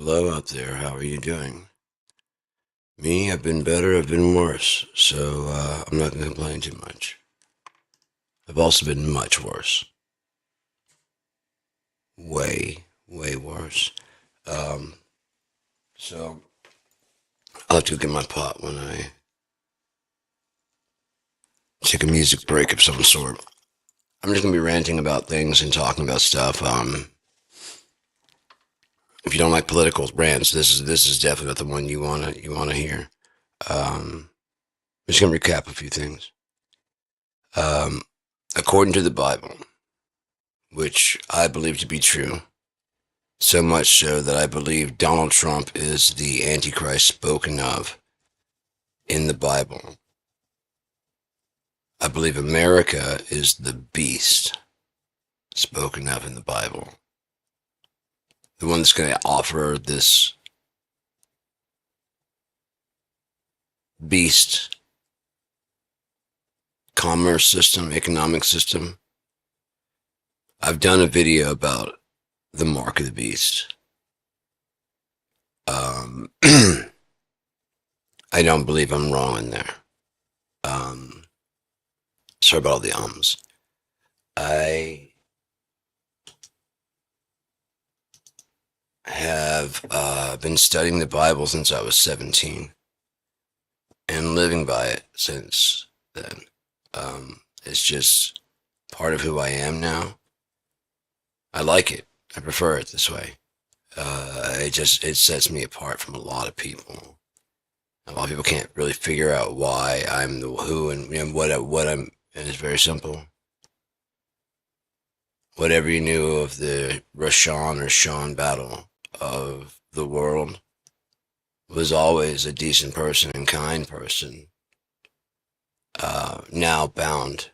Hello out there, how are you doing? Me, I've been better, I've been worse, so I'm not going to complain too much. I've also been much worse. Way, way worse. Um, so I'll have to go get my pot when I take a music break of some sort. I'm just going to be ranting about things and talking about stuff. If you don't like political rants, this is definitely not the one you wanna hear. I'm just going to recap a few things. Um, According to the Bible, which I believe to be true. So much so that I believe Donald Trump is the Antichrist spoken of in the Bible. I believe America is the beast spoken of in the Bible. The one that's going to offer this beast commerce system, economic system. I've done a video about the mark of the beast. I don't believe I'm wrong in there. Um, Sorry about all the ums. I have been studying the Bible since I was 17 and living by it since then. It's just part of who I am now. I like it. I prefer it this way. It sets me apart from a lot of people. A lot of people can't really figure out why I'm the who and what I'm. And it's very simple. Whatever you knew of the Rashawn or Sean battle of the world was always a decent person and kind person, now bound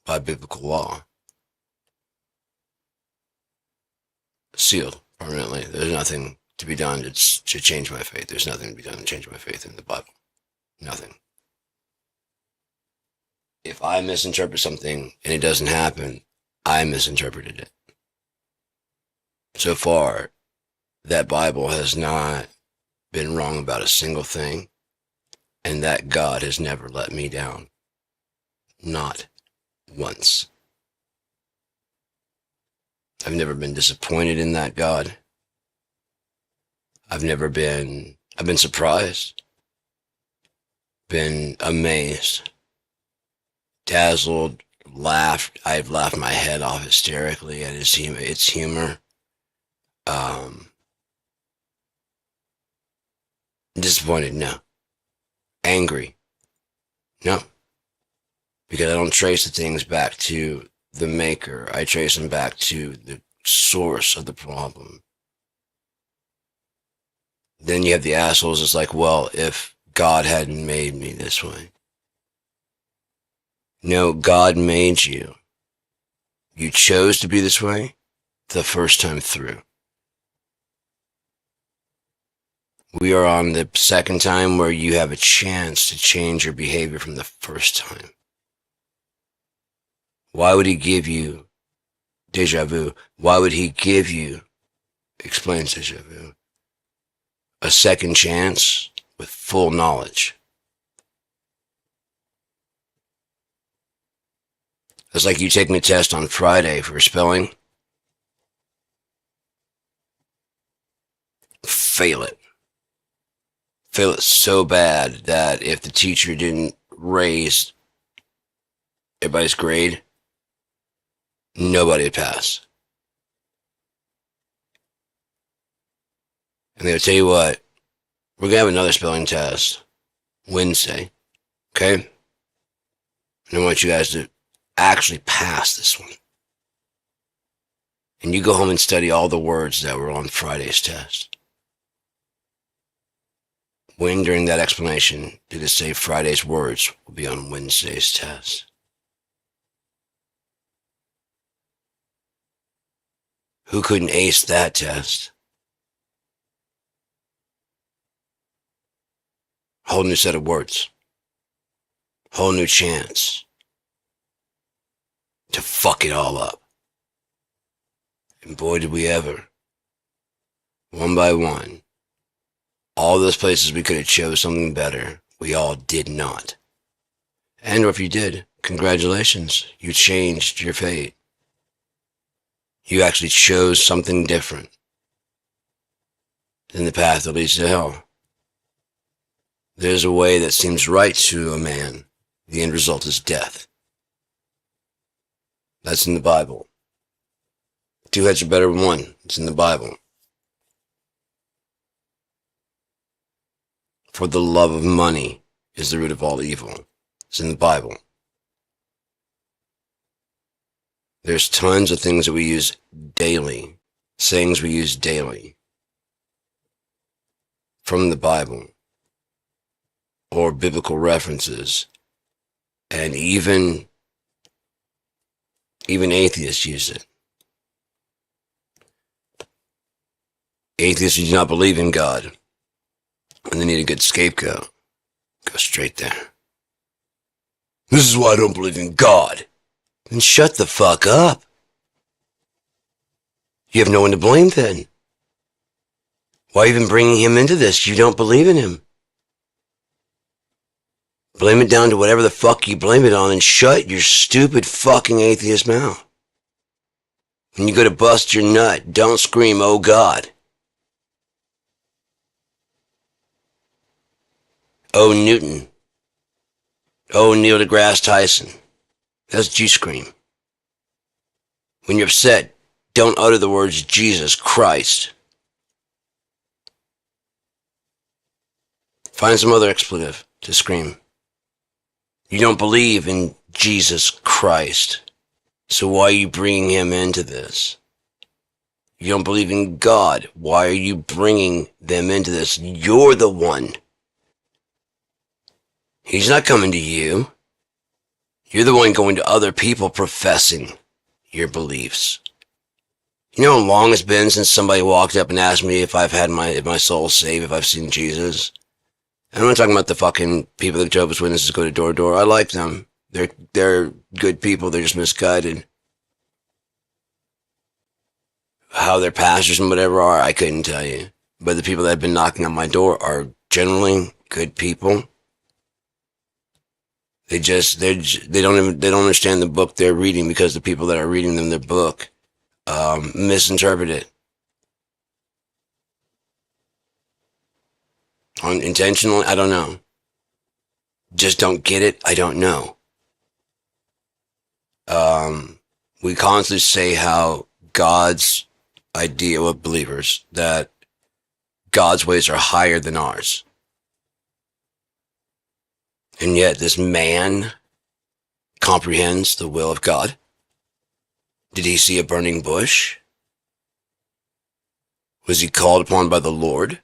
by biblical law, sealed permanently. There's nothing to be done to change my faith. There's nothing to be done to change my faith in the Bible. Nothing. If I misinterpret something and it doesn't happen, I misinterpreted it. So far, that Bible has not been wrong about a single thing, and that God has never let me down. Not once. I've never been disappointed in that God. I've been surprised, been amazed, dazzled, laughed. I've laughed my head off hysterically at its humor. Disappointed, no. Angry, no. Because I don't trace the things back to the maker. I trace them back to the source of the problem. Then you have the assholes. It's like, well, if God hadn't made me this way. No, God made you. You chose to be this way the first time through. We are on the second time where you have a chance to change your behavior from the first time. Why would he give you deja vu? Why would he give you, explains deja vu, a second chance with full knowledge? It's like you taking a test on Friday for spelling, fail it. Fail it so bad that if the teacher didn't raise everybody's grade, nobody would pass. And they'll tell you what, we're going to have another spelling test Wednesday, okay? And I want you guys to actually pass this one. And you go home and study all the words that were on Friday's test. When during that explanation did it say Friday's words will be on Wednesday's test? Who couldn't ace that test? Whole new set of words. Whole new chance to fuck it all up. And boy, did we ever. one by one. All those places we could have chose something better, we all did not. And if you did, congratulations, you changed your fate. You actually chose something different than the path that leads to hell. There's a way that seems right to a man. The end result is death. That's in the Bible. Two heads are better than one. It's in the Bible. For the love of money is the root of all evil. It's in the Bible. There's tons of things that we use daily, sayings we use daily from the Bible or biblical references, and even atheists use it. Atheists who do not believe in God, and they need a good scapegoat, go straight there. This is why I don't believe in God. Then shut the fuck up. You have no one to blame then. Why even bringing him into this? You don't believe in him. Blame it down to whatever the fuck you blame it on and shut your stupid fucking atheist mouth. When you go to bust your nut, don't scream, oh God. Oh Newton. Oh Neil deGrasse Tyson. That's what you scream. When you're upset, don't utter the words Jesus Christ. Find some other expletive to scream. You don't believe in Jesus Christ, so why are you bringing him into this? You don't believe in God, why are you bringing them into this? You're the one. He's not coming to you. You're the one going to other people professing your beliefs. You know how long it's been since somebody walked up and asked me if I've had my soul saved, if I've seen Jesus? I'm not talking about the fucking people that Jehovah's Witnesses go to door to door. I like them. They're good people. They're just misguided. How their pastors and whatever are, I couldn't tell you. But the people that have been knocking on my door are generally good people. They don't understand the book they're reading because the people that are reading them their book misinterpret it. Intentionally, I don't know. Just don't get it, I don't know. We constantly say how God's idea of believers, that God's ways are higher than ours. And yet this man comprehends the will of God. Did he see a burning bush? Was he called upon by the Lord?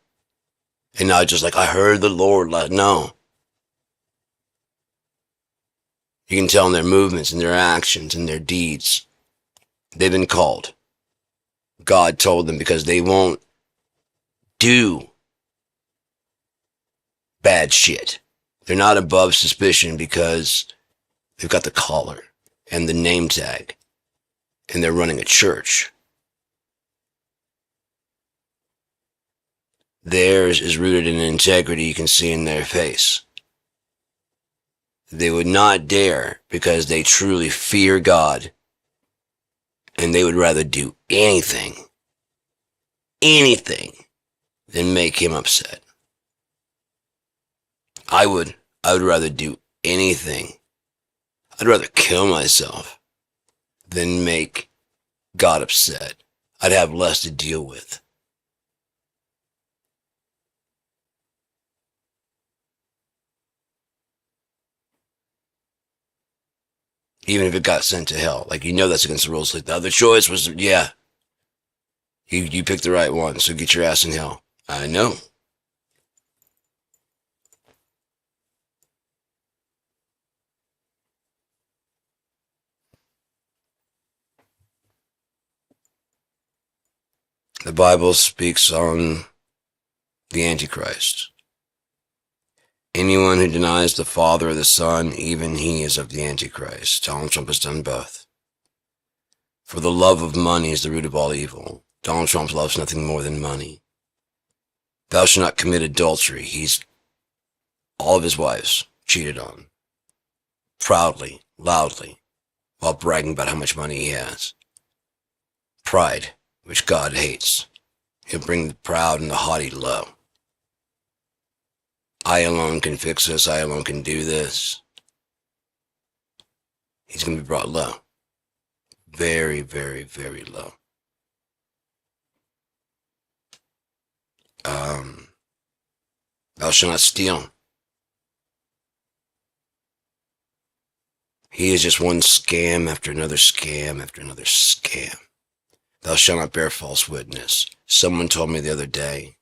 And not just like, I heard the Lord. No. You can tell in their movements and their actions and their deeds. They've been called. God told them, because they won't do bad shit. They're not above suspicion because they've got the collar and the name tag and they're running a church. Theirs is rooted in integrity you can see in their face. They would not dare because they truly fear God, and they would rather do anything than make him upset. I would rather do anything. I'd rather kill myself than make God upset. I'd have less to deal with. Even if it got sent to hell. Like, that's against the rules. Like, the other choice was, yeah, you picked the right one, so get your ass in hell. I know. The Bible speaks on the Antichrist. Anyone who denies the Father or the Son, even he is of the Antichrist. Donald Trump has done both. For the love of money is the root of all evil. Donald Trump loves nothing more than money. Thou shalt not commit adultery. He's all of his wives cheated on proudly, loudly, while bragging about how much money he has. Pride, which God hates. He'll bring the proud and the haughty low. I alone can fix this. I alone can do this. He's going to be brought low. Very, very, very low. Thou shalt not steal. He is just one scam after another scam after another scam. Thou shalt not bear false witness. Someone told me the other day,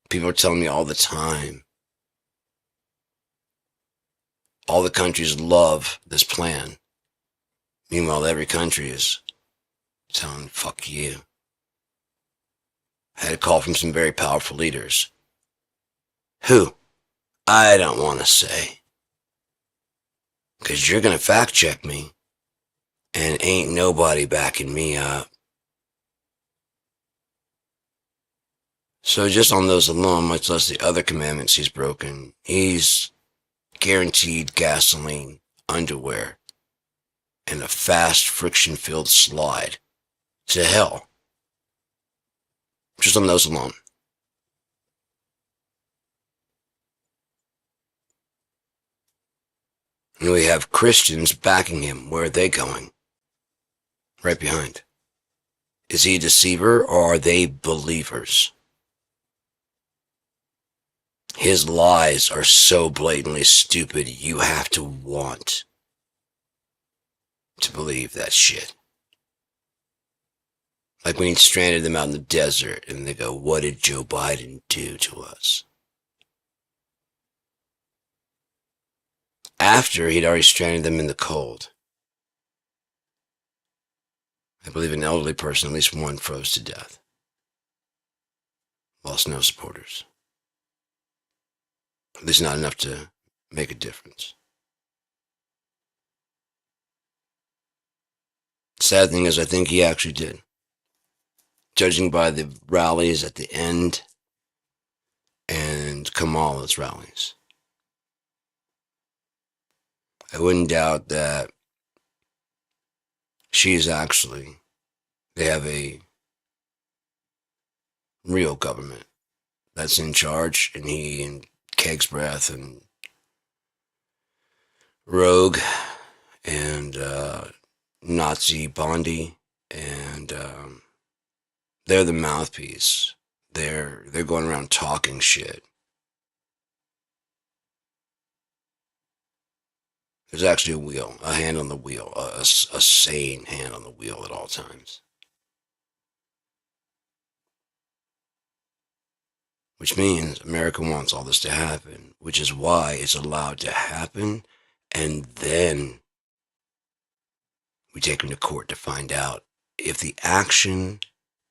people are telling me all the time, all the countries love this plan. Meanwhile, every country is telling, fuck you. I had a call from some very powerful leaders. Who? I don't want to say. Because you're going to fact check me, and ain't nobody backing me up. So just on those alone, much less the other commandments he's broken, he's guaranteed gasoline, underwear, and a fast, friction-filled slide to hell. Just on those alone. And we have Christians backing him. Where are they going? Right behind. Is he a deceiver, or are they believers? His lies are so blatantly stupid, you have to want to believe that shit. Like when he stranded them out in the desert, and they go, what did Joe Biden do to us? After he'd already stranded them in the cold. I believe an elderly person, at least one, froze to death. Lost no supporters. At least not enough to make a difference. Sad thing is, I think he actually did. Judging by the rallies at the end and Kamala's rallies. I wouldn't doubt that she's actually, they have a real government that's in charge, and he and Keg's Breath and Rogue and Nazi Bondi, and they're the mouthpiece. They're going around talking shit. There's actually a wheel, a hand on the wheel, a sane hand on the wheel at all times. Which means America wants all this to happen, which is why it's allowed to happen, and then we take them to court to find out if the action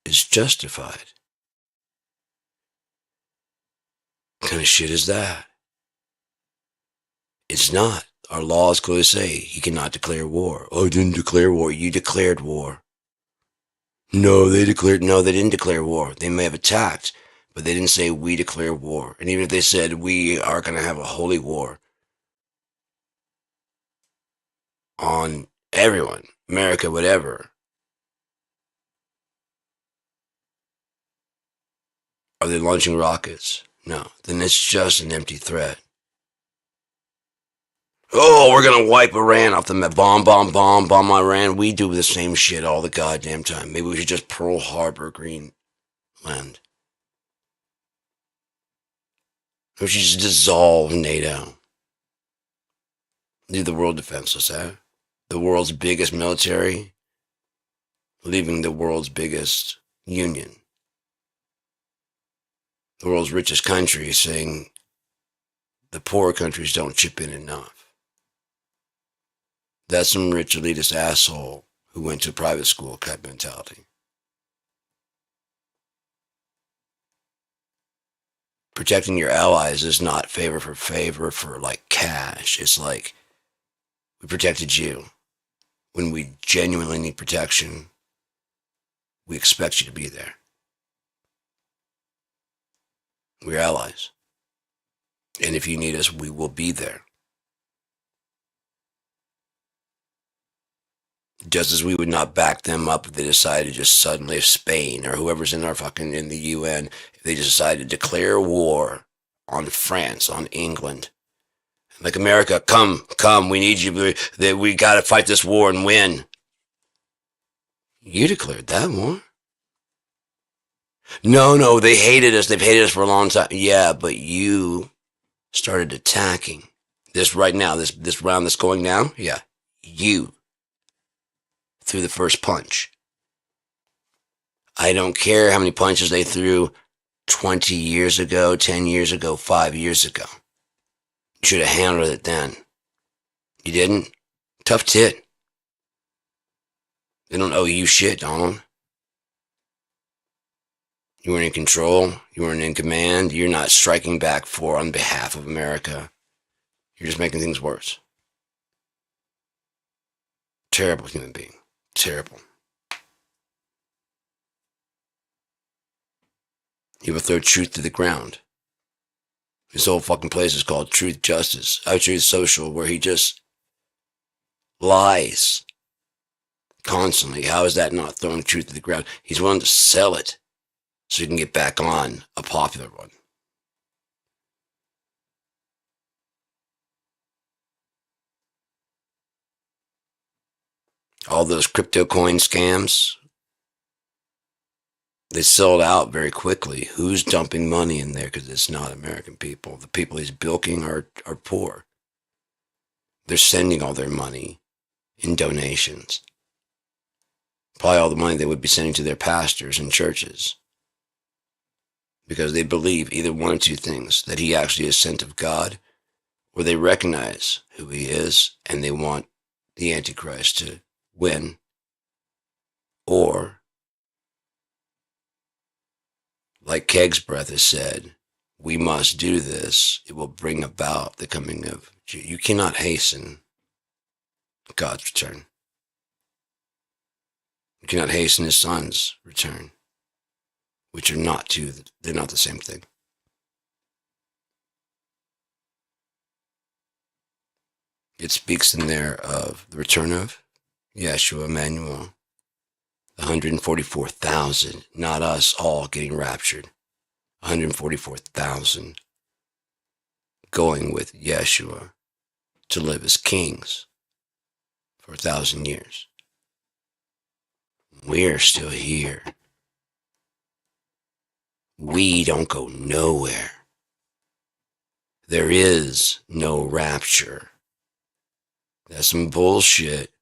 is justified. What kind of shit is that? It's not. Our laws clearly say he cannot declare war. Oh, I didn't declare war. You declared war. No, they didn't declare war. They may have attacked, but they didn't say we declare war. And even if they said we are going to have a holy war on everyone, America, whatever, are they launching rockets? No. Then it's just an empty threat. Oh, we're going to wipe Iran off the map. Bomb Iran. We do the same shit all the goddamn time. Maybe we should just Pearl Harbor Greenland. We should just dissolve NATO. Leave the world defenseless, eh? The world's biggest military, leaving the world's biggest union. The world's richest country saying the poor countries don't chip in enough. That's some rich elitist asshole who went to private school type mentality. Protecting your allies is not favor for like cash. It's like, we protected you. When we genuinely need protection, we expect you to be there. We're allies. And if you need us, we will be there. Just as we would not back them up if they decided to just suddenly, if Spain or whoever's in the UN, if they just decided to declare war on France, on England. Like, America, come, we need you. We got to fight this war and win. You declared that war. No, they hated us. They've hated us for a long time. Yeah, but you started attacking. This right now, this round that's going down, yeah, you threw the first punch. I don't care how many punches they threw 20 years ago, 10 years ago, 5 years ago. You should have handled it then. You didn't? Tough tit. They don't owe you shit, Donald. You weren't in control. You weren't in command. You're not striking back on behalf of America. You're just making things worse. Terrible human being. Terrible. He will throw truth to the ground. This whole fucking place is called Truth Social, where he just lies constantly. How is that not throwing truth to the ground? He's willing to sell it so he can get back on a popular one. All those crypto coin scams, they sold out very quickly. Who's dumping money in there? Because it's not American people. The people he's bilking are poor. They're sending all their money in donations. Probably all the money they would be sending to their pastors and churches. Because they believe either one of two things: that he actually is sent of God, or they recognize who he is and they want the Antichrist to win, or, like Keg's Breath has said, we must do this. It will bring about the coming of Jesus. You cannot hasten God's return. You cannot hasten his son's return, which are not they're not the same thing. It speaks in there of the return of Yeshua Emmanuel, the 144,000, not us all getting raptured. 144,000 going with Yeshua to live as kings for 1,000 years. We're still here. We don't go nowhere. There is no rapture. That's some bullshit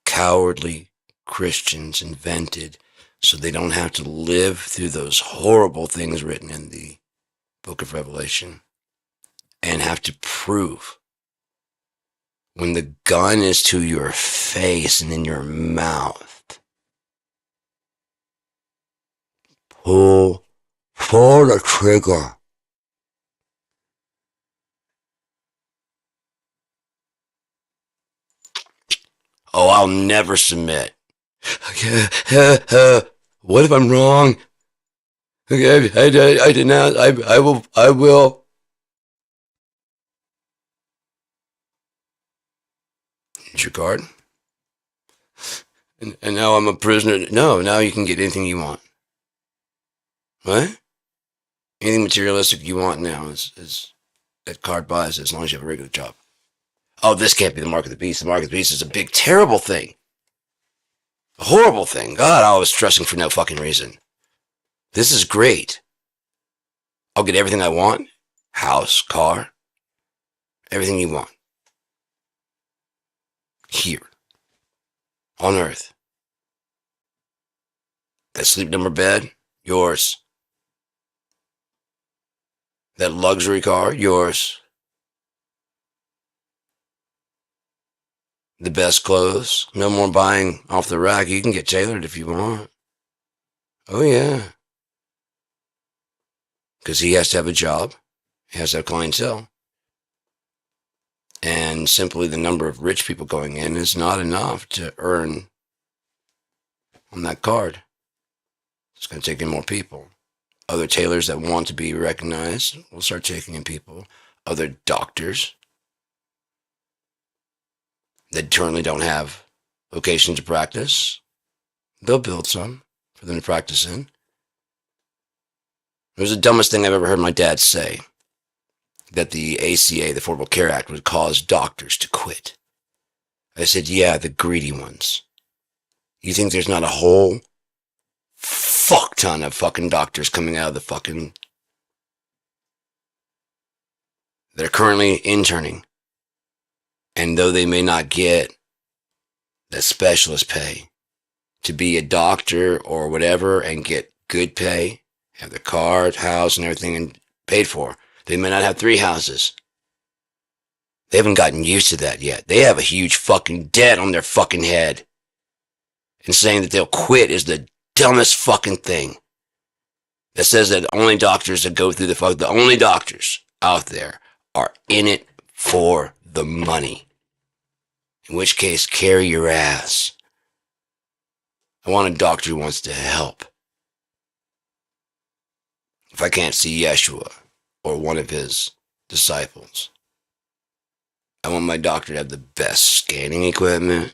cowardly Christians invented so they don't have to live through those horrible things written in the book of Revelation and have to prove, when the gun is to your face and in your mouth, pull the trigger. Oh, I'll never submit. What if I'm wrong? Okay, I denounce. I will. It's your card. And now I'm a prisoner. No, now you can get anything you want. What? Anything materialistic you want now is that card buys, as long as you have a regular job. Oh, this can't be the mark of the beast. The mark of the beast is a big, terrible thing. A horrible thing. God, I was stressing for no fucking reason. This is great. I'll get everything I want. House, car, everything you want. Here. On earth. That sleep number bed, yours. That luxury car, yours. The best clothes. No more buying off the rack. You can get tailored if you want. Oh, yeah. Because he has to have a job. He has to have clientele. And simply the number of rich people going in is not enough to earn on that card. It's going to take in more people. Other tailors that want to be recognized will start taking in people. Other doctors that currently don't have locations to practice, they'll build some for them to practice in. It was the dumbest thing I've ever heard my dad say, that the ACA, the Affordable Care Act, would cause doctors to quit. I said, yeah, the greedy ones. You think there's not a whole fuck ton of fucking doctors coming out of the fucking... They're currently interning. And though they may not get the specialist pay to be a doctor or whatever and get good pay, have their car, house, and everything and paid for, they may not have 3 houses. They haven't gotten used to that yet. They have a huge fucking debt on their fucking head. And saying that they'll quit is the dumbest fucking thing. That says that only doctors that go through the only doctors out there are in it for the money. In which case, carry your ass. I want a doctor who wants to help. If I can't see Yeshua or one of his disciples, I want my doctor to have the best scanning equipment,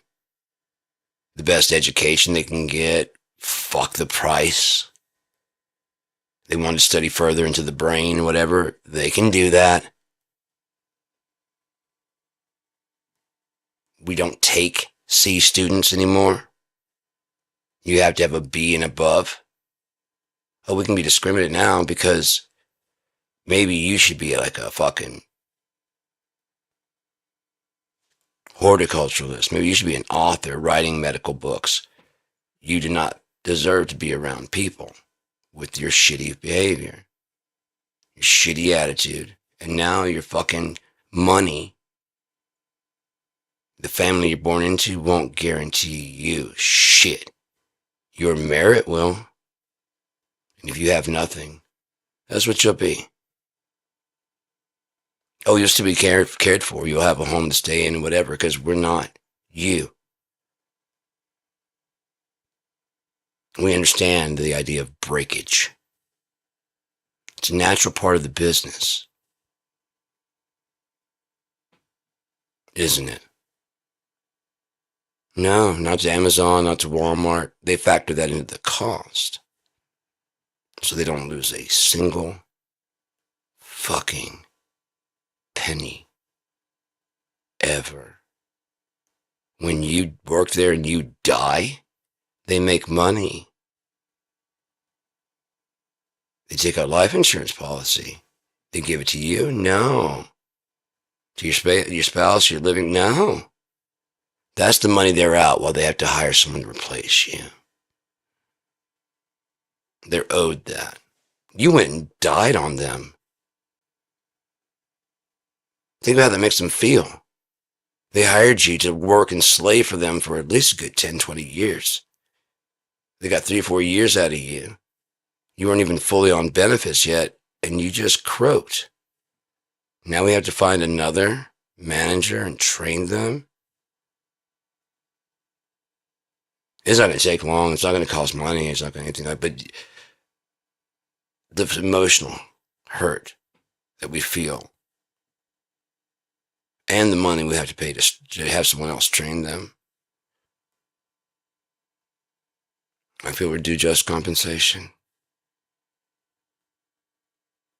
the best education they can get. Fuck the price. They want to study further into the brain or whatever, they can do that. We don't take C students anymore. You have to have a B and above. Oh, we can be discriminate now because maybe you should be like a fucking horticulturalist. Maybe you should be an author writing medical books. You do not deserve to be around people with your shitty behavior, your shitty attitude, and now your fucking money. The family you're born into won't guarantee you shit. Your merit will. And if you have nothing, that's what you'll be. Oh, you'll still be cared for. You'll have a home to stay in and whatever, because we're not you. We understand the idea of breakage. It's a natural part of the business. Isn't it? No, not to Amazon, not to Walmart. They factor that into the cost. So they don't lose a single fucking penny ever. When you work there and you die, they make money. They take out life insurance policy. They give it to you? No. To your spouse, your living? No. That's the money they're out while they have to hire someone to replace you. They're owed that. You went and died on them. Think about how that makes them feel. They hired you to work and slave for them for at least a good 10, 20 years. They got 3 or 4 years out of you. You weren't even fully on benefits yet, and you just croaked. Now we have to find another manager and train them. It's not going to take long. It's not going to cost money. It's not going to anything like that. But the emotional hurt that we feel and the money we have to pay to have someone else train them, I feel we're due just compensation.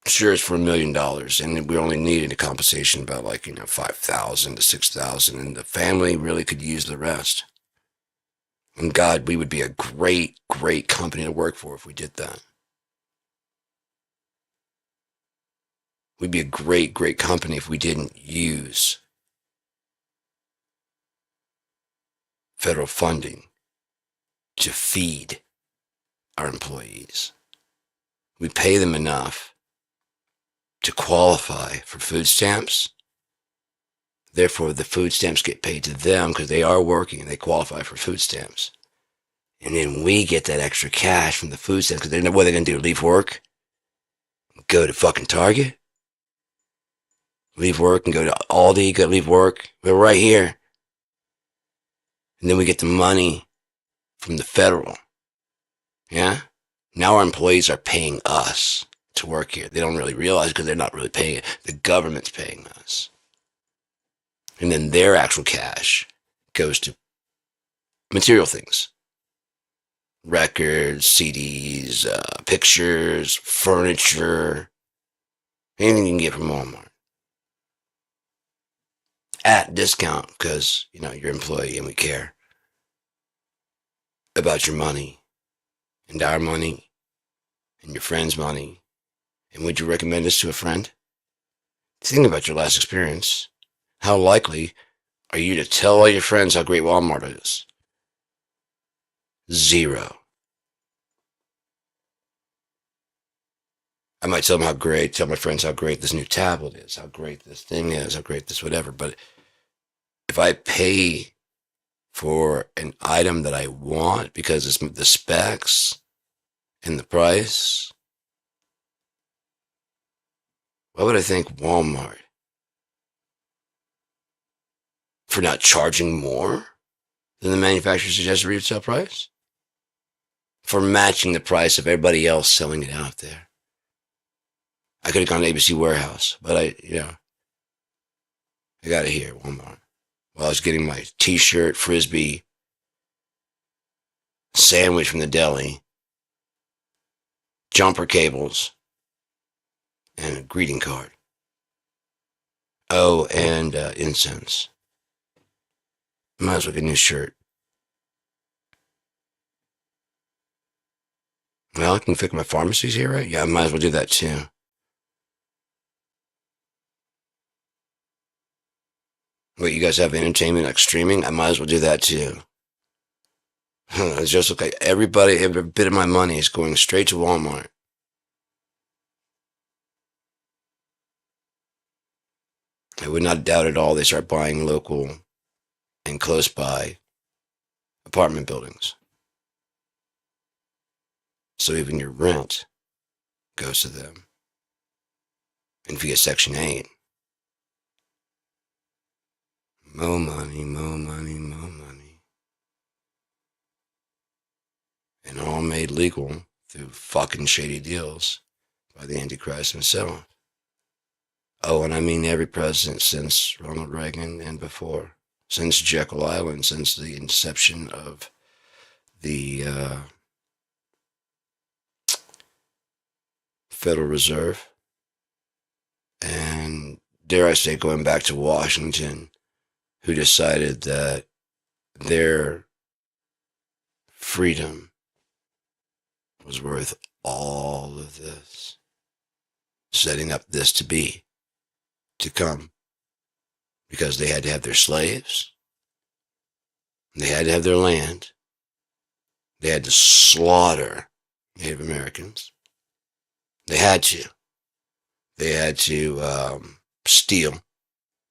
Sure, it's for $1 million, and we only needed a compensation about $5,000 to $6,000, and the family really could use the rest. And God, we would be a great, great company to work for if we did that. We'd be a great, great company if we didn't use federal funding to feed our employees. We pay them enough to qualify for food stamps. Therefore, the food stamps get paid to them because they are working and they qualify for food stamps. And then we get that extra cash from the food stamps because they know what they're going to do. Leave work, go to fucking Target, leave work and go to Aldi, go leave work. We're right here. And then we get the money from the federal. Yeah? Now our employees are paying us to work here. They don't really realize because they're not really paying it. The government's paying us. And then their actual cash goes to material things. Records, CDs, pictures, furniture, anything you can get from Walmart. At discount because, you're an employee and we care about your money and our money and your friend's money. And would you recommend this to a friend? Think about your last experience. How likely are you to tell all your friends how great Walmart is? 0. I might tell my friends how great this new tablet is, how great this thing is, how great this whatever. But if I pay for an item that I want because it's the specs and the price, why would I thank Walmart for not charging more than the manufacturer's suggested retail price? For matching the price of everybody else selling it out there. I could have gone to ABC Warehouse, but I got it here at Walmart. While I was getting my t-shirt, Frisbee, sandwich from the deli, jumper cables, and a greeting card. Oh, and incense. Might as well get a new shirt. Well, I can fix my pharmacies here, right? Yeah, I might as well do that too. Wait, you guys have entertainment like streaming? I might as well do that too. It's just like every bit of my money is going straight to Walmart. I would not doubt at all they start buying local and close by apartment buildings. So even your rent goes to them. And if you get Section 8, more money, more money, more money. And all made legal through fucking shady deals by the Antichrist himself. Oh, and I mean every president since Ronald Reagan and before. Since Jekyll Island, since the inception of the Federal Reserve. And dare I say, going back to Washington, who decided that their freedom was worth all of this, setting up this to come, because they had to have their slaves, they had to have their land, they had to slaughter Native Americans, they had to steal.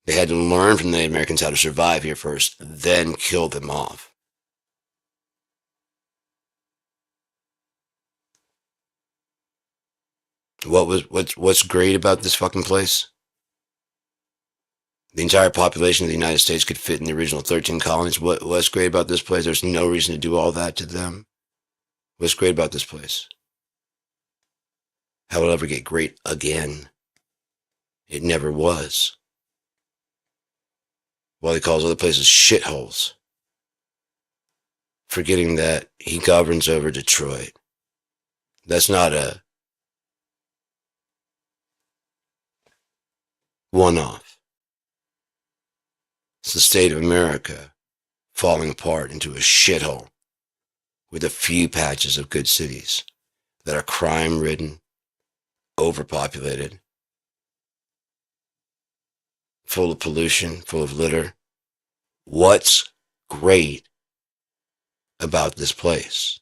They had to learn from the Native Americans how to survive here first, then kill them off. What's great about this fucking place? The entire population of the United States could fit in the original 13 colonies. What's great about this place? There's no reason to do all that to them. What's great about this place? How will it ever get great again? It never was. While he calls other places shitholes, forgetting that he governs over Detroit. That's not a one-off. It's the state of America falling apart into a shithole with a few patches of good cities that are crime-ridden, overpopulated, full of pollution, full of litter. What's great about this place?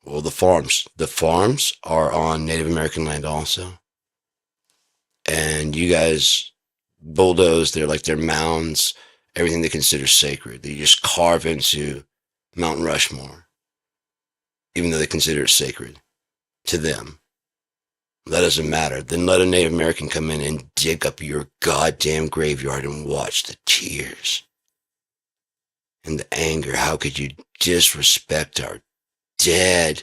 Well, the farms. The farms are on Native American land also. And you guys bulldoze their mounds, everything they consider sacred. They just carve into Mount Rushmore, even though they consider it sacred to them. That doesn't matter. Then let a Native American come in and dig up your goddamn graveyard and watch the tears and the anger. How could you disrespect our dad.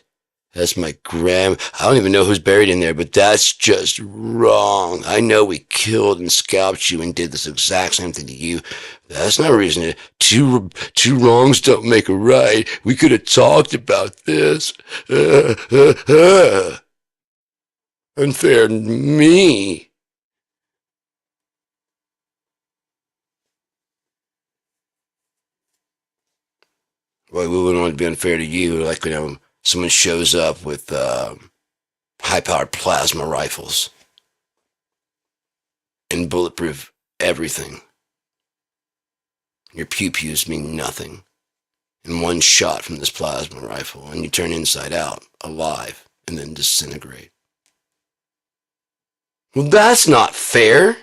That's my grandma. I don't even know who's buried in there, but that's just wrong. I know we killed and scalped you and did this exact same thing to you. That's not a reason two wrongs don't make a right. We could have talked about this. Unfair to me. Well, we wouldn't want to be unfair to you. Like, someone shows up with high-powered plasma rifles and bulletproof everything. Your pew-pews mean nothing. And one shot from this plasma rifle, and you turn inside out, alive, and then disintegrate. Well, that's not fair.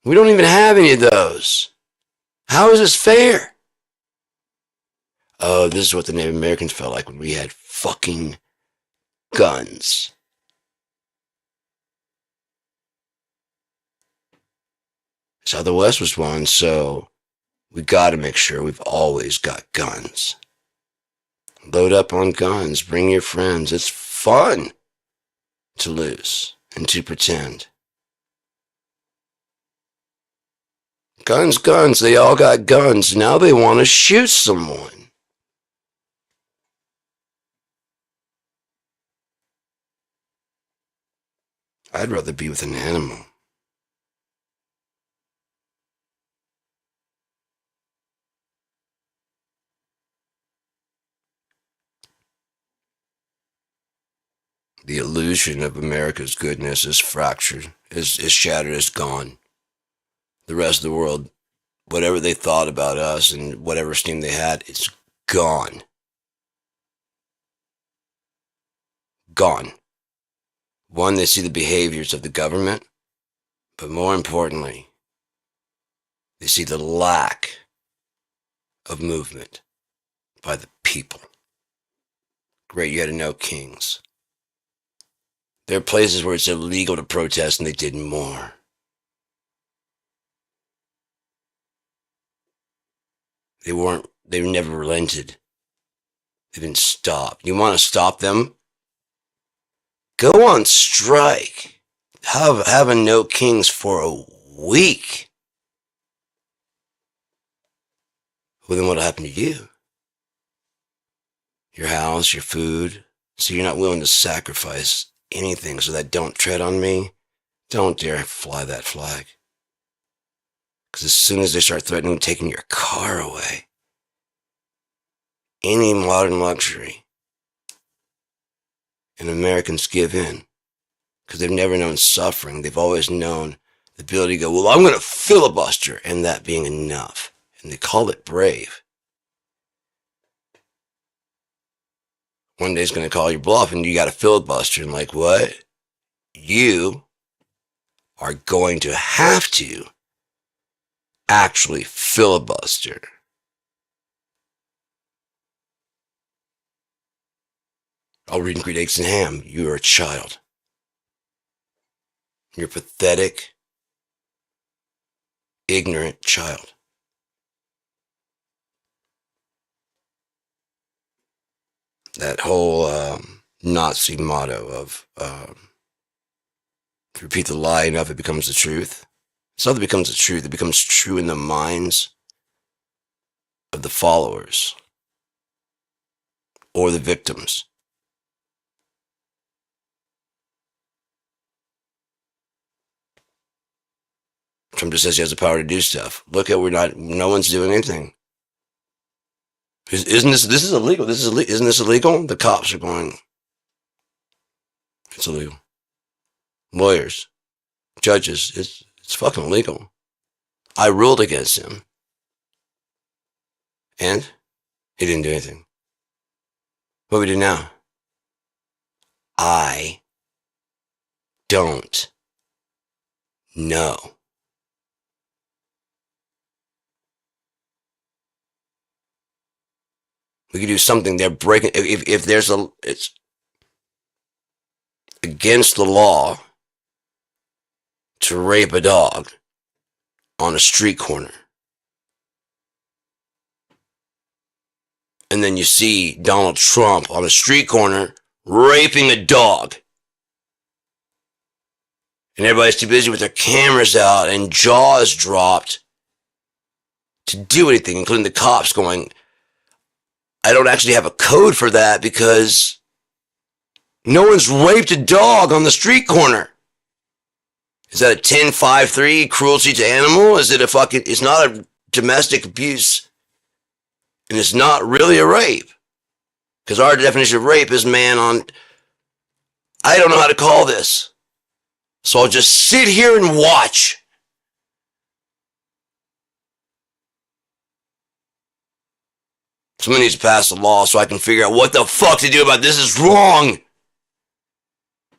We don't even have any of those. How is this fair? Oh, this is what the Native Americans felt like when we had fucking guns. That's how the West was won, so we gotta make sure we've always got guns. Load up on guns, bring your friends. It's fun to lose and to pretend. Guns, they all got guns. Now they want to shoot someone. I'd rather be with an animal. The illusion of America's goodness is fractured, is shattered, is gone. The rest of the world, whatever they thought about us and whatever esteem they had, it's gone. Gone. One, they see the behaviors of the government, but more importantly, they see the lack of movement by the people. Great, you had to know kings. There are places where it's illegal to protest and they did more. They never relented. They've been stopped. You want to stop them? Go on strike. Have a no kings for a week. Well, then what'll happen to you? Your house, your food. So you're not willing to sacrifice anything so that don't tread on me? Don't dare fly that flag. Because as soon as they start threatening taking your car away, any modern luxury, and Americans give in. Because they've never known suffering. They've always known the ability to go, well, I'm going to filibuster, and that being enough. And they call it brave. One day it's going to call your bluff, and you got to filibuster. And like, what? You are going to have to actually filibuster. I'll read and greet eggs and ham. You are a child. You're a pathetic, ignorant child. That whole Nazi motto of if you repeat the lie enough, it becomes the truth. It's not that it becomes the truth. It becomes true in the minds of the followers or the victims. Trump just says he has the power to do stuff. Look at no one's doing anything. Isn't this is illegal? Isn't this illegal? The cops are going, it's illegal. Lawyers, judges, it's fucking illegal. I ruled against him. And he didn't do anything. What do we do now? I don't know. We could do something. They're breaking. If it's against the law to rape a dog on a street corner. And then you see Donald Trump on a street corner raping a dog. And everybody's too busy with their cameras out and jaws dropped to do anything, including the cops going, I don't actually have a code for that because no one's raped a dog on the street corner. Is that a 10-5-3 cruelty to animal? Is it it's not a domestic abuse. And it's not really a rape. Because our definition of rape is man on, I don't know how to call this. So I'll just sit here and watch. Someone needs to pass a law so I can figure out what the fuck to do about this. Is wrong.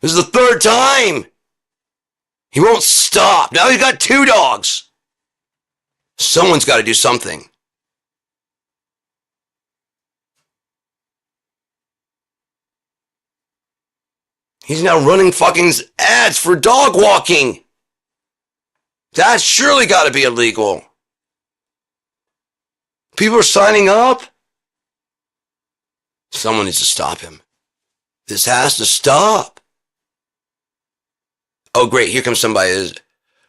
This is the third time. He won't stop. Now he's got 2 dogs. Someone's got to do something. He's now running fucking ads for dog walking. That's surely got to be illegal. People are signing up. Someone needs to stop him. This has to stop. Oh, great. Here comes somebody.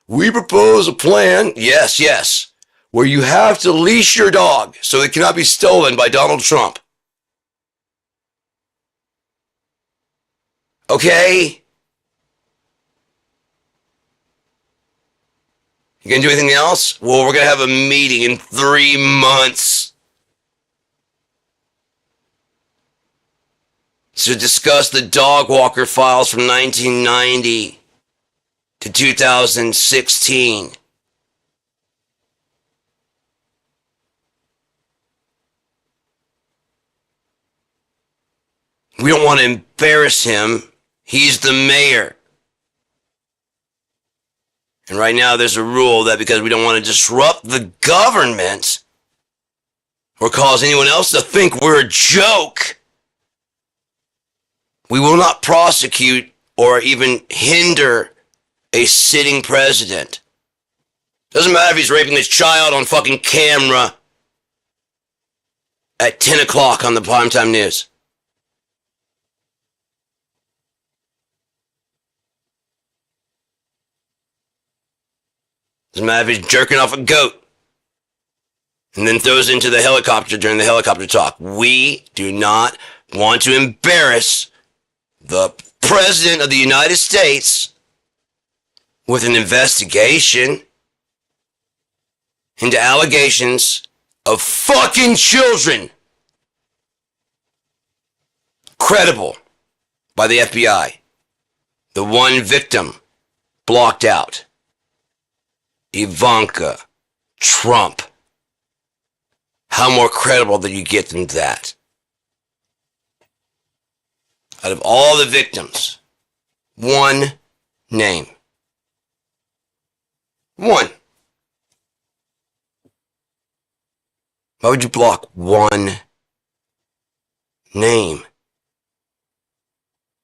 We propose a plan. Yes. Where you have to leash your dog so it cannot be stolen by Donald Trump. Okay? You gonna do anything else? Well, we're gonna have a meeting in 3 months to discuss the dog walker files from 1990 to 2016. We don't want to embarrass him. He's the mayor. And right now there's a rule that because we don't want to disrupt the government or cause anyone else to think we're a joke, we will not prosecute or even hinder a sitting president. Doesn't matter if he's raping his child on fucking camera at 10 o'clock on the primetime news. Doesn't matter if he's jerking off a goat and then throws into the helicopter during the helicopter talk. We do not want to embarrass the President of the United States with an investigation into allegations of fucking children. Credible by the FBI. The one victim blocked out. Ivanka Trump. How more credible do you get than that? Out of all the victims, one name. One. Why would you block one name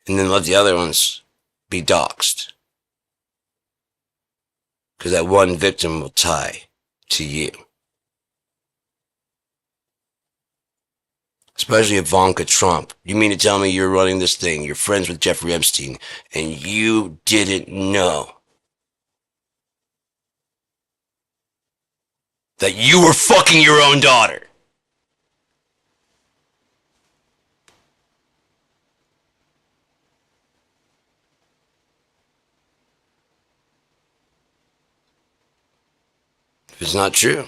and then let the other ones be doxxed? Because that one victim will tie to you. Especially Ivanka Trump. You mean to tell me you're running this thing, you're friends with Jeffrey Epstein, and you didn't know that you were fucking your own daughter? If it's not true,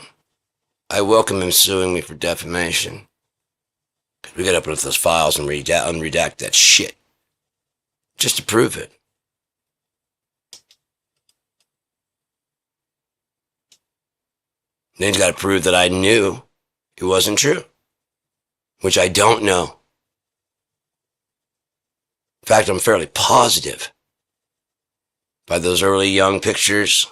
I welcome him suing me for defamation. Because we gotta open up those files and unredact that shit. Just to prove it. Then he's gotta prove that I knew it wasn't true. Which I don't know. In fact, I'm fairly positive. By those early young pictures.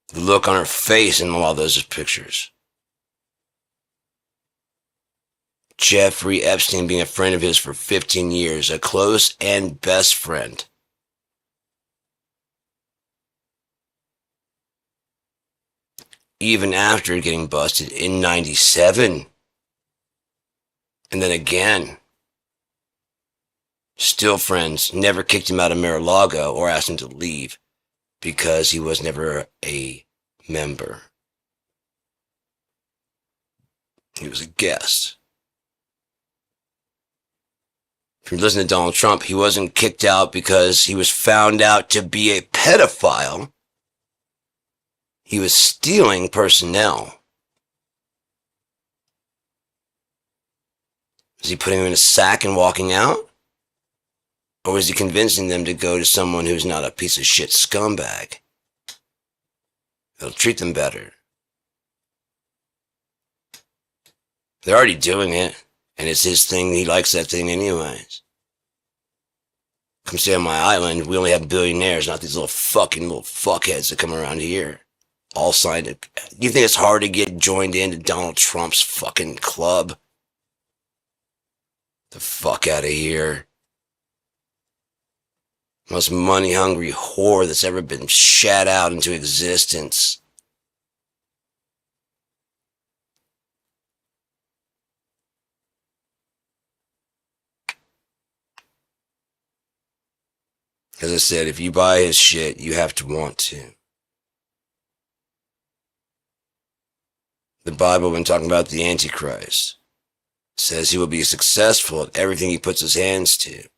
The look on her face in all those pictures. Jeffrey Epstein being a friend of his for 15 years, a close and best friend. even after getting busted in 97. And then again. Still friends, never kicked him out of Mar-a-Lago or asked him to leave because he was never a member. He was a guest. If you listen to Donald Trump, he wasn't kicked out because he was found out to be a pedophile. He was stealing personnel. Was he putting him in a sack and walking out? Or was he convincing them to go to someone who's not a piece of shit scumbag? It'll treat them better. They're already doing it, and it's his thing. He likes that thing anyways. Come stay on my island. We only have billionaires, not these little fuckheads that come around here. All signed it. Do you think it's hard to get joined into Donald Trump's fucking club? The fuck out of here. Most money-hungry whore that's ever been shat out into existence. As I said, if you buy his shit, you have to want to. The Bible, when talking about the Antichrist, says he will be successful at everything he puts his hands to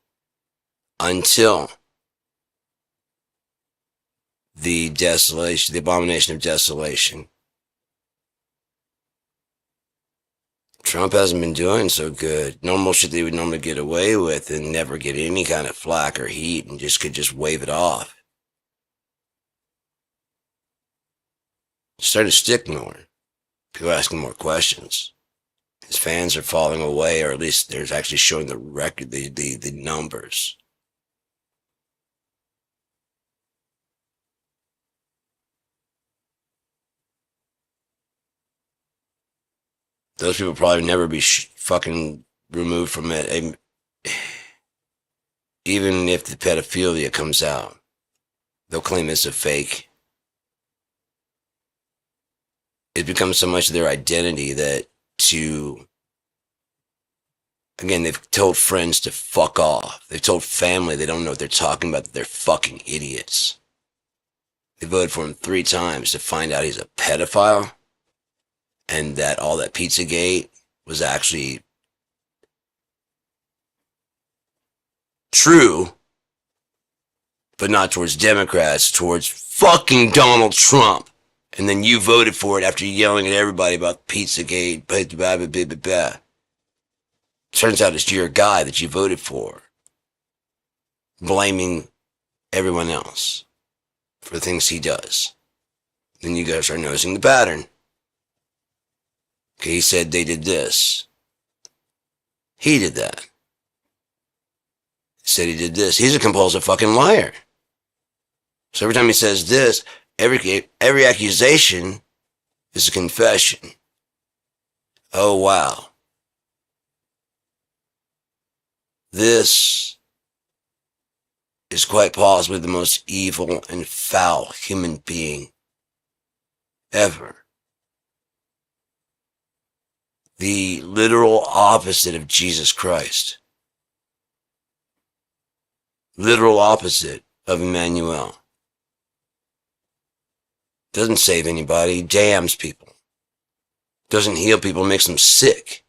until the desolation, the abomination of desolation. Trump hasn't been doing so good. Normal shit they would normally get away with and never get any kind of flack or heat and could just wave it off. Started to stick more. People are asking more questions. His fans are falling away, or at least they're actually showing the record, the numbers. Those people probably never be fucking removed from it. Even if the pedophilia comes out, they'll claim it's a fake. It becomes so much of their identity that again, they've told friends to fuck off. They've told family they don't know what they're talking about, that they're fucking idiots. They voted for him 3 times to find out he's a pedophile. And that all that Pizzagate was actually true, but not towards Democrats, towards fucking Donald Trump. And then you voted for it after yelling at everybody about Pizzagate, blah, blah, blah, blah, blah, blah. Turns out it's your guy that you voted for, blaming everyone else for the things he does. Then you guys are noticing the pattern. Okay, he said they did this. He did that. He said he did this. He's a compulsive fucking liar. So every time he says this, every accusation is a confession. Oh, wow. This is quite possibly the most evil and foul human being ever. The literal opposite of Jesus Christ. Literal opposite of Emmanuel. Doesn't save anybody, damns people. Doesn't heal people, makes them sick.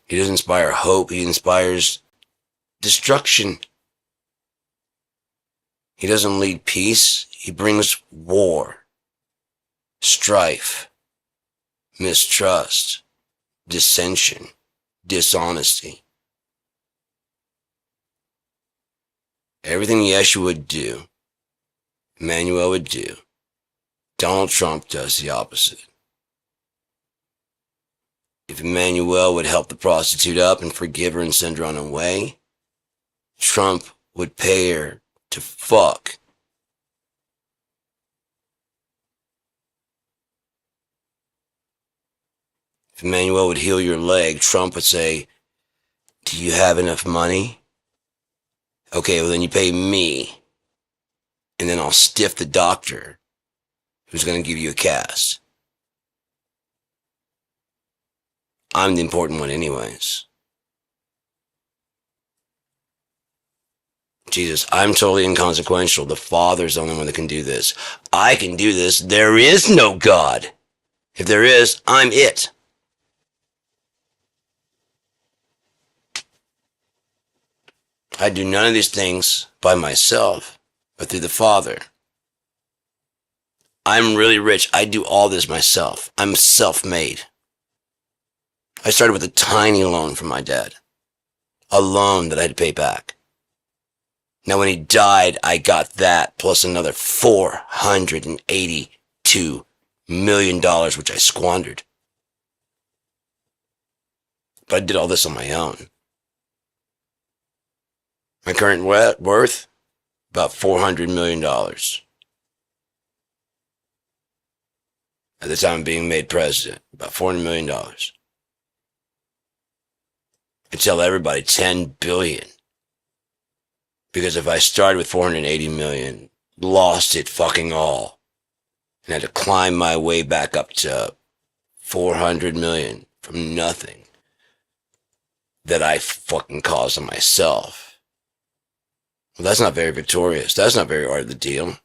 He doesn't inspire hope, he inspires destruction. He doesn't lead peace, he brings war. Strife, mistrust, dissension, dishonesty. Everything Yeshua would do, Emmanuel would do, Donald Trump does the opposite. If Emmanuel would help the prostitute up and forgive her and send her on her way, Trump would pay her to fuck. If Emmanuel would heal your leg, Trump would say, do you have enough money? Okay, well then you pay me and then I'll stiff the doctor who's going to give you a cast. I'm the important one anyways. Jesus, I'm totally inconsequential. The Father's the only one that can do this. I can do this. There is no God. If there is, I'm it. I do none of these things by myself, but through the Father. I'm really rich. I do all this myself. I'm self-made. I started with a tiny loan from my dad. A loan that I had to pay back. Now when he died, I got that plus another $482 million, which I squandered. But I did all this on my own. My current worth, about $400 million. At the time of being made president, about $400 million. I tell everybody $10 billion. Because if I started with 480 million, lost it fucking all, and had to climb my way back up to 400 million from nothing that I fucking caused on myself. Well, that's not very victorious. That's not very art of the deal.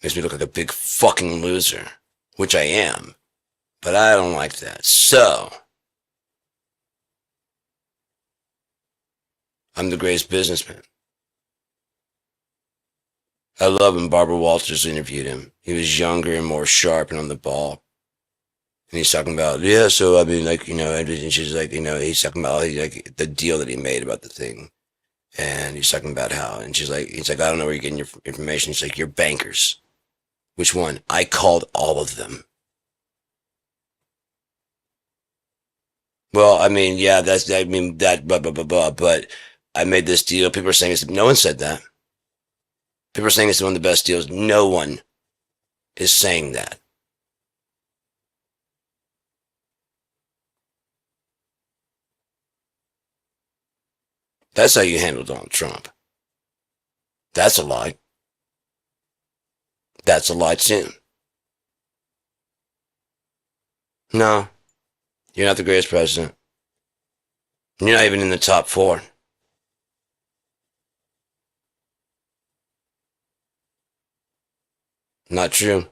Makes me look like a big fucking loser, which I am. But I don't like that. So, I'm the greatest businessman. I love when Barbara Walters interviewed him. He was younger and more sharp and on the ball. And he's talking about, yeah, so I mean, like, and she's like, he's talking about like the deal that he made about the thing. And he's talking about how, and he's like, I don't know where you're getting your information. He's like, you're bankers. Which one? I called all of them. Well, I mean, yeah, but I made this deal. People are saying this. No one said that. People are saying it's one of the best deals. No one is saying that. That's how you handle Donald Trump. That's a lie. That's a lie too. No, you're not the greatest president. You're not even in the top 4. Not true.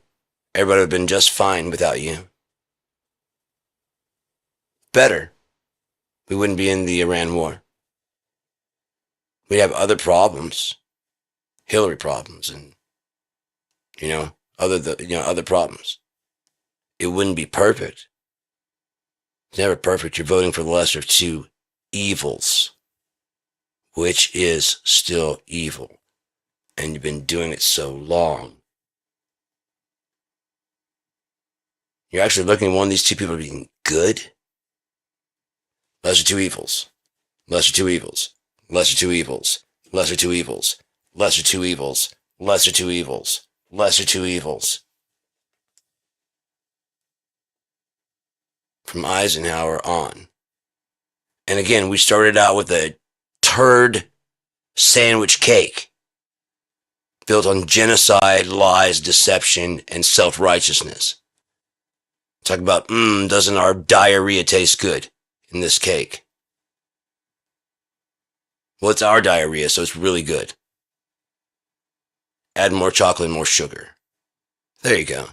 Everybody would have been just fine without you. Better. We wouldn't be in the Iran war. We'd have other problems. Hillary problems and, other problems. It wouldn't be perfect. It's never perfect. You're voting for the lesser of two evils, which is still evil. And you've been doing it so long. You're actually looking at one of these two people being good. Lesser two evils. Lesser two evils. Lesser two evils. Lesser two evils. Lesser two evils. Lesser two evils. Lesser two evils. From Eisenhower on. And again, we started out with a turd sandwich cake built on genocide, lies, deception, and self-righteousness. Talk about, doesn't our diarrhea taste good in this cake? Well, it's our diarrhea, so it's really good. Add more chocolate and more sugar. There you go.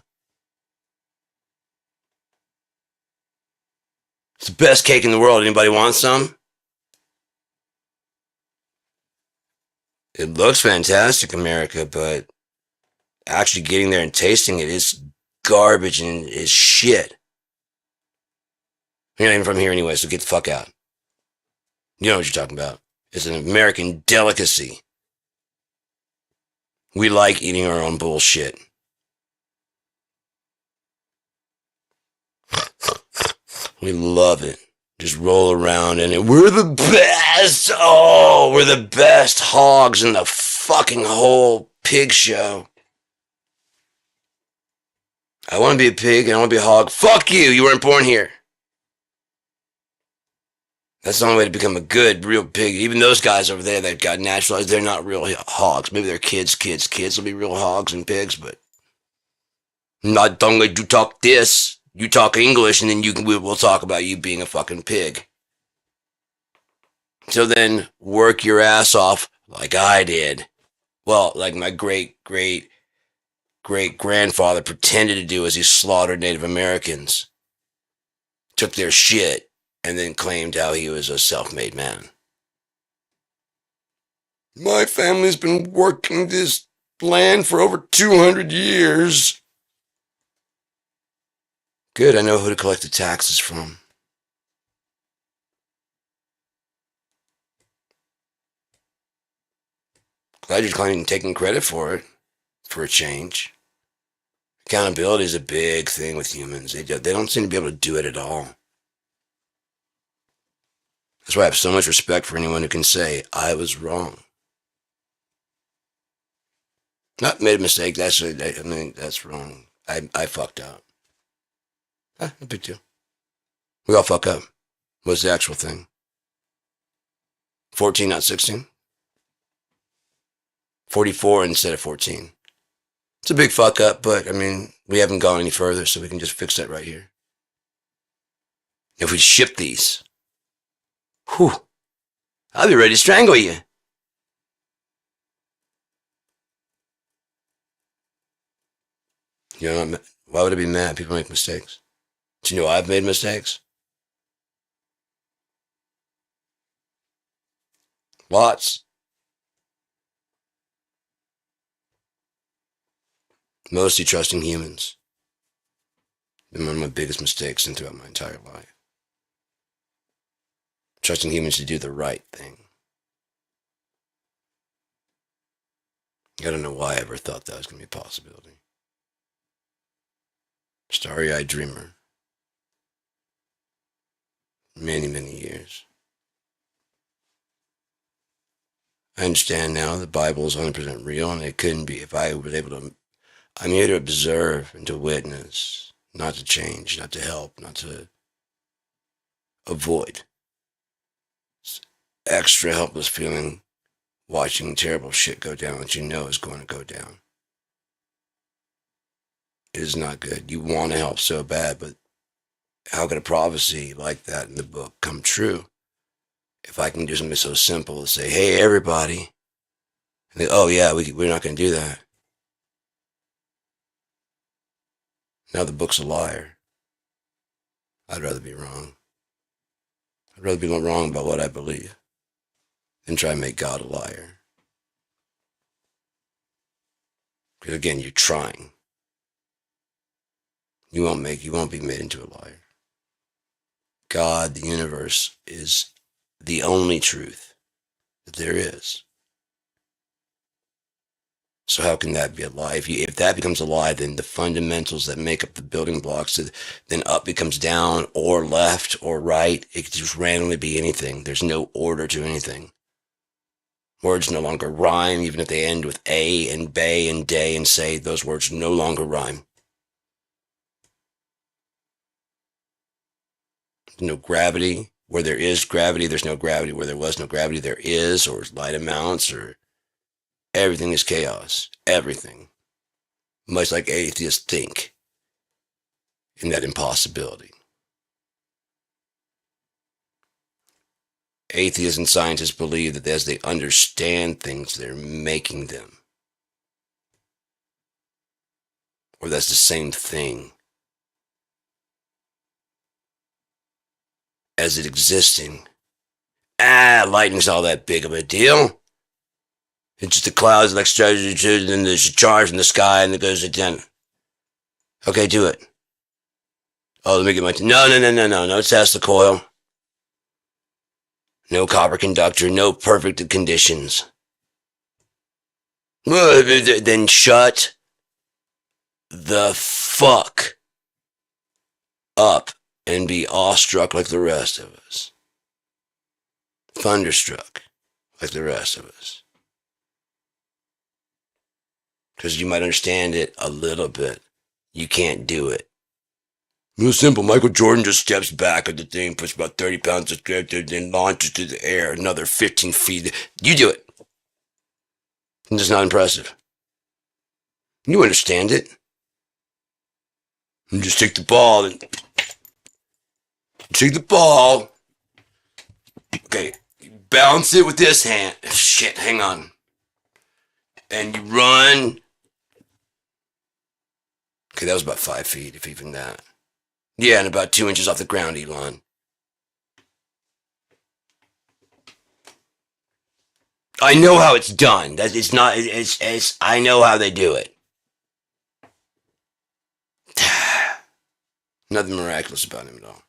It's the best cake in the world. Anybody want some? It looks fantastic, America, but actually getting there and tasting it is garbage and is shit. You're not even from here anyway, so get the fuck out. You know what you're talking about. It's an American delicacy. We like eating our own bullshit. We love it. Just roll around in it. We're the best. Oh, we're the best hogs in the fucking whole pig show. I want to be a pig and I want to be a hog. Fuck you. You weren't born here. That's the only way to become a good, real pig. Even those guys over there that got naturalized, they're not real hogs. Maybe their kids will be real hogs and pigs, but not don't let you talk this. You talk English, and then we'll talk about you being a fucking pig. So then work your ass off like I did. Well, like my great grandfather pretended to do as he slaughtered Native Americans, took their shit, and then claimed how he was a self-made man. My family's been working this land for over 200 years. Good, I know who to collect the taxes from. Glad you're claiming taking credit for it, for a change. Accountability is a big thing with humans. They don't seem to be able to do it at all. That's why I have so much respect for anyone who can say, I was wrong. Not made a mistake, that's wrong. I fucked up. No big deal. We all fuck up. What's the actual thing? 14, not 16? 44 instead of 14. It's a big fuck up, but we haven't gone any further, so we can just fix that right here. If we ship these, whew, I'll be ready to strangle you. Why would I be mad? People make mistakes. Do you know I've made mistakes? Lots. Mostly trusting humans. Been one of my biggest mistakes throughout my entire life. Trusting humans to do the right thing. I don't know why I ever thought that was going to be a possibility. Starry-eyed dreamer. Many, many years. I understand now the Bible is 100% real, and it couldn't be if I was able to. I'm here to observe and to witness, not to change, not to help, not to avoid. It's extra helpless feeling watching terrible shit go down that you know is going to go down. It is not good. You want to help so bad, but how could a prophecy like that in the book come true? If I can do something so simple as say, hey, everybody. And they, oh, yeah, we're not going to do that. Now the book's a liar. I'd rather be wrong. I'd rather be wrong about what I believe than try and make God a liar. Because again, you're trying. You won't be made into a liar. God, the universe, is the only truth that there is. So how can that be a lie? If that becomes a lie, then the fundamentals that make up the building blocks, then up becomes down, or left, or right. It could just randomly be anything. There's no order to anything. Words no longer rhyme, even if they end with a and bay and day and say. Those words no longer rhyme. No gravity. Where there is gravity, there's no gravity. Where there was no gravity, there is, or light amounts, or everything is chaos. Everything. Much like atheists think in that impossibility. Atheists and scientists believe that as they understand things, they're making them. Or that's the same thing as it existing. Lightning's all that big of a deal. It's just the clouds like strategy, and then there's a charge in the sky and it goes down. Okay, do it. Oh, let me get my... No, test the coil. No copper conductor, no perfect conditions. Then shut the fuck up and be awestruck like the rest of us. Thunderstruck like the rest of us. Because you might understand it a little bit. You can't do it. Real simple. Michael Jordan just steps back at the thing, puts about 30 pounds of strength, then launches to the air another 15 feet. You do it. It's just not impressive. You understand it. You just take the ball and take the ball. Okay, you bounce it with this hand. Shit, hang on. And you run. Okay, that was about 5 feet, if even that. Yeah, and about 2 inches off the ground, Elon. I know how it's done. That it's not. It's. I know how they do it. Nothing miraculous about him at all.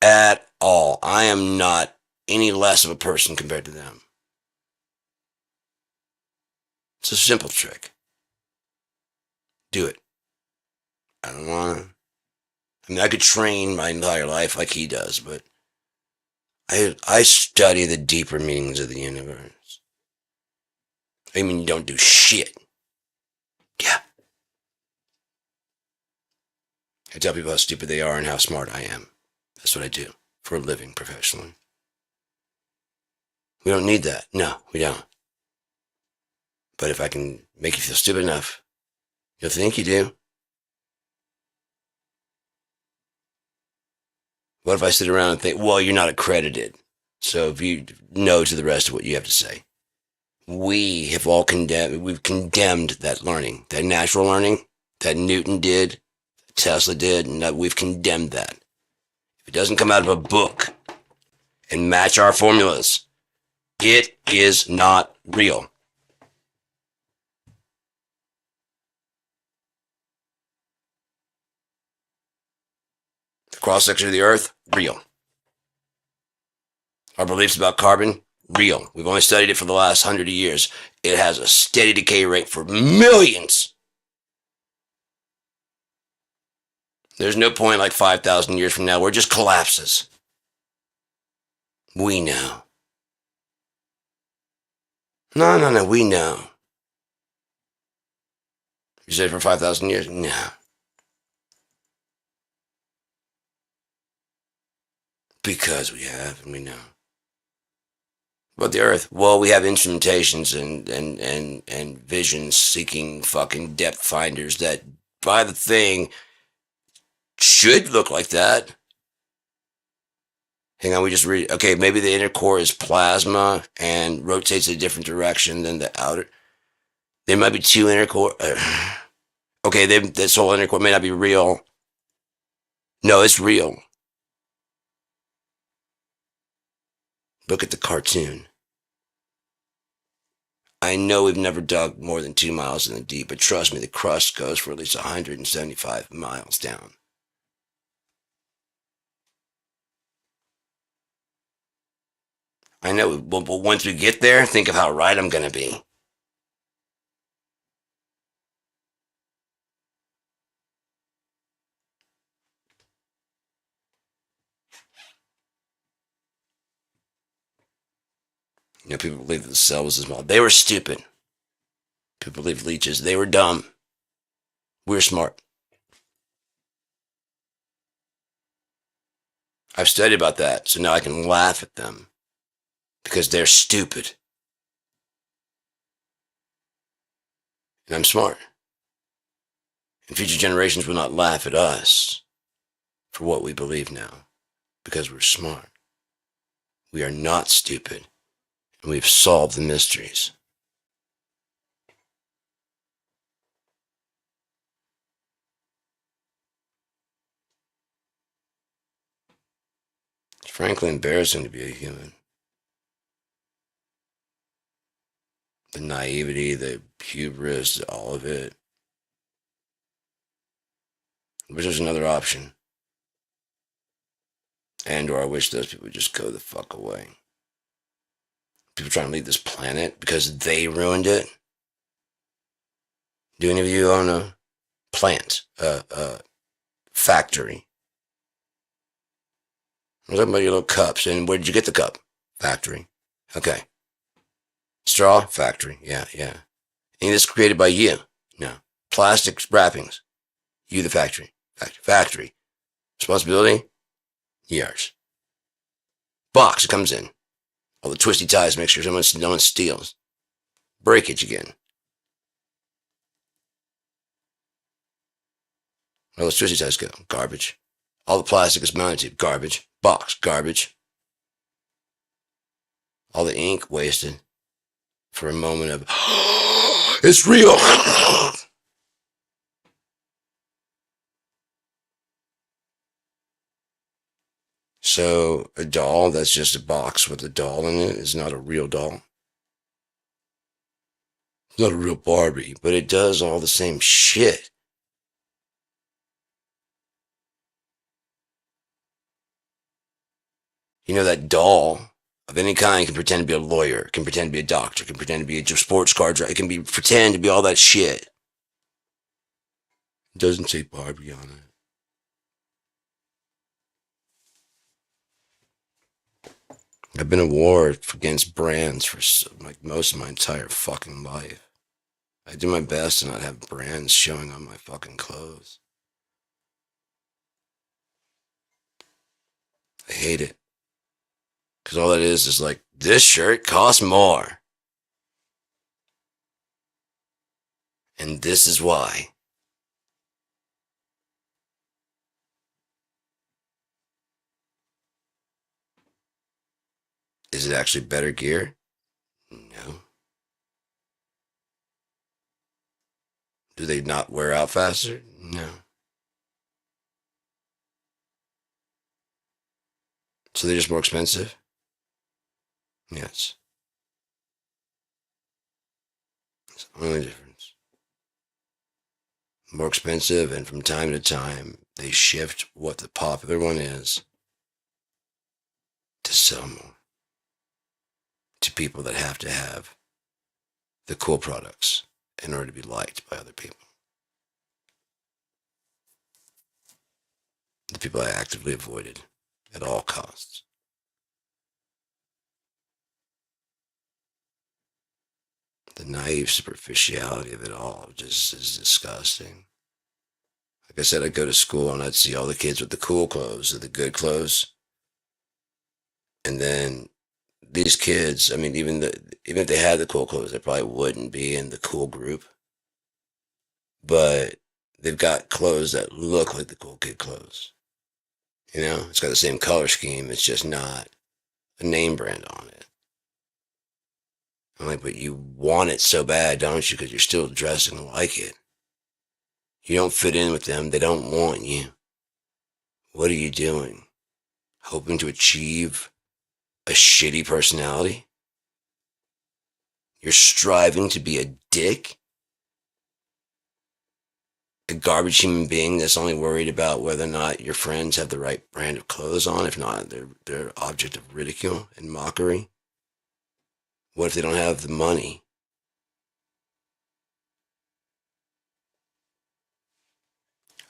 At all. I am not any less of a person compared to them. It's a simple trick. Do it. I don't want to. I mean, I could train my entire life like he does, but I study the deeper meanings of the universe. I mean, you don't do shit. Yeah. I tell people how stupid they are and how smart I am. That's what I do for a living professionally. We don't need that. No, we don't. But if I can make you feel stupid enough, you'll think you do. What if I sit around and think, well, you're not accredited, so if you no to the rest of what you have to say. We have all we've condemned that learning, that natural learning that Newton did, Tesla did, and that we've condemned that. If it doesn't come out of a book and match our formulas, it is not real. The cross-section of the earth, real. Our beliefs about carbon, real. We've only studied it for the last 100 years. It has a steady decay rate for millions. There's no point like 5,000 years from now where it just collapses. We know. No, we know. You said for 5,000 years? No. Because we have, and we know. About the earth, well, we have instrumentations and vision-seeking fucking depth finders that, by the thing, should look like that. Hang on, we just read. Okay, maybe the inner core is plasma and rotates a different direction than the outer. There might be two inner core. Okay, this whole inner core may not be real. No, it's real. Look at the cartoon. I know we've never dug more than 2 miles in the deep, but trust me, the crust goes for at least 175 miles down. I know, but once we get there, think of how right I'm going to be. You know, people believe that the cell was small. They were stupid. People believe leeches. They were dumb. We're smart. I've studied about that, so now I can laugh at them. Because they're stupid. And I'm smart. And future generations will not laugh at us for what we believe now. Because we're smart. We are not stupid. And we've solved the mysteries. It's frankly embarrassing to be a human. The naivety, the hubris, all of it. I wish there's another option. And or I wish those people would just go the fuck away. People trying to leave this planet because they ruined it. Do any of you own a plant, a factory? I'm talking about your little cups. And where did you get the cup? Factory. Okay. Straw? Factory. Yeah. Any of this created by you? No. Plastic wrappings? You, the factory. Factory. Responsibility, yours. Box, it comes in. All the twisty ties, make sure no one steals. Breakage again. All those twisty ties go. Garbage. All the plastic is mounted to. Garbage. Box. Garbage. All the ink wasted for a moment of, it's real. So a doll that's just a box with a doll in it is not a real doll. It's not a real Barbie, but it does all the same shit. You know, that doll of any kind can pretend to be a lawyer, can pretend to be a doctor, can pretend to be a sports car driver, it can be pretend to be all that shit. It doesn't say Barbie on it. I've been at war against brands for like most of my entire fucking life. I do my best to not have brands showing on my fucking clothes. I hate it. Because all that is like, this shirt costs more. And this is why. Is it actually better gear? No. Do they not wear out faster? No. So they're just more expensive? Yes. It's the only difference. More expensive, and from time to time, they shift what the popular one is to sell more. To people that have to have the cool products in order to be liked by other people. The people I actively avoided at all costs. The naive superficiality of it all just is disgusting. Like I said, I'd go to school and I'd see all the kids with the cool clothes, or the good clothes. And then these kids, I mean, even if they had the cool clothes, they probably wouldn't be in the cool group. But they've got clothes that look like the cool kid clothes. You know, it's got the same color scheme. It's just not a name brand on it. I'm like, but you want it so bad, don't you? Because you're still dressing like it. You don't fit in with them. They don't want you. What are you doing? Hoping to achieve a shitty personality? You're striving to be a dick? A garbage human being that's only worried about whether or not your friends have the right brand of clothes on. If not, they're object of ridicule and mockery. What if they don't have the money?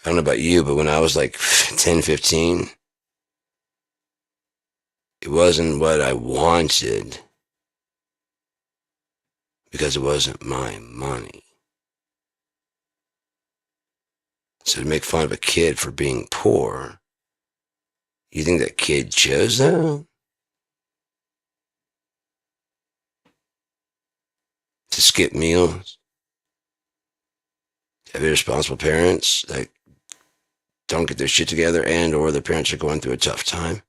I don't know about you, but when I was like 10, 15, it wasn't what I wanted because it wasn't my money. So to make fun of a kid for being poor, you think that kid chose that? To skip meals? Have irresponsible parents that don't get their shit together, and or their parents are going through a tough time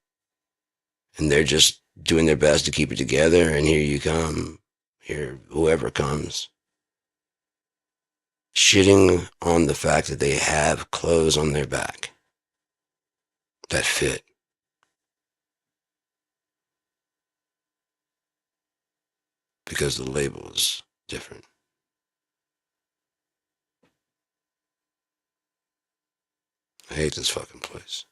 and they're just doing their best to keep it together, and here you come, here whoever comes, shitting on the fact that they have clothes on their back that fit. Because the label is different. I hate this fucking place.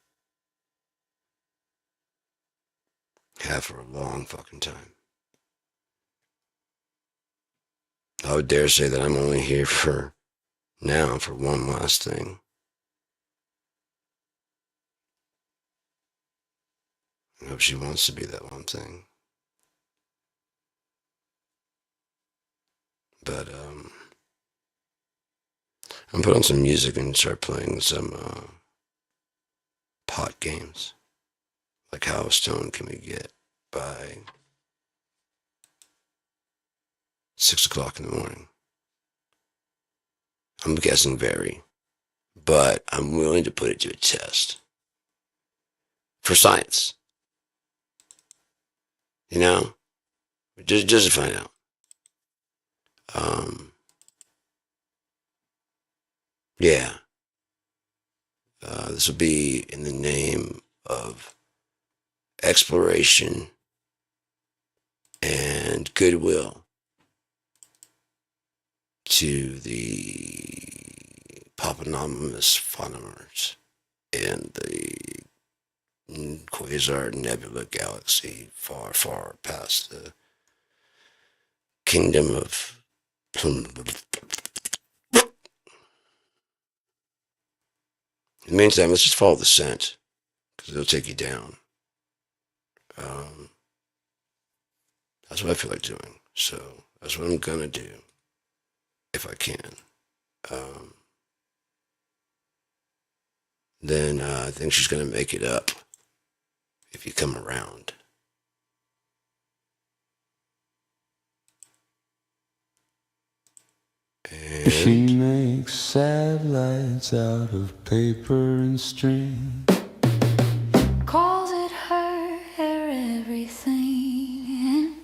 Have for a long fucking time. I would dare say that I'm only here for now for one last thing. I hope she wants to be that one thing. But I'm put on some music and start playing some pot games. Like how stoned can we get by 6 o'clock in the morning? I'm guessing very. But I'm willing to put it to a test. For science. You know? Just to find out. Yeah. This will be in the name of exploration and goodwill to the Papanonymous phonemers and the quasar nebula galaxy far, far past the kingdom of... In the meantime, let's just follow the scent, because it'll take you down. That's what I feel like doing. So that's what I'm gonna do, if I can. Then I think she's gonna make it up if you come around. And she makes satellites out of paper and string, calls it her everything,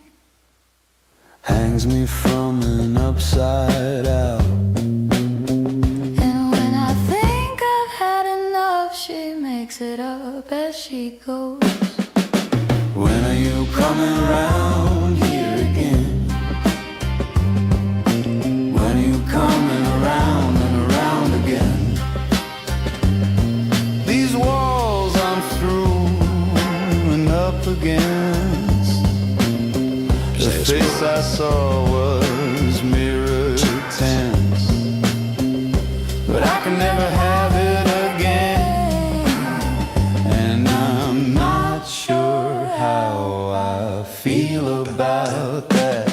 hangs me from an upside out. And when I think I've had enough, she makes it up as she goes. When are you coming around here again? When are you coming around and around again? These walls I'm through and up against. The face I saw was mirror tense, but I can never have it again. And I'm not sure how I feel about that.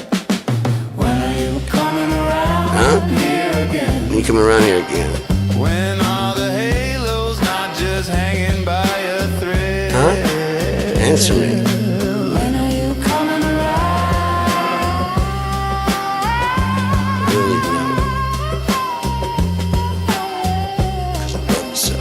When are you coming around here again? you come around here again. When are the halos not just hanging by a thread? Huh? Answer me. When are you coming around? I really need to know. Because I love you so.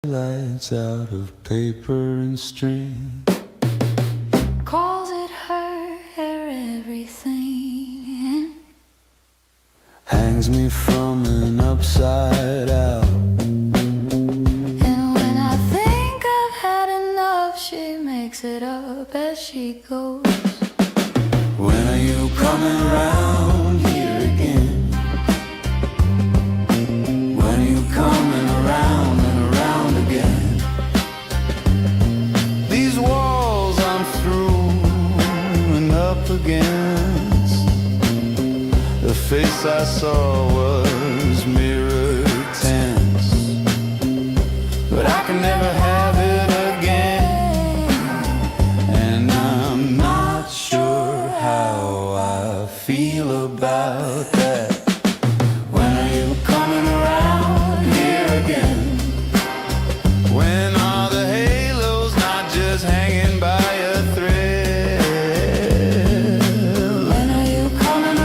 Lights out of paper and string, Calls it her everything, hangs me from an upside out. and when I think I've had enough, she makes it up as she goes. When are you coming around here again? When are you coming around and around again? These walls I'm through saw was mirror tints, but I can never have it again. And I'm not sure how I feel about that. When are you coming around here again? When are the halos not just hanging by a thread? When are you coming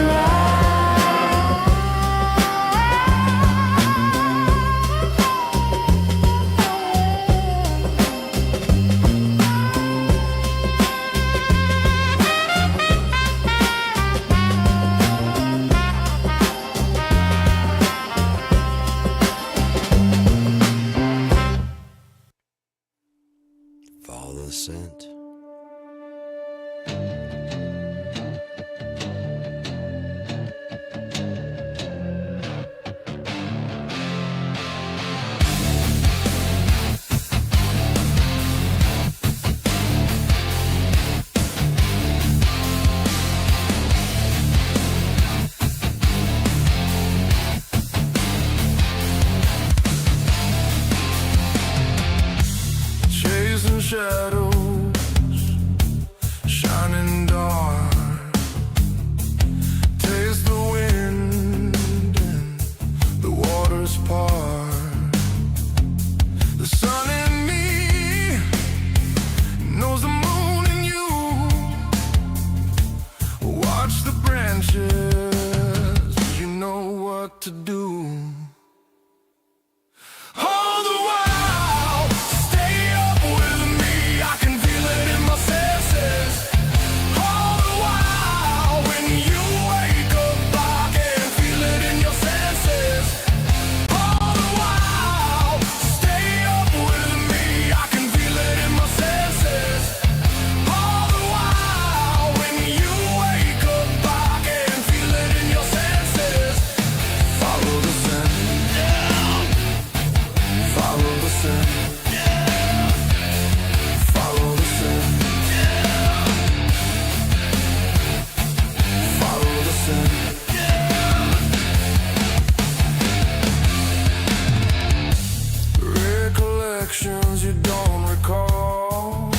Follow the scent. Chasing shadows, shining dark. Taste the wind and the water's part. The sun in me knows the moon in you. Watch the branches, you know what to do. All the while, stay up with me. I can feel it in my senses. All the while, when you wake up, I can feel it in your senses. All the while, stay up with me. I can feel it in my senses. All the while, when you wake up, I can feel it in your senses. Follow the scent. Follow the scent. Follow the scent. Follow the scent. Recollections you don't recall.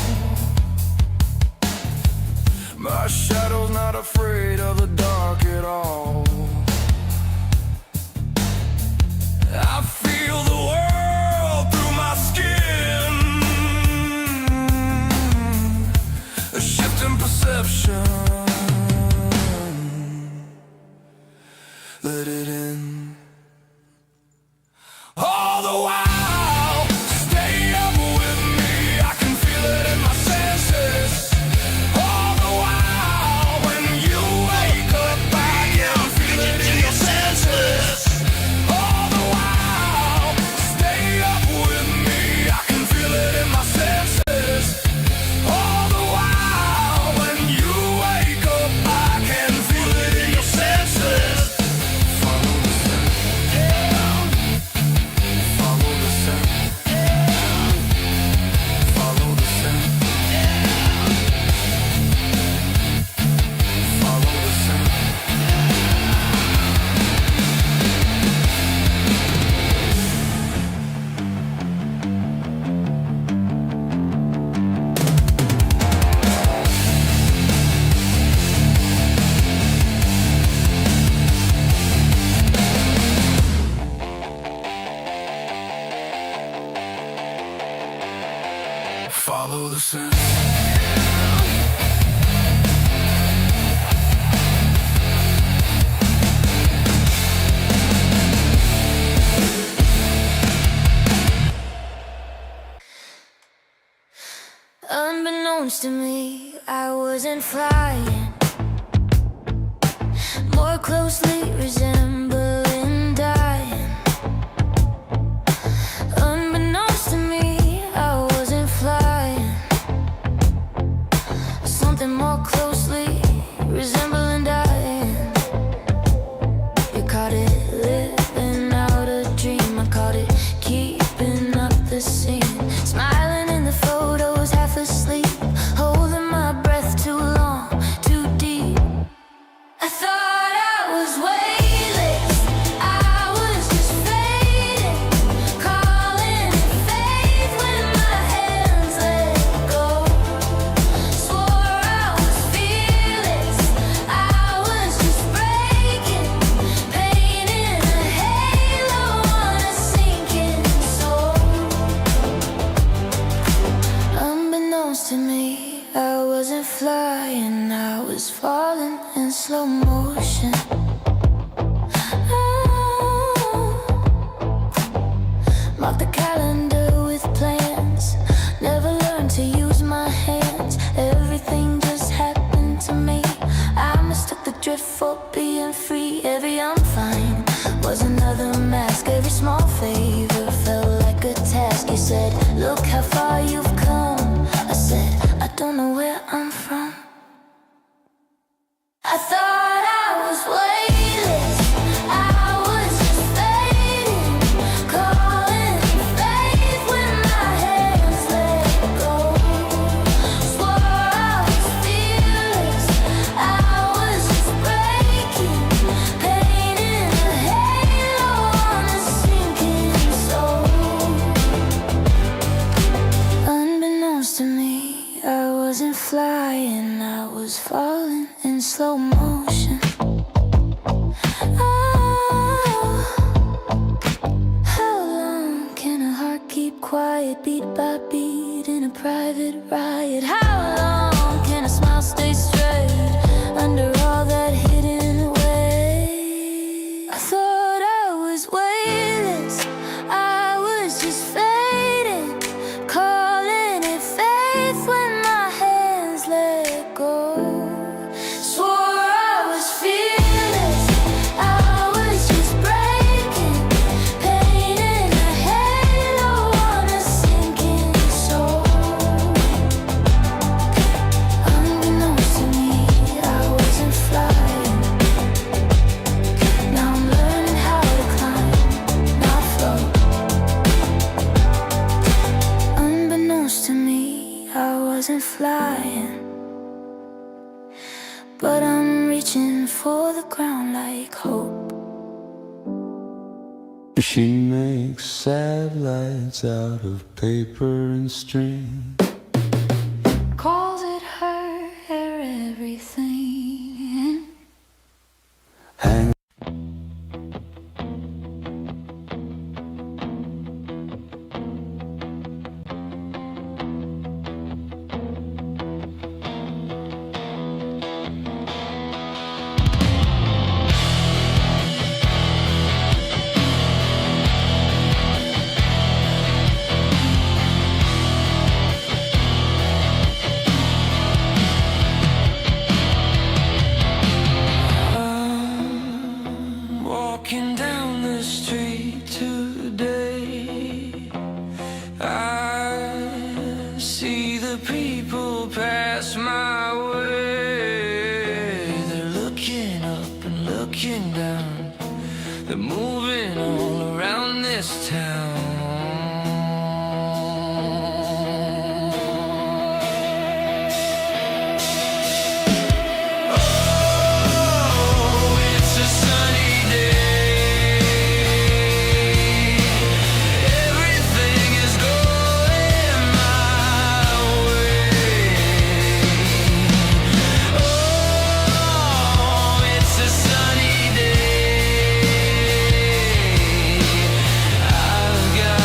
My shadow's not afraid of the dark at all. I feel the world through my skin. A shift in perception. Let it in. All the while, stay up with me. I can feel it in my senses. All the while, when you wake up, I can feel it in your senses. All the while, stay up with me. I can feel it in my senses. All the while, when you wake up, I can feel it in your senses. Follow the scent. Follow the scent. Follow the scent. Follow the scent. Follow the scent. Unbeknownst to me, I wasn't flying, more closely resembling dying. Unbeknownst to me, I wasn't flying, something more closely resembling dying. You caught it living out a dream, I caught it keeping up the scene, smiling in the photos, half asleep, holding my breath too long, too deep. I thought I was way late. quiet, beat by beat, in a private riot. How long can a smile stay straight under all that hidden weight? I thought I was weightless, I was just fading, calling it faith when my hands let go. Swore I was fearless, I was just breaking, painting a halo on a sinking soul. Unbeknownst to me, I wasn't flying. Now I'm learning how to climb, not float. Unbeknownst to me, I wasn't flying, but I'm reaching for the ground like hope. She makes satellites out of paper and string. Calls it her everything. Hang Walking down the street today, I see the people pass my way. They're looking up and looking down, they're moving all around this town. I've got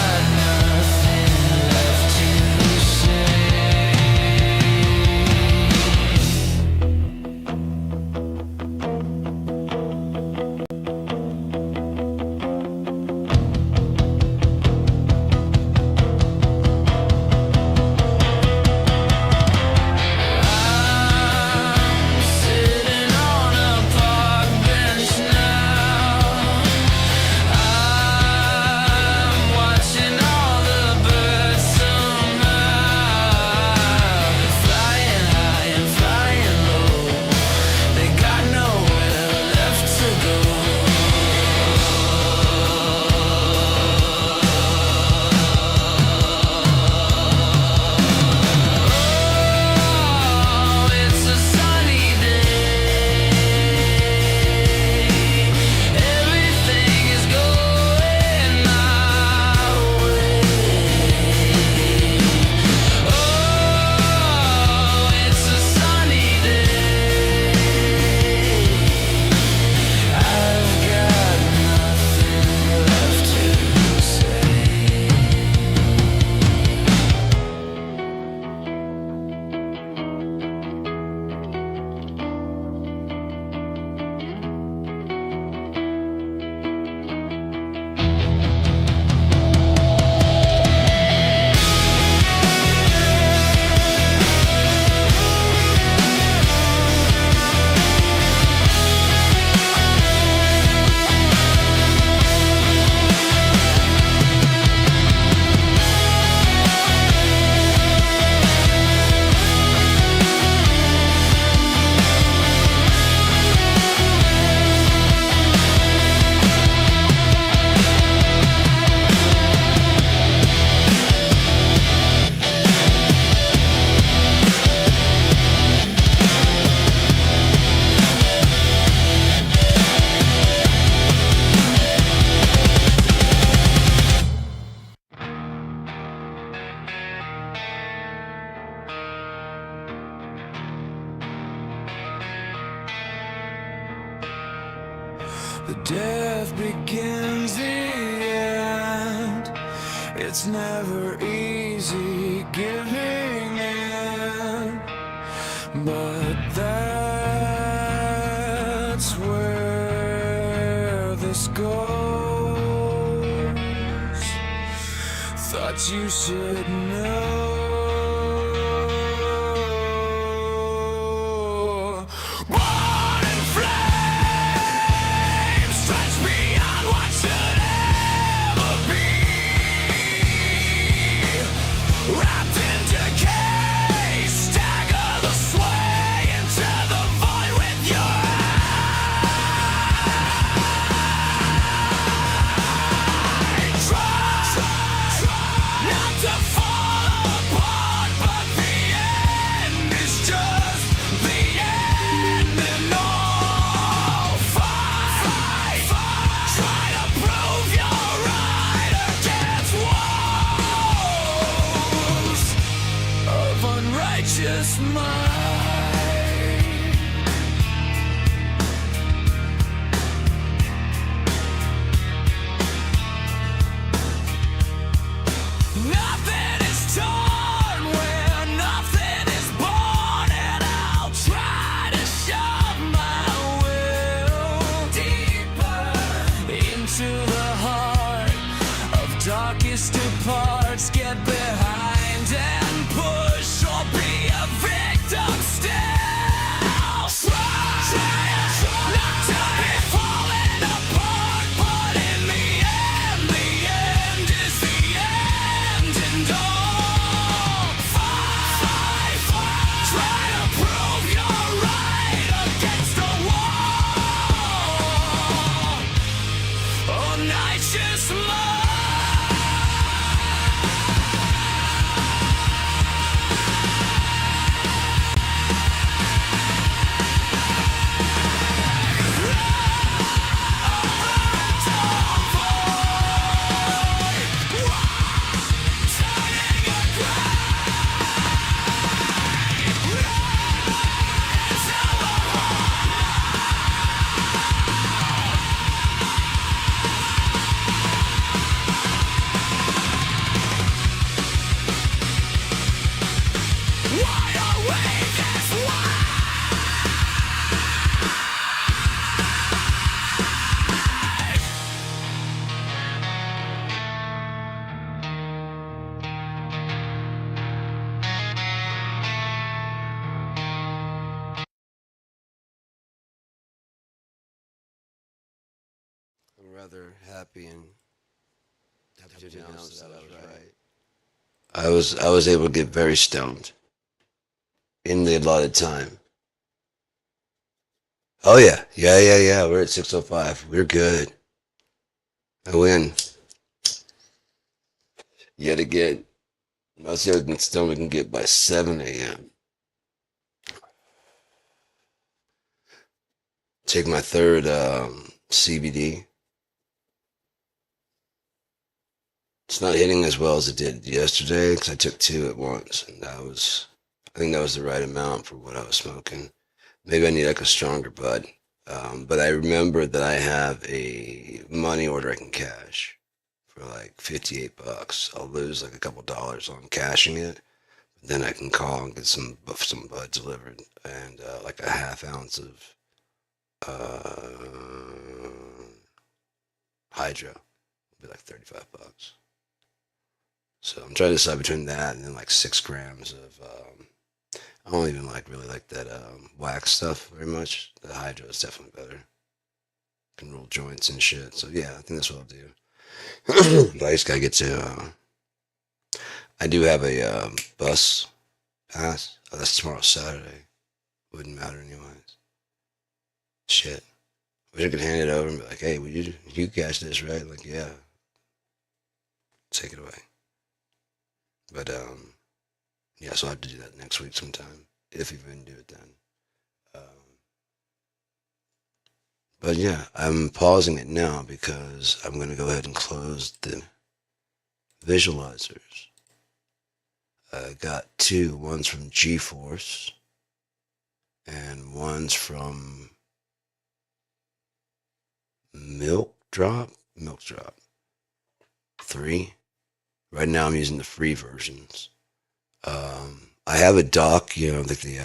it's never easy giving in, but that's where this goes. Thought you should know. Born in flames, stretch beyond what should ever be. Wrapped in decay, stagger the sway into the void with your eye. Try not to fall apart, but the end is just the end and all. Fight, try to prove you're right against walls of unrighteous mind. Nothing is torn where nothing is born, and I'll try to shove my will deeper into the heart of darkest of parts. Get behind and push, or be a victim still. Try not to be falling apart, but in the end is the end and all. Fight, try to prove you're right against the wall. All night just wide awake as one. I'm rather happy and happy to announce that I was right. I was able to get very stoned in the allotted time. Oh yeah, yeah. We're at 6:05. We're good. I win. Yet again, most of the stone we can get by 7 a.m. Take my third CBD. It's not hitting as well as it did yesterday because I took 2 at once, and I think that was the right amount for what I was smoking. Maybe I need like a stronger bud. But I remember that I have a money order I can cash for like $58. I'll lose like a couple dollars on cashing it. Then I can call and get some bud delivered and like a half ounce of hydro. It'll be like $35. So I'm trying to decide between that and then like 6 grams of. I don't even really like that wax stuff very much. The hydro is definitely better. Can roll joints and shit. So yeah, I think that's what I'll do. But I just gotta get to. I do have a bus pass. Oh, that's tomorrow Saturday. Wouldn't matter anyways. Shit. Wish I could hand it over and be like, hey, you catch this, right? Like, yeah. Take it away. But yeah, so I have to do that next week sometime, if even do it then. But yeah, I'm pausing it now because I'm going to go ahead and close the visualizers. I got 2. One's from G-Force, and one's from Milk Drop. 3. Right now, I'm using the free versions. I have a dock, like the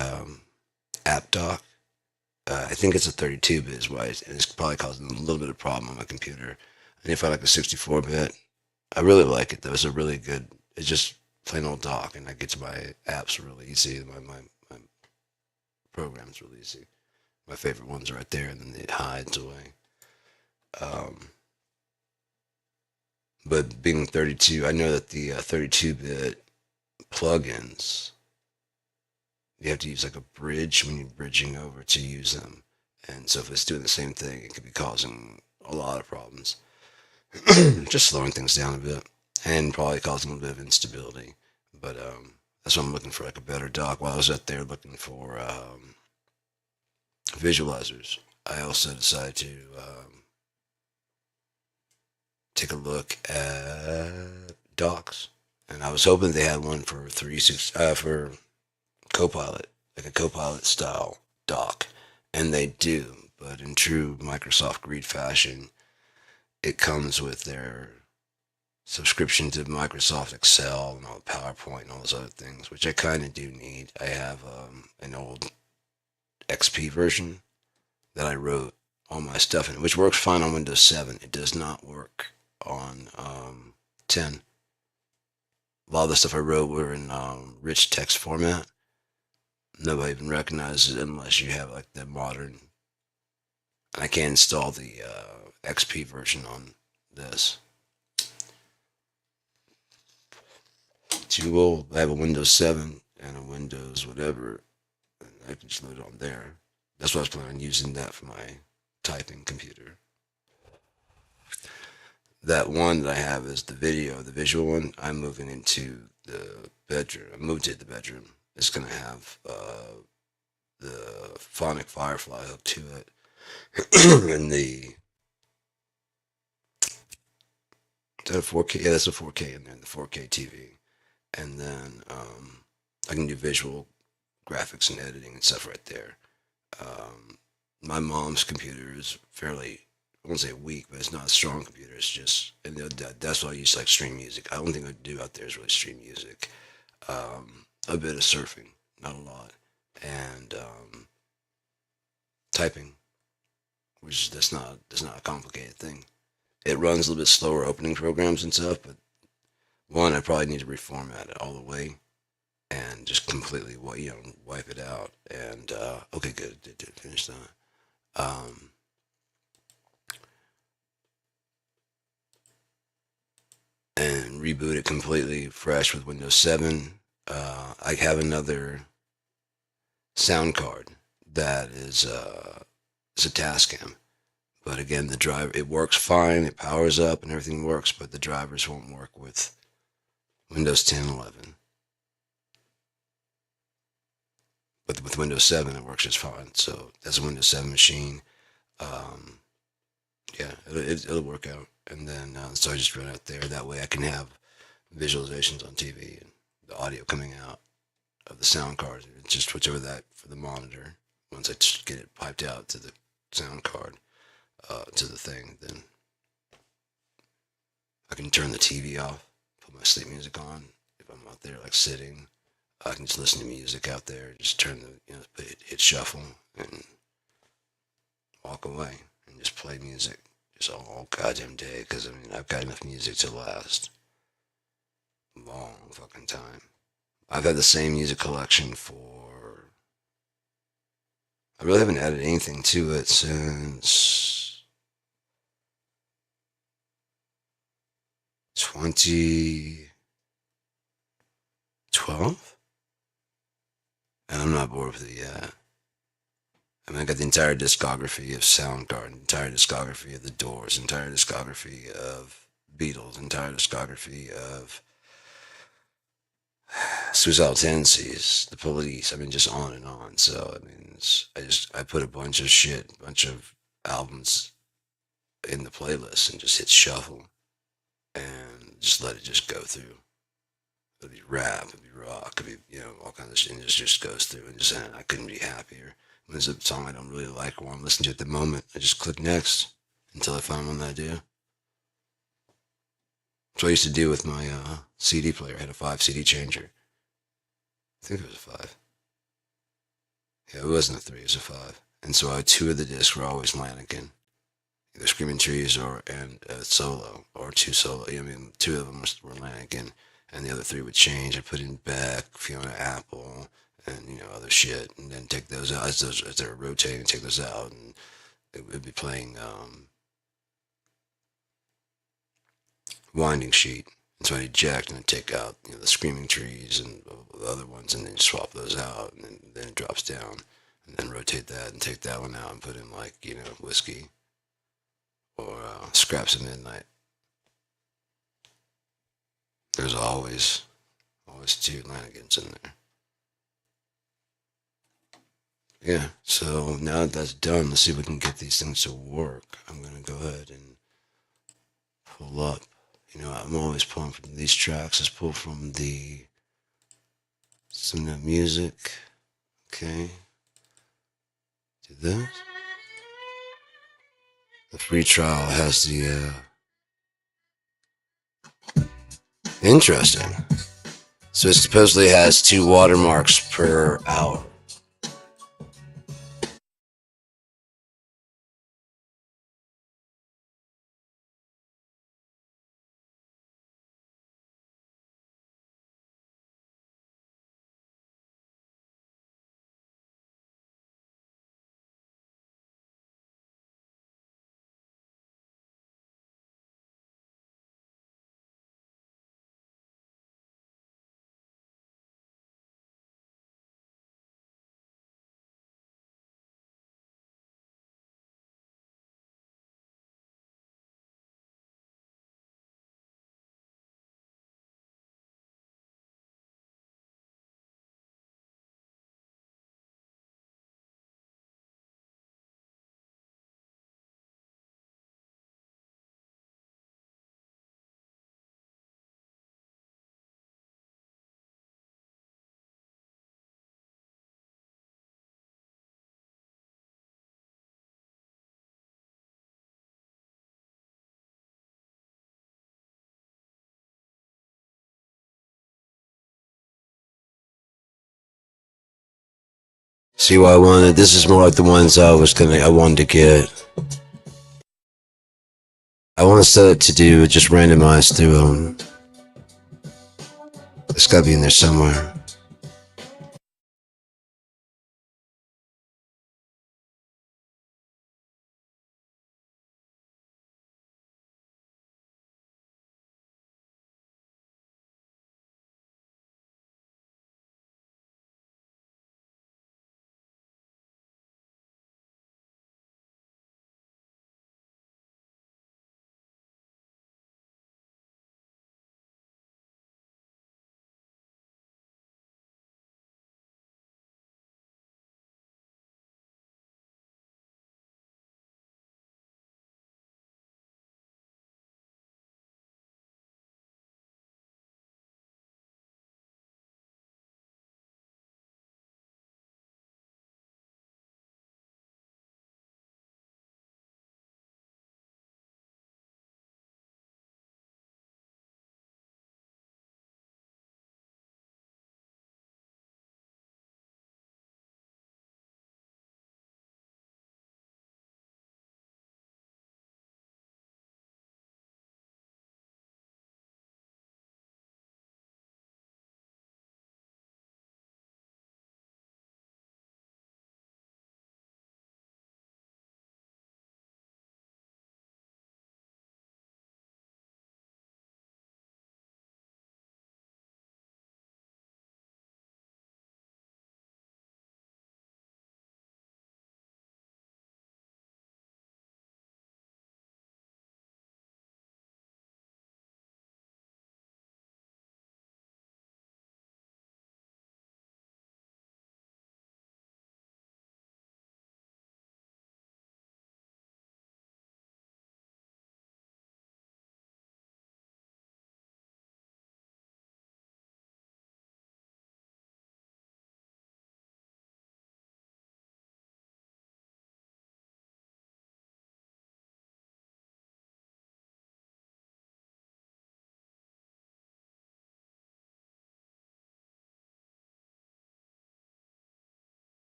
app dock. I think it's a 32-bit is why, and it's probably causing a little bit of problem on my computer. And if I like a 64-bit, I really like it. Though it's a really good. It's just plain old dock, and I get to my apps really easy. My programs really easy. My favorite ones are right there, and then it hides away. Um, but being 32, I know that the 32-bit plugins, you have to use like a bridge when you're bridging over to use them. And so if it's doing the same thing, it could be causing a lot of problems. Just slowing things down a bit and probably causing a little bit of instability. But that's why I'm looking for like a better dock. While I was out there looking for visualizers, I also decided to take a look at docks. And I was hoping they had one for for Copilot, like a Copilot style dock, and they do. But in true Microsoft greed fashion, it comes with their subscription to Microsoft Excel and all the PowerPoint and all those other things, which I kind of do need. I have an old XP version that I wrote all my stuff in, which works fine on Windows 7. It does not work on 10. A lot of the stuff I wrote were in rich text format. Nobody even recognizes it unless you have like the modern. I can't install the XP version on this. Too old. I have a Windows 7 and a Windows whatever. And I can just load it on there. That's why I was planning on using that for my typing computer. That one that I have is the visual one. I'm moving into the bedroom. I moved to the bedroom. It's going to have the phonic Firefly hook to it. And is that a 4K? Yeah, that's a 4K in there, the 4K TV. And then I can do visual graphics and editing and stuff right there. My mom's computer is fairly, I won't say weak, but it's not a strong computer. It's just, and that's why I use like stream music. The only thing I do out there is really stream music. A bit of surfing, not a lot, and typing, which that's not a complicated thing. It runs a little bit slower opening programs and stuff, but one, I probably need to reformat it all the way and just completely wipe it out. And okay, good, did finish that. And reboot it completely fresh with Windows 7. I have another sound card that is a Tascam. But again, the driver, it works fine, it powers up and everything works, but the drivers won't work with Windows 10, 11. But with Windows 7, it works just fine. So that's a Windows 7 machine. Yeah, it'll work out. And then, so I just run out there. That way I can have visualizations on TV and the audio coming out of the sound card. Just switch over that for the monitor. Once I just get it piped out to the sound card, to the thing, then I can turn the TV off, put my sleep music on. If I'm out there like sitting, I can just listen to music out there. Just turn hit shuffle and walk away and just play music just all goddamn day. Because I mean, I've got enough music to last a long fucking time. I've had the same music collection for. I really haven't added anything to it since 2012, and I'm not bored with it yet. I mean, I got the entire discography of Soundgarden, entire discography of The Doors, entire discography of Beatles, entire discography of Suicidal Tendencies, The Police. I mean, just on and on. So I mean, I put a bunch of albums in the playlist and just hit shuffle and just let it just go through. It'd be rap, it'd be rock, it'd be all kinds of shit, and just goes through and just I couldn't be happier. When there's a song I don't really like or want to listen to at the moment, I just click next until I find one that I do. That's what I used to do with my CD player. It had a 5 CD changer. I think it was a 5. Yeah, it wasn't a 3, it was a 5. And so 2 of the discs were always Lanigan, either Screaming Trees or and solo, or 2 solo. I mean, 2 of them were Lanigan, and the other 3 would change. I put in Beck, Fiona Apple, and other shit, and then take those out as they were rotating. Take those out, and it would be playing Winding Sheet. And so I'd eject and then take out the Screaming Trees and the other ones, and then swap those out, and then it drops down, and then rotate that and take that one out and put in like Whiskey or Scraps of Midnight. There's always 2 Lanigans in there. Yeah, so now that that's done, let's see if we can get these things to work. I'm gonna go ahead and pull up. I'm always pulling from these tracks. Let's pull from some of the music. Okay. Do this. The free trial has the interesting. So it supposedly has 2 watermarks per hour. See what I wanted? This is more like the ones I wanted to get. I want to set it to do just randomize through them. It's got to be in there somewhere.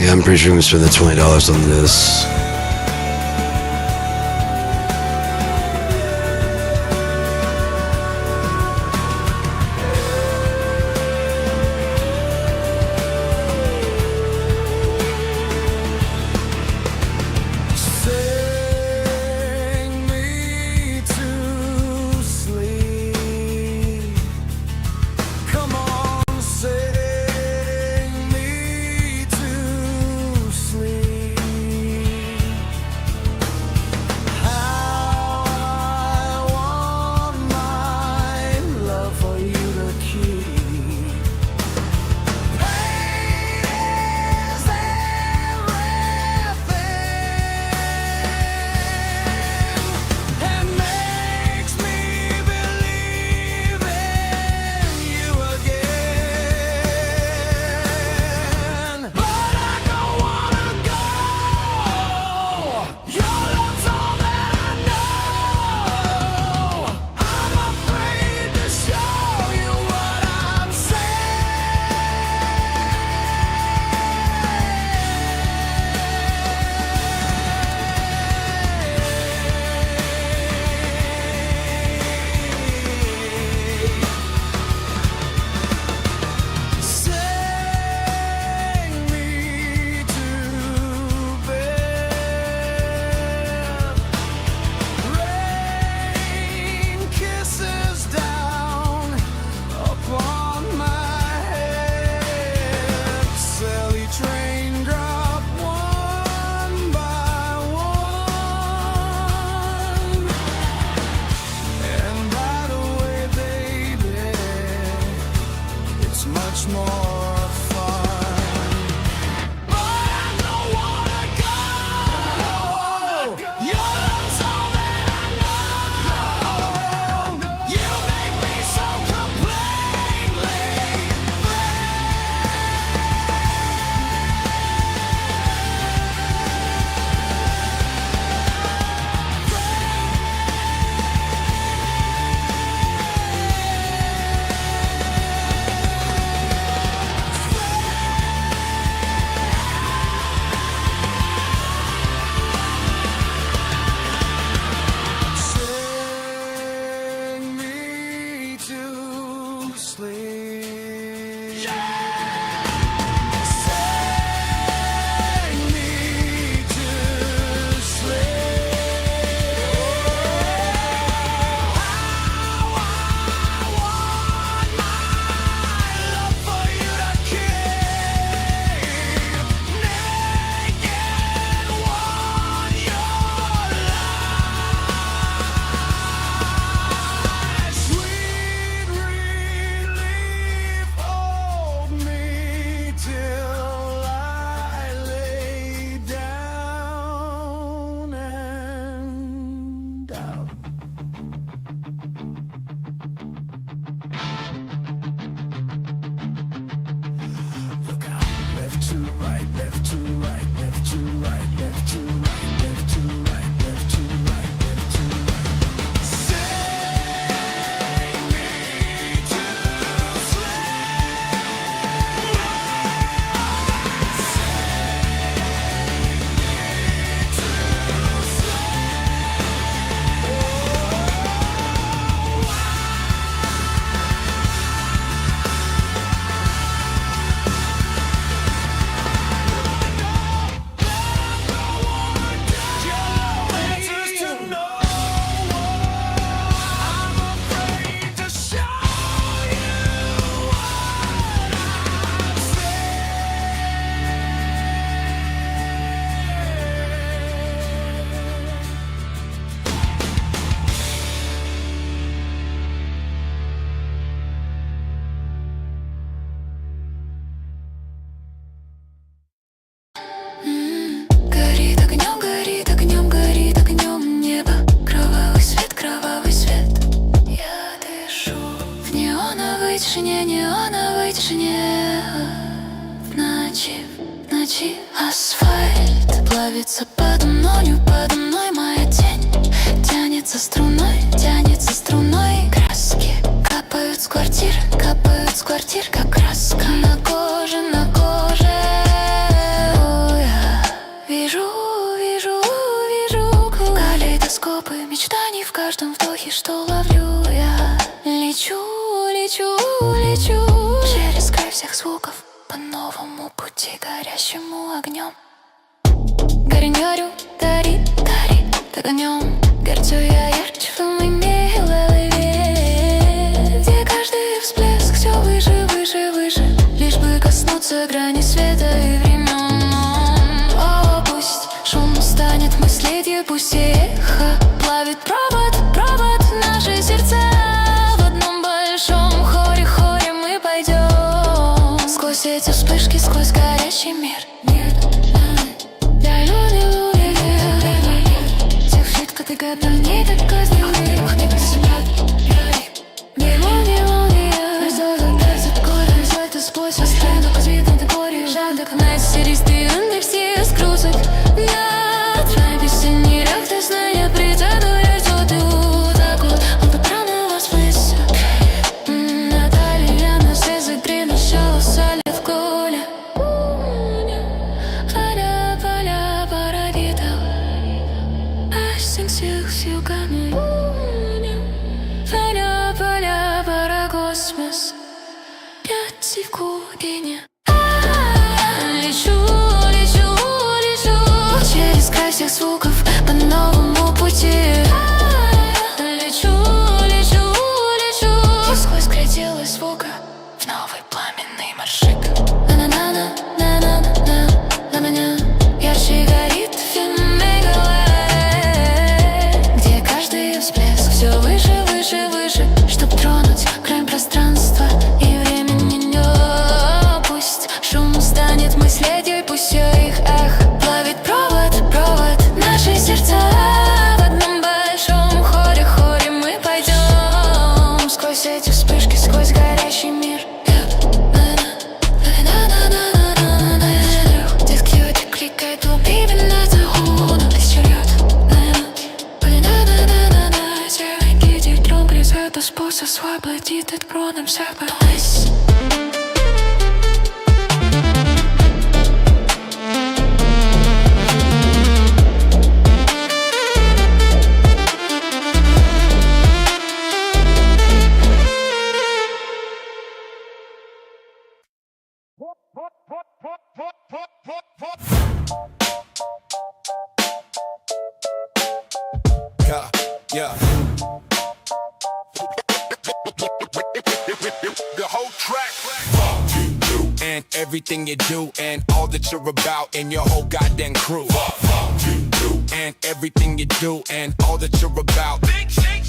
Yeah, I'm pretty sure I'm gonna spend the $20 on this. Sing me to sleep. Come on, sing me to sleep. каждом вдохе, что ловлю я. Лечу, лечу, лечу через край всех звуков по новому пути, горящему огнем. Горю, горит, горит огнем. Горцую я ярче в моей голове, где каждый всплеск все выше, выше, выше, лишь бы коснуться грани света и времен. О, пусть шум станет мыслью, пусть эхо плавит провод, провод наши сердца. В одном большом хоре, хоре мы пойдем сквозь эти вспышки, сквозь горящий мир. Ты когда не так казнили, как смерть. Не молния, раздается горе, это сквозь остальную позитивную теорию. Жадок на серисты, они все скрутят. Да, твоя песня не реактивная, притянули тут и вот так вот. Он по-правому восплылся. Наталья нас из игры начала соли в коле. Поля, поля, парадитов. Силками поля, поля, пара космос. Пять в глубине. Лечу, лечу, лечу через край всех звуков по новому пути. Лечу, лечу, лечу сквозь пределы звука в новый пламенный маршрут. На-на-на-на, на-на-на-на, на меня ярче горит фильм. Все выше, выше, выше, чтоб тронуть край пространства и времени. Пусть шум станет мыслью, пусть все их эхо плавит провод, провод наши сердца. В одном большом хоре, хоре мы пойдем сквозь эти вспышки, сквозь горящий мир. Детки кликают, убивенно заходу исчерет. Это способ освободить от проном всех подпись. Yeah. The whole track. And everything you do, and all that you're about, and your whole goddamn crew. And everything you do, and all that you're about.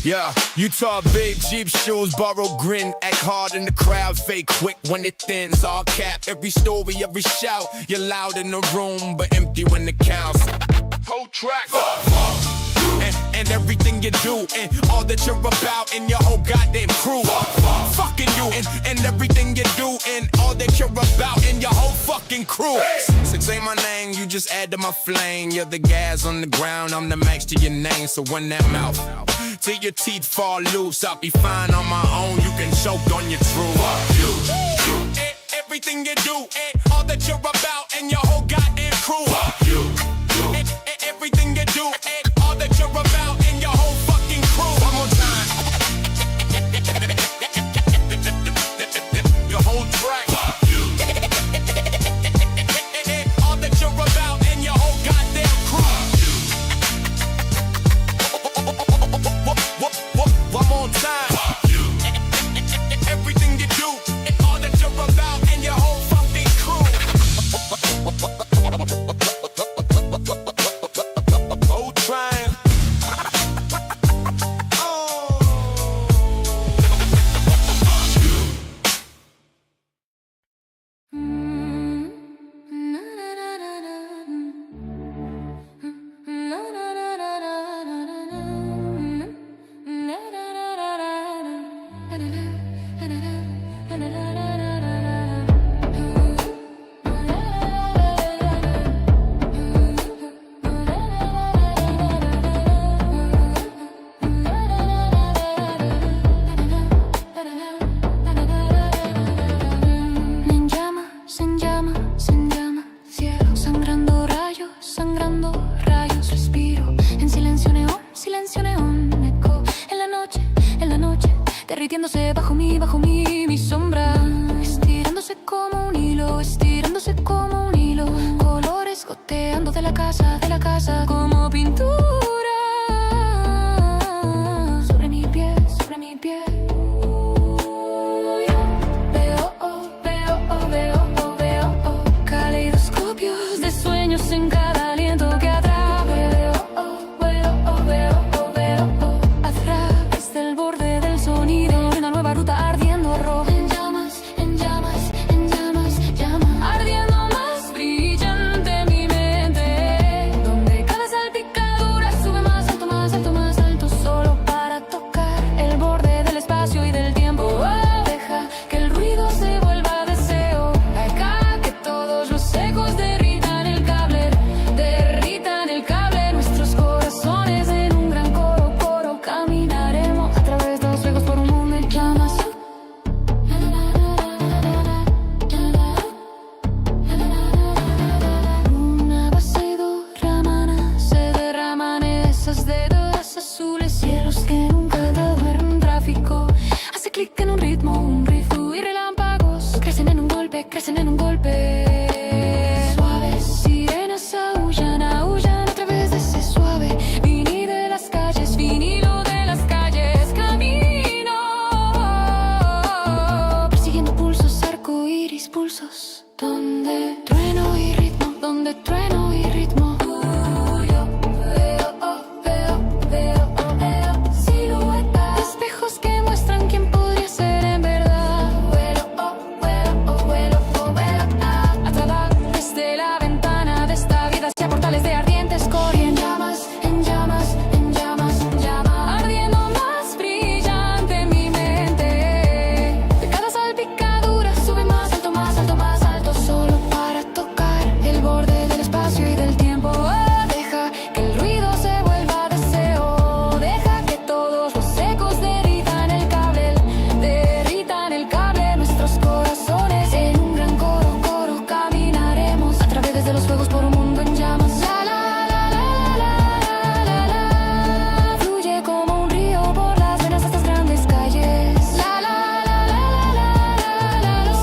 Yeah, you talk big, cheap shoes, borrow grin, act hard in the crowd, fake quick when it thins. All cap, every story, every shout. You're loud in the room, but empty when it counts. Whole track. And everything you do, and all that you're about, and your whole goddamn crew. Fucking you, and everything you do, and all that you're about, and your whole fucking crew. Six ain't my name, you just add to my flame. You're the gas on the ground, I'm the max to your name. So when that mouth, till your teeth fall loose, I'll be fine on my own, you can choke on your truth. And everything you do, and all that you're about, and your whole goddamn crew. And everything you do, and all that you're about, and your whole fucking crew. One more time. Your whole track. And all that you're about, and your whole goddamn crew. One more time. Everything you do, and all that you're about, and your whole fucking crew. derritiéndose bajo mi sombra, estirándose como un hilo, estirándose como un hilo, colores goteando de la casa como pintura sobre mi piel, sobre mi piel. Veo caleidoscopios de sueños en cada aliento que atrae. A través del borde del sonido, una nueva ruta ardiendo rojo. En llamas, en llamas, en llamas, llamas. Ardiendo más brillante mi mente, donde cada salpicadura sube más alto, más alto, más alto, solo para tocar el borde del espacio y del tiempo. Deja que el ruido se vuelva deseo. Deja que todos los ecos derritan el cable, nuestros corazones en un gran coro, coro. Caminaremos a través de los fuegos por un mundo en llamas. Una base dorramana, se derraman esas dedos azules, cielos que nunca duermen. Tráfico hace clic en un ritmo, y relámpagos crecen en un golpe, crecen en un golpe. Suaves sirenas aullan, aullan a través de ese suave vinilo de las calles, vinilo de las calles. Camino persiguiendo pulsos, arco iris, pulsos, donde trueno y ritmo, donde trueno y ritmo. Veo siluetas, espejos que muestran quién podría ser en verdad. Vuelo a través de la ventana de esta vida hacia portales de ardientes corriendo. En llamas, en llamas, en llamas, ardiendo más brillante mi mente. De cada salpicadura sube más alto, más alto, más alto, solo para tocar el borde del espacio y del tiempo. Deja que el ruido se vuelva deseo. Deja que todos los ecos derritan el cable, nuestros corazones en un gran coro, coro. Caminaremos a través de los fuegos por un mundo en llamas. Fluye como un río por las venas de estas grandes calles.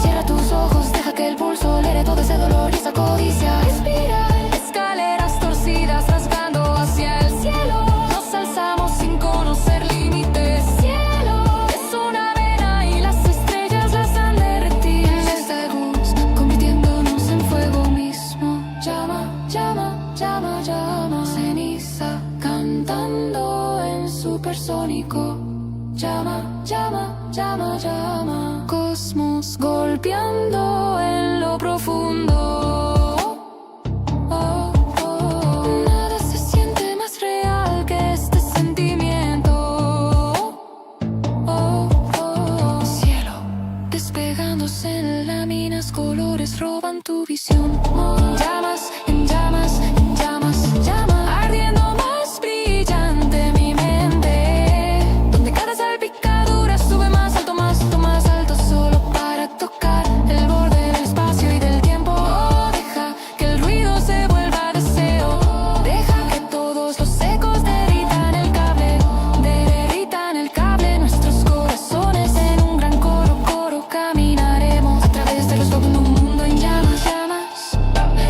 Cierra tus ojos, deja que el pulso lere todo ese dolor y esa codicia. Respira, escaleras torcidas rasgando hacia el cielo. Nos alzamos sin conocer límites. Cielo es una vena y las estrellas las han derretido. Esta luz convirtiéndonos en fuego mismo. Llama, llama, llama, llama. Ceniza cantando en supersónico. Llama, llama, llama, llama. Cosmos golpeando en lo profundo. Nada se siente más real que este sentimiento. Cielo despegándose en láminas, colores roban tu visión. En llamas, en llamas, en llamas, en llamas, ardiendo más brillante mi mente, donde cada salpicadura sube más alto, más alto, más alto, solo para tocar el borde del espacio y del tiempo. Deja que el ruido se vuelva deseo. Deja que todos los ecos derritan el cable, nuestros corazones en un gran coro, coro. Caminaremos a través de los fuegos de un mundo en llamas, llamas.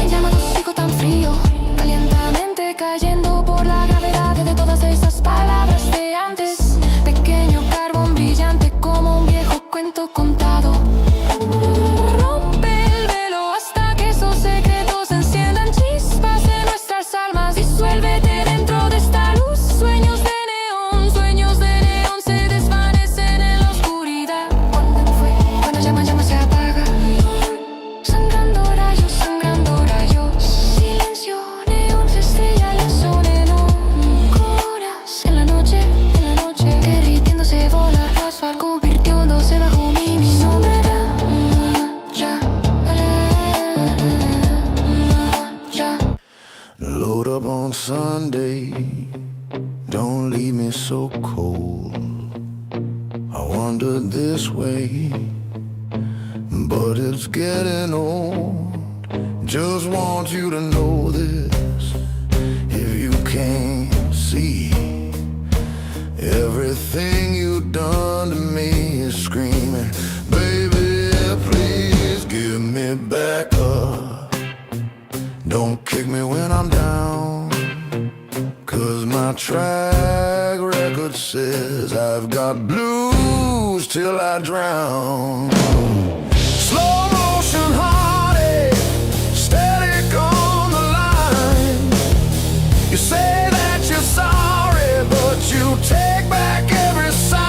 En llamas sigo tan frío, calientamente cayendo por la gravedad de todas esas palabras de antes. Pequeño carbón brillante como un viejo cuento contado. Rompe el velo hasta que esos secretos enciendan chispas en nuestras almas. Disuélvete dentro de esta luz. Sueños de neón se desvanecen en la oscuridad. ¿Cuándo fue? Cuando llama se apaga. Sangrando rayos. Silencio, neón se estrella el sol en horas. En la noche, derritiéndose bola asfalto, convirtiéndose bajo mi sombra. Load up on Sunday, don't leave me so cold. I wandered this way, but it's getting old. Just want you to know this, if you can't see everything you've done to me. me screaming, baby, please give me back up. Don't kick me when I'm down, 'cause my track record says I've got blues till I drown. Slow motion heartache, static on the line. You say that you're sorry, but you take back every sign.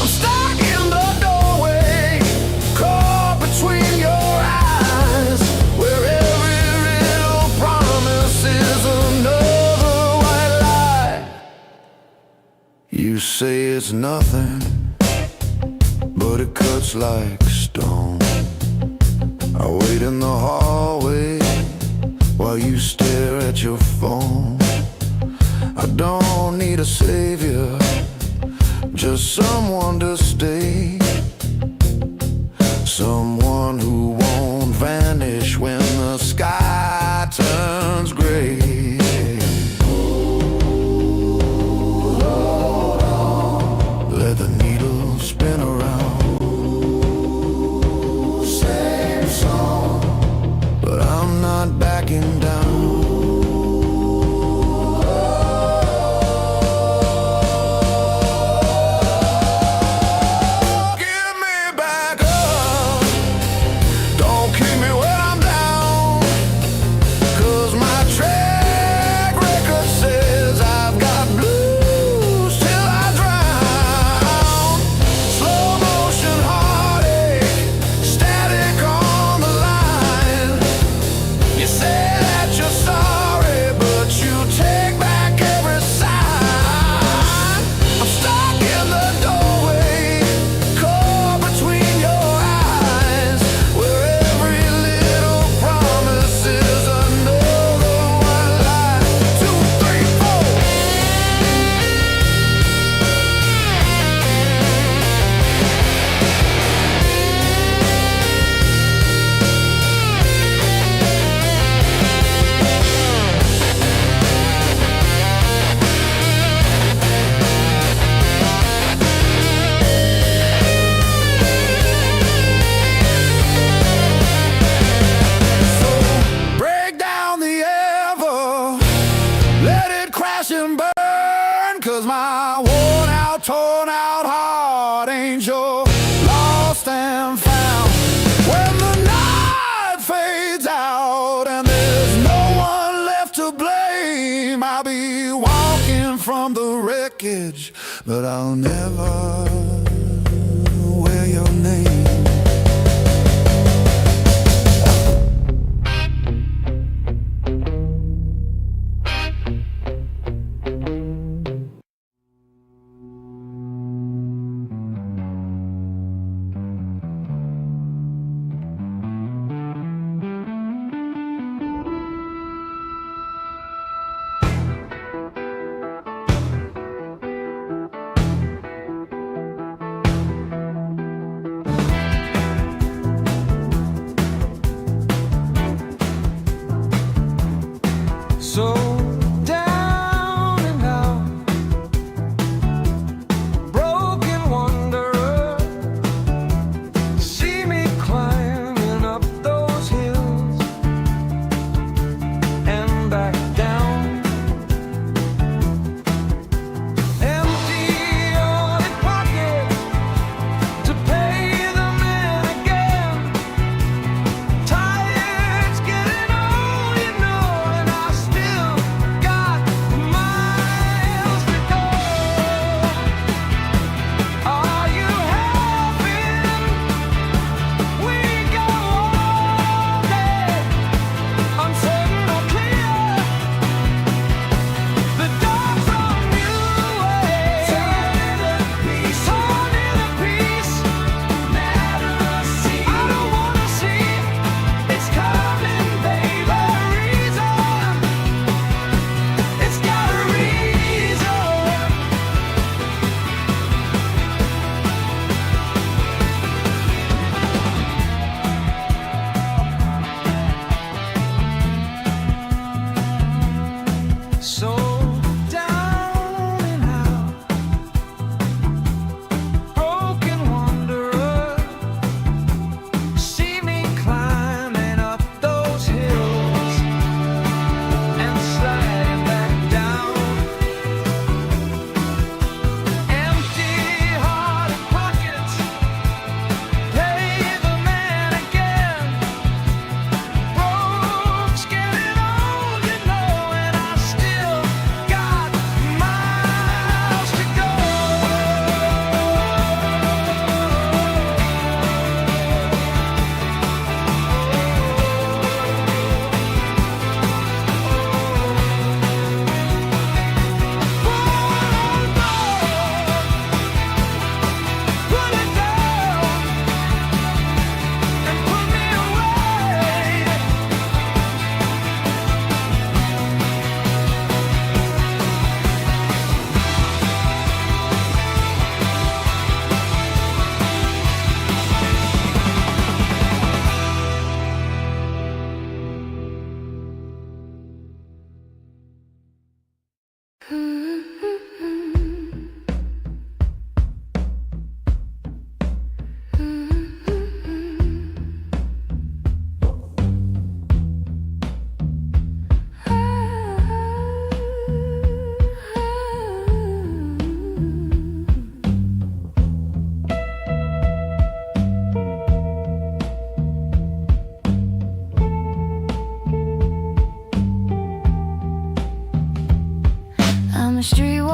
I'm stuck in the doorway, caught between your eyes, where every little promise is another white lie. You say it's nothing, but it cuts like stone. I wait in the hallway while you stare at your phone. I don't need a savior, just someone to stay, someone who won't vanish when the sky turns gray. Let the needle spin around, same song, but I'm not backing down. Give me back up, don't keep me when I'm down, 'cause my track record says I've got blues till I drown. Slow motion heartache, static on the line. You say that you're sorry, but you take back every sign. I'm stuck in the doorway, caught between your eyes, where every little promise is another white lie. 2, 3, 4. So break down the ever, let it crash and burn, 'cause my worn out, torn out heart ain't your lost and found. When the night fades out and there's no one left to blame, I'll be walking from the wreckage, but I'll never wear your name.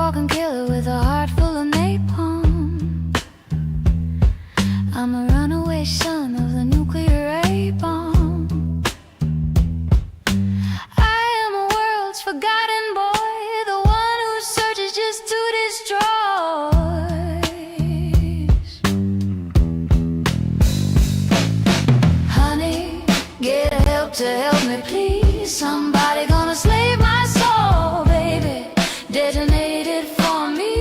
walking killer with a heart full of napalm. I'm a runaway son of the nuclear A-bomb. I am a world's forgotten boy, the one who searches just to destroy. Honey, get help to help me please. Somebody gonna slave my soul, baby. Detonate it for me.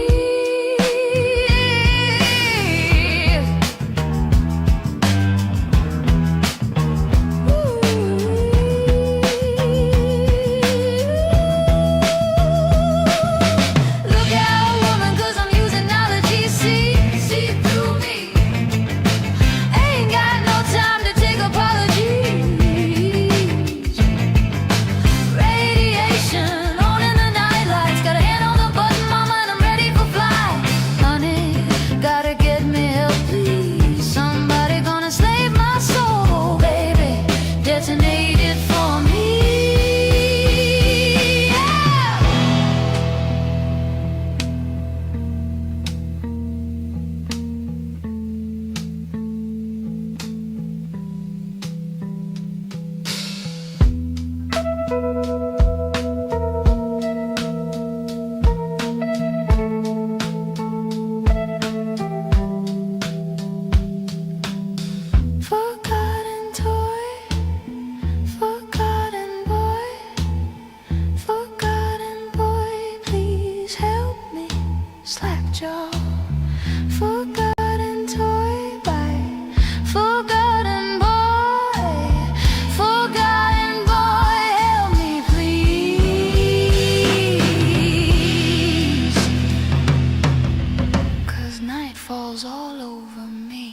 Look out, woman, 'cause I'm using knowledge. See through me. Ain't got no time to take apologies. Radiation on in the nightlights. Got a hand on the button, mama, and I'm ready for flight. Honey, gotta get me help, please. Somebody gonna slave my soul, baby. Detonate it for me. Yeah. Forgotten toy, forgotten boy, forgotten boy, please help me, Slackjaw. Forgotten toy by forgotten boy, help me please. 'Cause night falls all over me.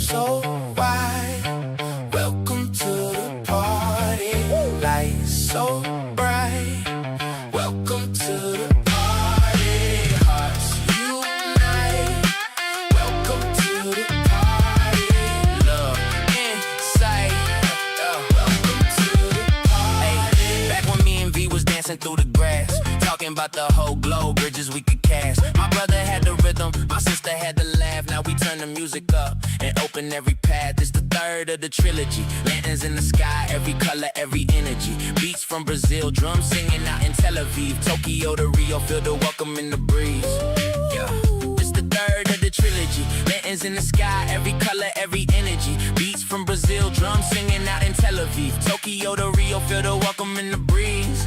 so wide. Welcome to the party. Lights so bright. Welcome to the party. Hearts unite. Welcome to the party. Love inside. Welcome to the party. Back when me and V was dancing through the grass, talking about the whole globe, bridges we could cast. My brother had the rhythm, my sister had the laugh. Now we turn the music up and open every path. It's the third of the trilogy. Lanterns in the sky, every color, every energy. Beats from Brazil, drums singing out in Tel Aviv. Tokyo to Rio, feel the welcome in the breeze. Yeah, it's the third of the trilogy. Lanterns in the sky, every color, every energy. Beats from Brazil, drums singing out in Tel Aviv. Tokyo to Rio, feel the welcome in the breeze.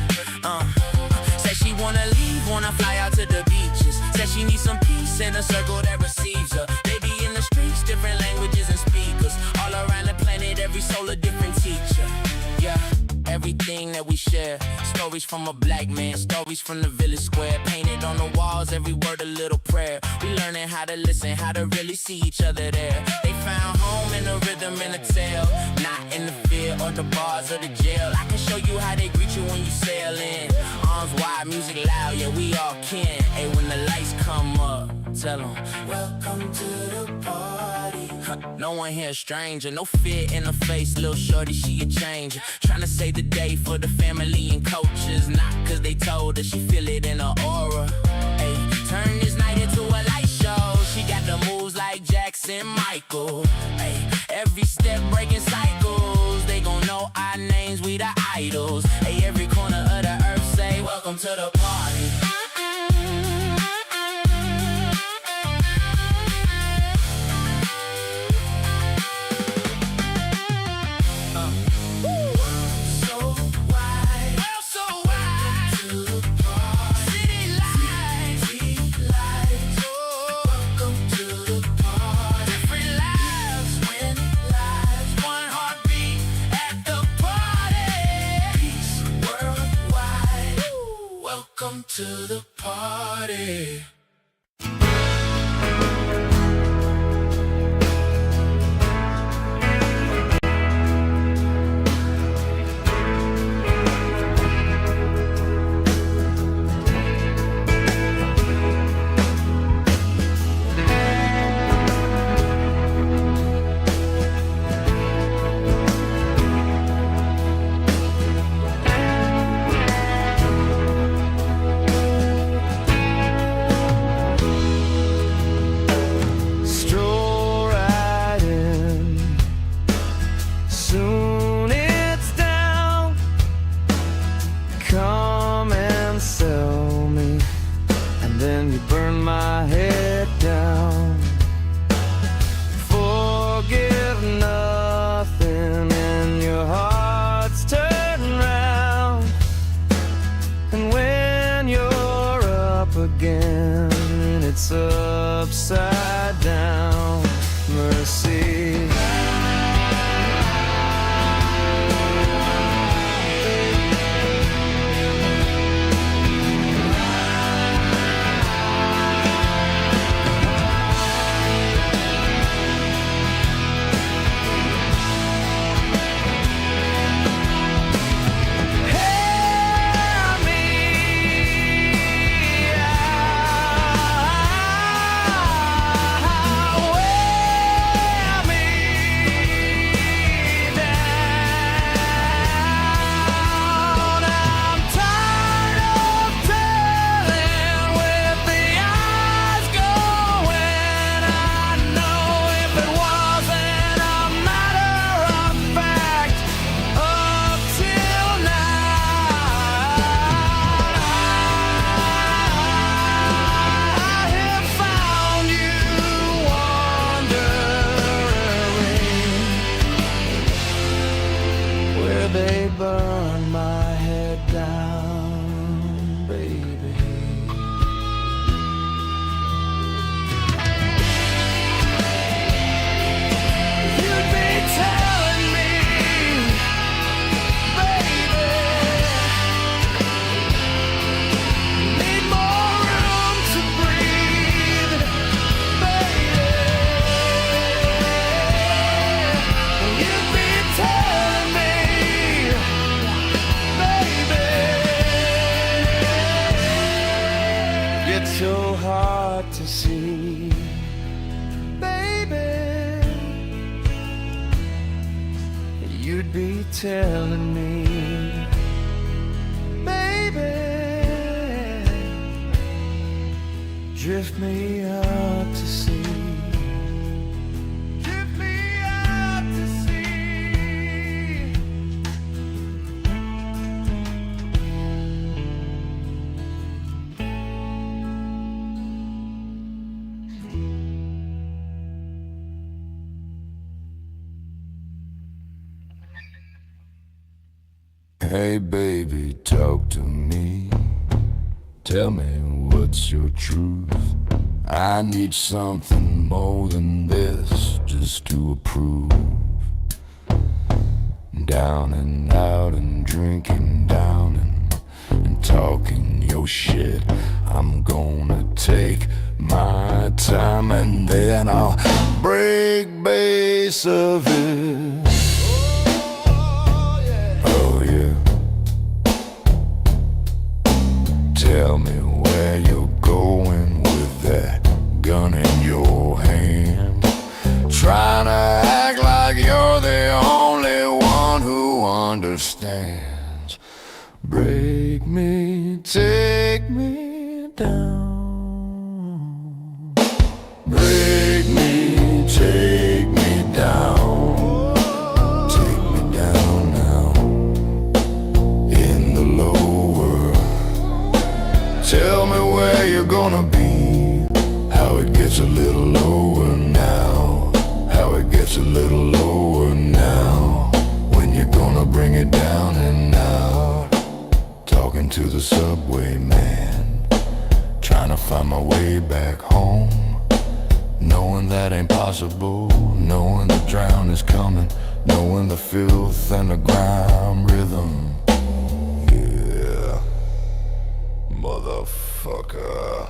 Said she wanna leave, wanna fly out to the beaches. Said she needs some peace in a circle that receives her. They be in the streets, different languages and speakers. All around the planet, every soul a different teacher. Yeah, everything that we share. Stories from a black man, stories from the village square. Painted on the walls, every word a little prayer. We learning how to listen, how to really see each other there. They found home in the rhythm and the tale. Not in the fear or the bars or the jail. I can show you how they greet you when you sail in. Arms wide, music loud, yeah, we all kin. Hey, when the lights come up, tell them, welcome to the party. No one here a stranger, no fear in her face. Little shorty, she a changer. Tryna save the day for the family and coaches. Not cause they told her, she feel it in her aura. Hey, turn this night into a light show. She got the moves like Jackson Michael. Hey, every step breaking cycles. They gon' know our names, we the idols. Hey, every corner of the earth say, welcome to the party. Welcome to the party. It's upside down mercy. telling me, baby, drift me out to sea. Drift me out to sea. Hey baby, talk to me. Tell me what's your truth. I need something more than this just to approve. Down and out and drinking down and talking your shit. I'm gonna take my time and then I'll break base of it. Oh yeah. Tell me where you're going with that gun in your hand. Trying to act like you're the only one who understands. Break me, take me down. Break me, take me down. Take me down now. In the lower. Tell me where you're gonna be. How it gets a little lower now. How it gets a little lower now. When you're gonna bring it down and out. Talking to the subway man. Trying to find my way back home. Knowing that ain't possible. Knowing the drown is coming. Knowing the filth and the grime rhythm. Yeah. Motherfucker.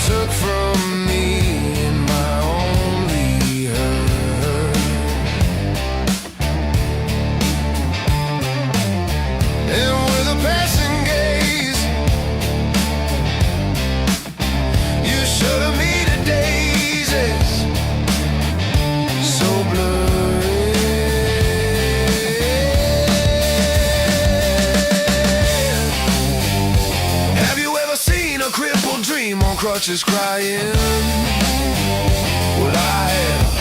Took from me in my only hurt. And with a passing gaze, you showed me the daisies, so blurry. Have you ever seen a crippled dream on crutches crying? Well, I have.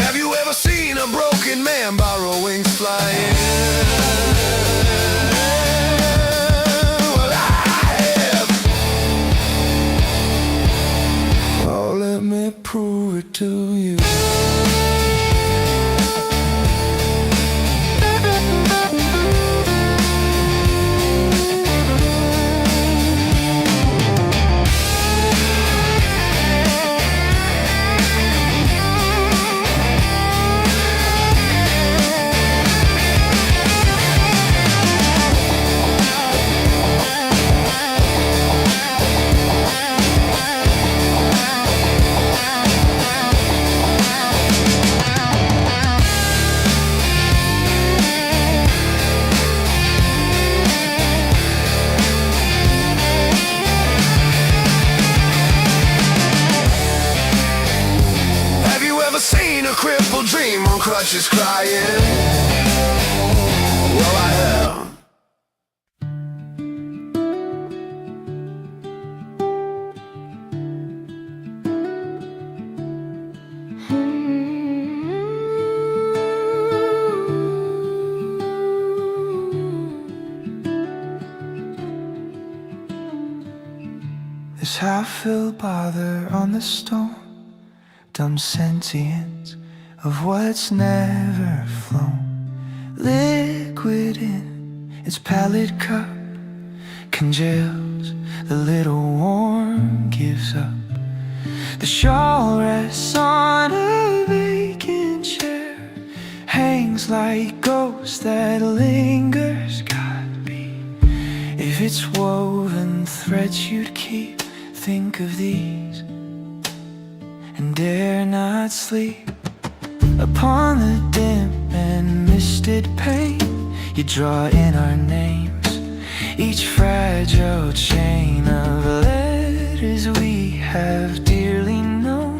Have you ever seen a broken man borrow wings flying? Well, I have. Oh, let me prove it to you. ever seen a crippled dream on crutches crying? Well, I have. This half-filled bother on the stone, dumb sentience of what's never flown. Liquid in its pallid cup congeals, the little warm gives up. The shawl rests on a vacant chair, hangs like ghost that lingers. God be, if it's woven threads you'd keep, think of these and dare not sleep. Upon the dim and misted pane, you draw in our names, each fragile chain of letters we have dearly known,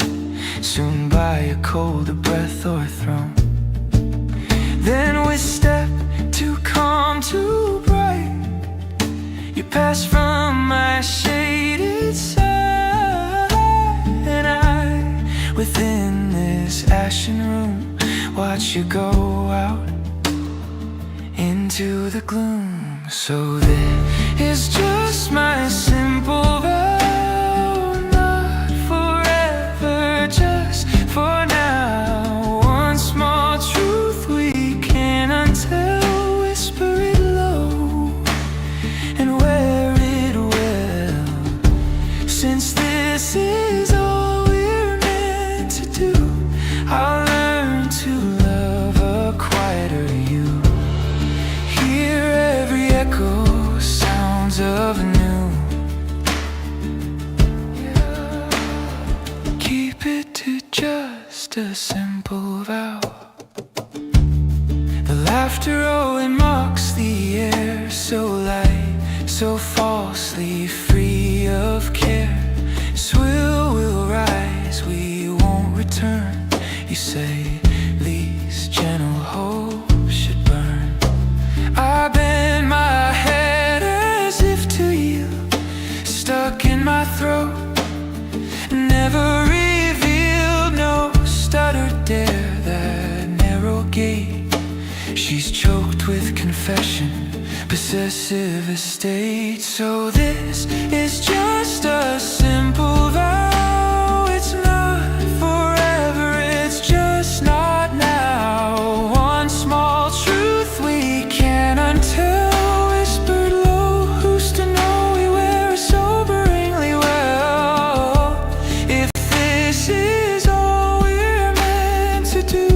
soon by a colder breath o'erthrown. Then with step too calm, too bright, you pass from my shaded side, and I, within this ashen room, watch you go out into the gloom. So this is just my simple vow, not forever, just for now. One small truth we can untell, whisper it low and wear it well. Since this is all we're meant to do, I'll learn to love a quieter you. Hear every echo, sounds of a new. Keep it to just a simple vow. The laughter, oh, it mocks the air, so light, so falsely free of care. Swill will rise, we won't return, you say, least gentle hope should burn. I bend my head as if to yield, stuck in my throat, never revealed, no stuttered dare, that narrow gate. She's choked with confession, possessive estate. So this is just a simple vow. It's not forever, it's just not now. One small truth we can untell, whispered low, who's to know we wear it soberingly well. If this is all we're meant to do,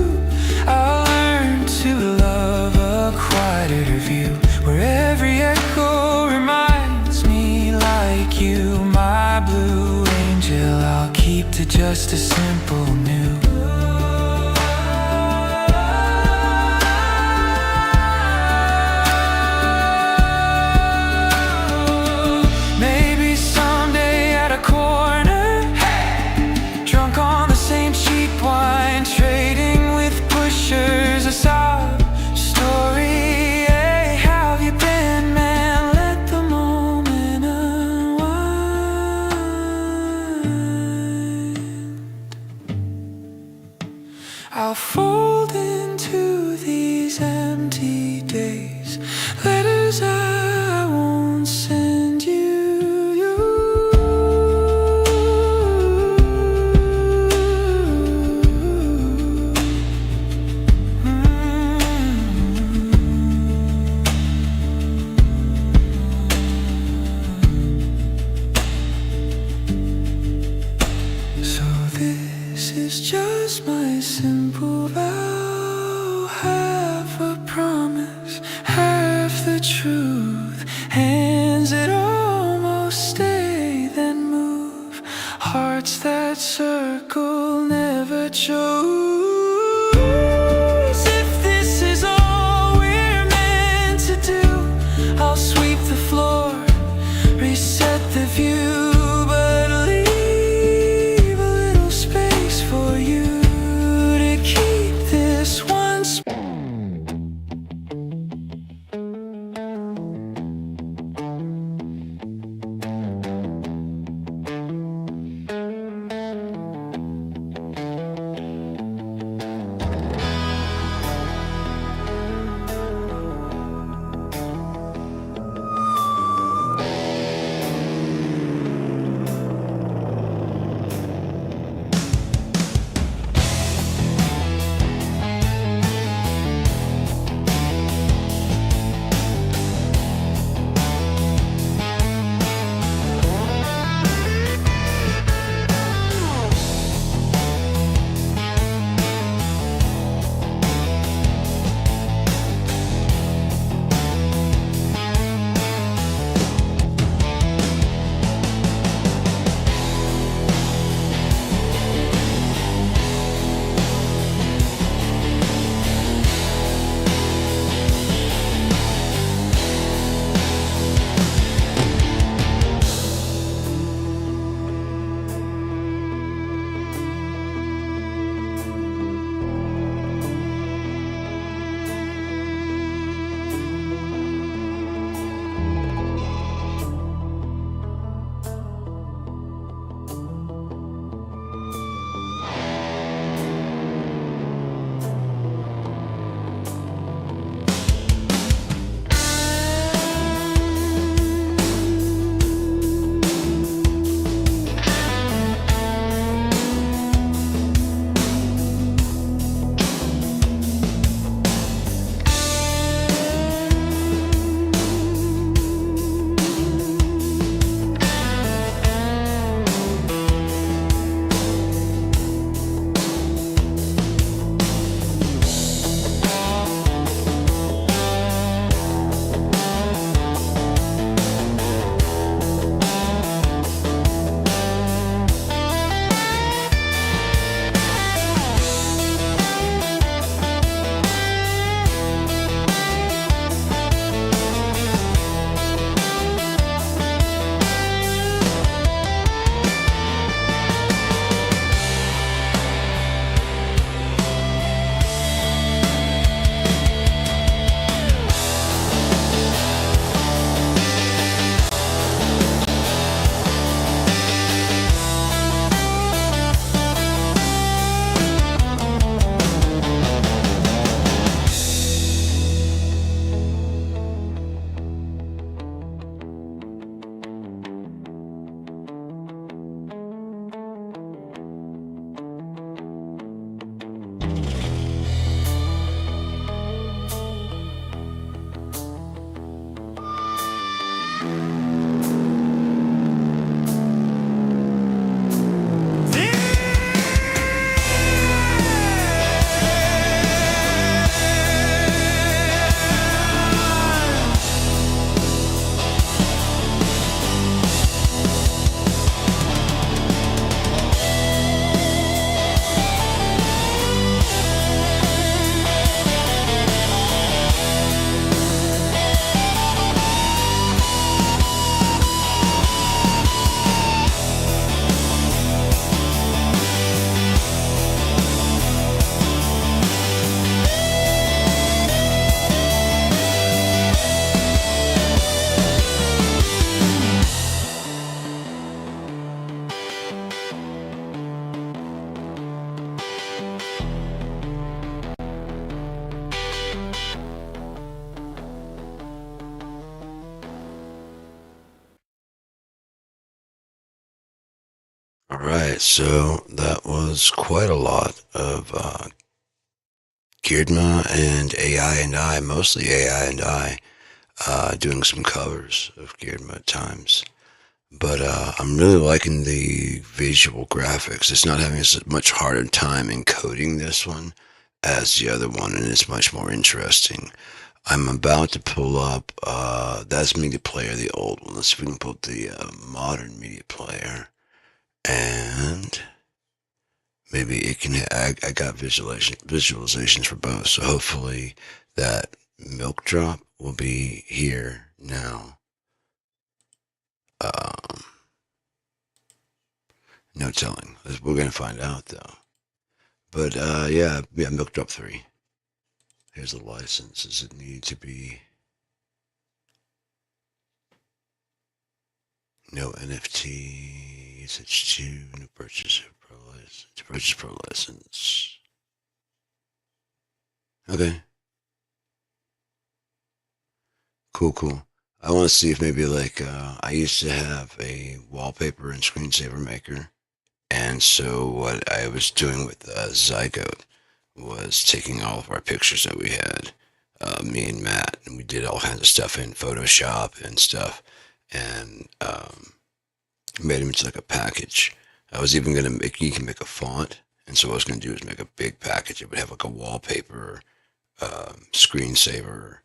I'll learn to love a quieter view, where every echo reminds me like you, my blue angel. I'll keep to just a simple new. Maybe someday at a corner, drunk on the same cheap wine, trading with pushers, a sob story. Hey, have you been, man? Let the moment unwind. I'll fold into these empty days letters I won't send you. So this is just my simple vow, half a promise, half the truth. Hands that almost stay, then move. Hearts that circle, never chose. If this is all we're meant to do, I'll sweep the floor, reset the view, but leave a little space for you. right, so that was quite a lot of Girdma and AI and I, mostly AI and I, doing some covers of Girdma at times. But I'm really liking the visual graphics. It's not having as much harder time encoding this one as the other one, and it's much more interesting. I'm about to pull up, that's media player, the old one. Let's see if we can pull up the modern media player. And maybe it can, I got visualizations for both. So hopefully that milk drop will be here now. No telling. We're going to find out though. But yeah, milk drop 3. Here's the license. Does it need to be no NFTs? It's 2 new purchase pro license. To purchase pro license. Okay. Cool. I want to see if maybe like I used to have a wallpaper and screensaver maker, and so what I was doing with Zygote was taking all of our pictures that we had, me and Matt, and we did all kinds of stuff in Photoshop and stuff, and made them into like a package. I was even gonna make, you can make a font, and so what I was gonna do is make a big package. It would have like a wallpaper, screensaver,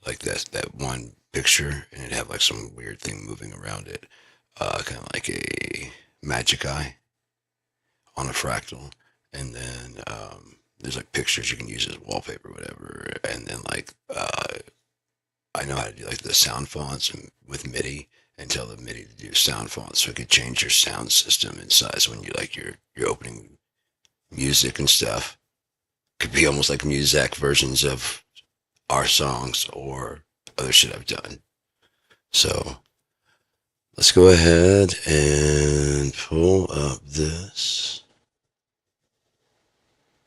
like that one picture, and it'd have like some weird thing moving around it, kind of like a magic eye on a fractal, and then there's like pictures you can use as wallpaper, whatever, and then like I know how to do like the sound fonts and with MIDI, and tell the MIDI to do sound fonts, so it could change your sound system and size when you like you're opening music and stuff. Could be almost like Muzak versions of our songs or other shit I've done. So let's go ahead and pull up this.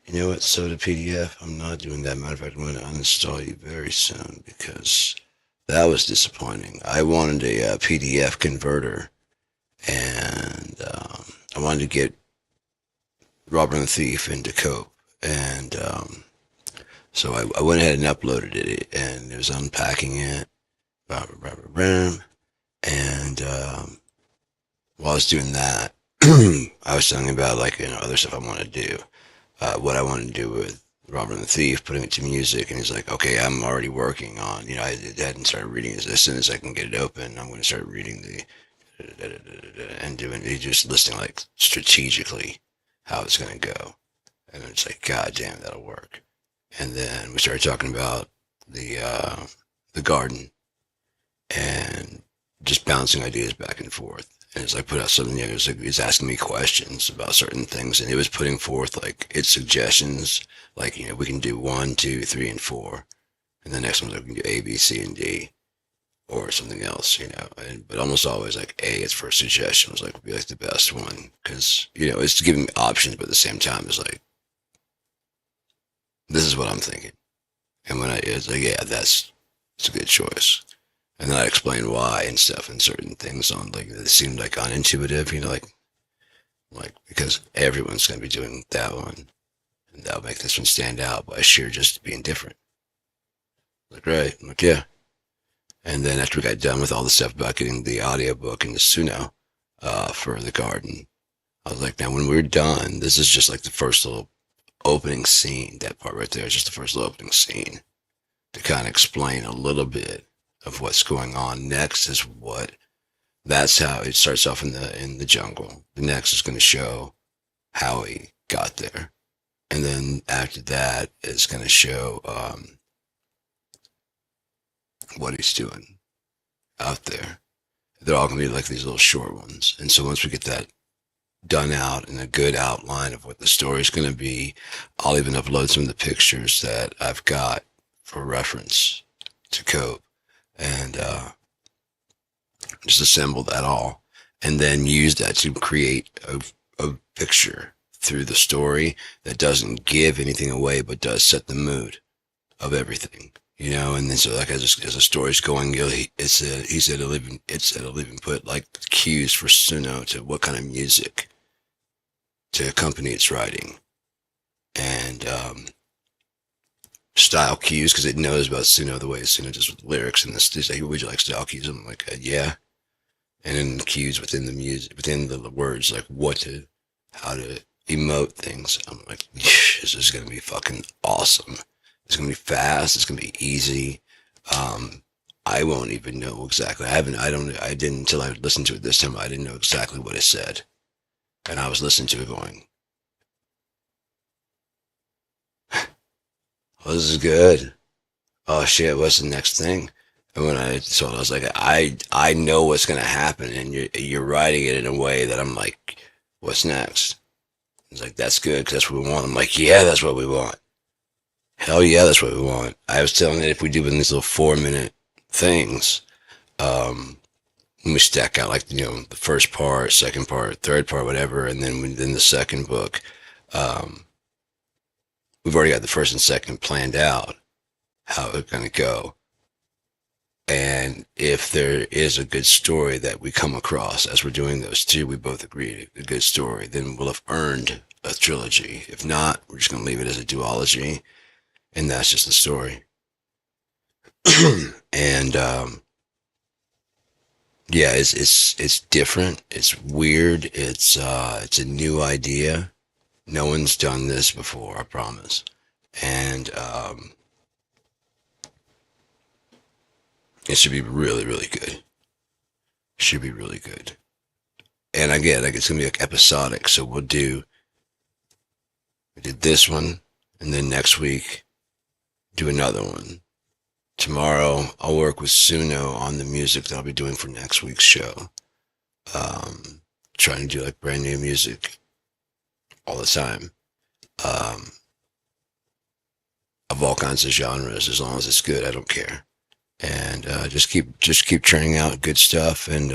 You know what, Soda PDF? I'm not doing that. Matter of fact, I'm going to uninstall you very soon because that was disappointing. I wanted a PDF converter, and I wanted to get Robber and the Thief into Cope, and so I went ahead and uploaded it, and it was unpacking it, and while I was doing that, I was talking about like other stuff I want to do. What I want to do with Robert and the Thief, putting it to music, and he's like, okay, I'm already working on, I hadn't started reading it. As soon as I can get it open, I'm going to start reading and doing, he's just listing like strategically how it's going to go. And it's like, God damn, that'll work. And then we started talking about the garden and just bouncing ideas back and forth. And it's like put out something, it was like he's asking me questions about certain things, and it was putting forth like its suggestions, like we can do 1, 2, 3, and 4, and the next one's like we can do A, B, C, and D, or something else, but almost always like A, its first suggestion was like would be like the best one because it's giving me options, but at the same time it's like this is what I'm thinking, and when it's like it's a good choice. And then I explain why and stuff and certain things on like it seemed like unintuitive, like because everyone's gonna be doing that one, and that'll make this one stand out by sheer just being different. Like right, I'm like yeah. And then after we got done with all the stuff about getting the audiobook and the Suno for the garden, I was like, now when we're done, this is just like the first little opening scene. That part right there is just the first little opening scene to kind of explain a little bit of what's going on. Next is that's how it starts off in the jungle. The next is going to show how he got there, and then after that is going to show what he's doing out there. They're all going to be like these little short ones, and so once we get that done out and a good outline of what the story's going to be, I'll even upload some of the pictures that I've got for reference to Cope, and just assemble that all, and then use that to create a picture through the story that doesn't give anything away, but does set the mood of everything, And then so like as the story's going, he said it'll even put like cues for Suno to what kind of music to accompany its writing. And style cues, because it knows about Suno the way Suno does with lyrics. And this is like, would you like style cues? I'm like, yeah. And then the cues within the music, within the words, like how to emote things. I'm like, this is gonna be fucking awesome. It's gonna be fast. It's gonna be easy. I won't even know exactly. I didn't until I listened to it this time. I didn't know exactly what it said, and I was listening to it going, "Oh, this is good. Oh shit, what's the next thing?" And when I saw it, I was like, I know what's gonna happen, and you're writing it in a way that I'm like, what's next? He's like, that's good, because that's what we want. I'm like, yeah, that's what we want. Hell yeah, that's what we want. I was telling it if we do in these little 4-minute things, when we stack out like the first part, second part, third part, whatever, and then within the second book, um, we've already got the first and second planned out how it's gonna go. And if there is a good story that we come across as we're doing those two, we both agree a good story, then we'll have earned a trilogy. If not, we're just gonna leave it as a duology, and that's just the story. And yeah, it's different. It's weird. It's a new idea. No one's done this before, I promise. And it should be really, really good. Should be really good. And again, like it's gonna be like episodic. So we did this one, and then next week do another one. Tomorrow I'll work with Suno on the music that I'll be doing for next week's show. Um, Trying to do like brand new music all the time. Um, of all kinds of genres, as long as it's good, I don't care. And just keep churning out good stuff and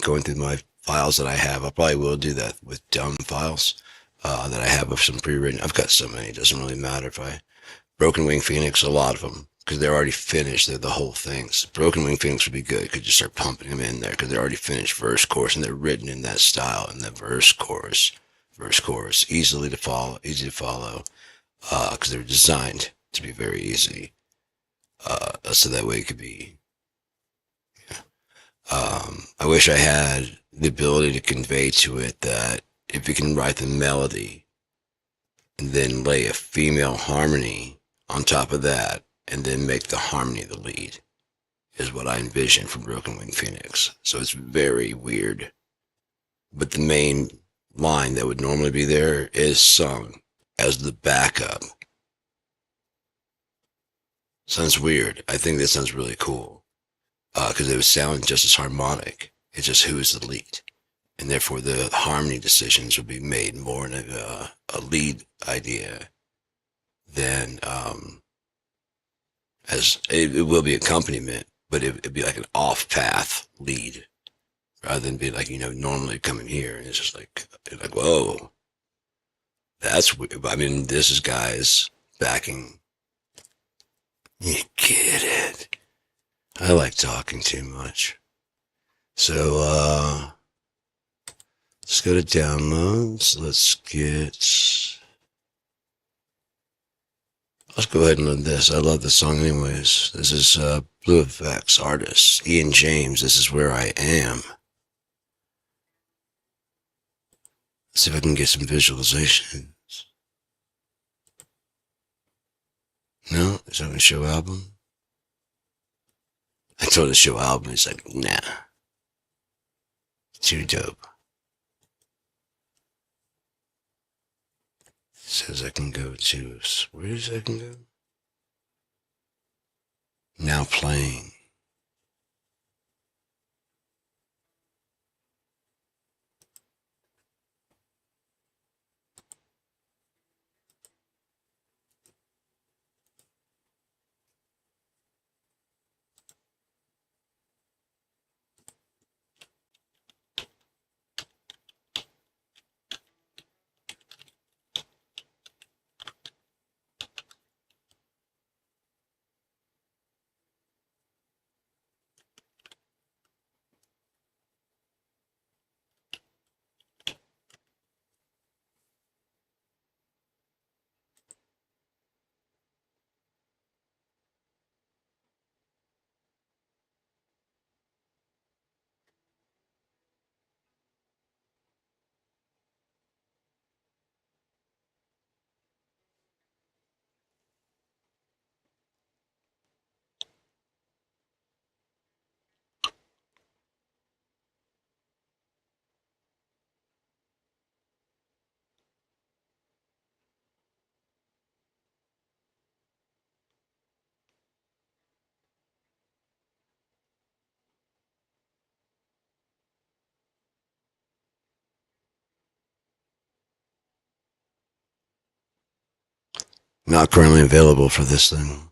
going through my files that I have. I probably will do that with dumb files that I have of some pre-written. I've got so many; it doesn't really matter if I Broken Wing Phoenix, a lot of them because they're already finished. They're the whole things. Broken Wing Phoenix would be good. Could just start pumping them in there because they're already finished verse chorus and they're written in that style in the verse chorus, easy to follow because they're designed to be very easy. So that way it could be. I wish I had the ability to convey to it that if you can write the melody and then lay a female harmony on top of that and then make the harmony the lead is what I envision for Broken Wing Phoenix. So it's very weird. But the main line that would normally be there is sung as the backup. Sounds weird. I think that sounds really cool because it would sound just as harmonic. It's just who is the lead. And therefore the harmony decisions would be made more in a lead idea than as it will be accompaniment, but it'd be like an off-path lead rather than be like normally coming here and it's just like whoa, that's weird. I mean, this is guys backing. You get it. I like talking too much. So let's go to downloads. Let's go ahead and load this. I love this song anyways. This is Blue Effects artist Ian James. This is Where I Am. Let's see if I can get some visualizations. No, is that a show album? I told the show album. He's like, nah, too dope. Says I can go to, where does I can go? Now playing. Not currently available for this thing.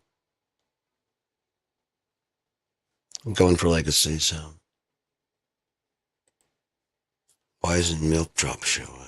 I'm going for legacy, so. Why isn't milk drop showing?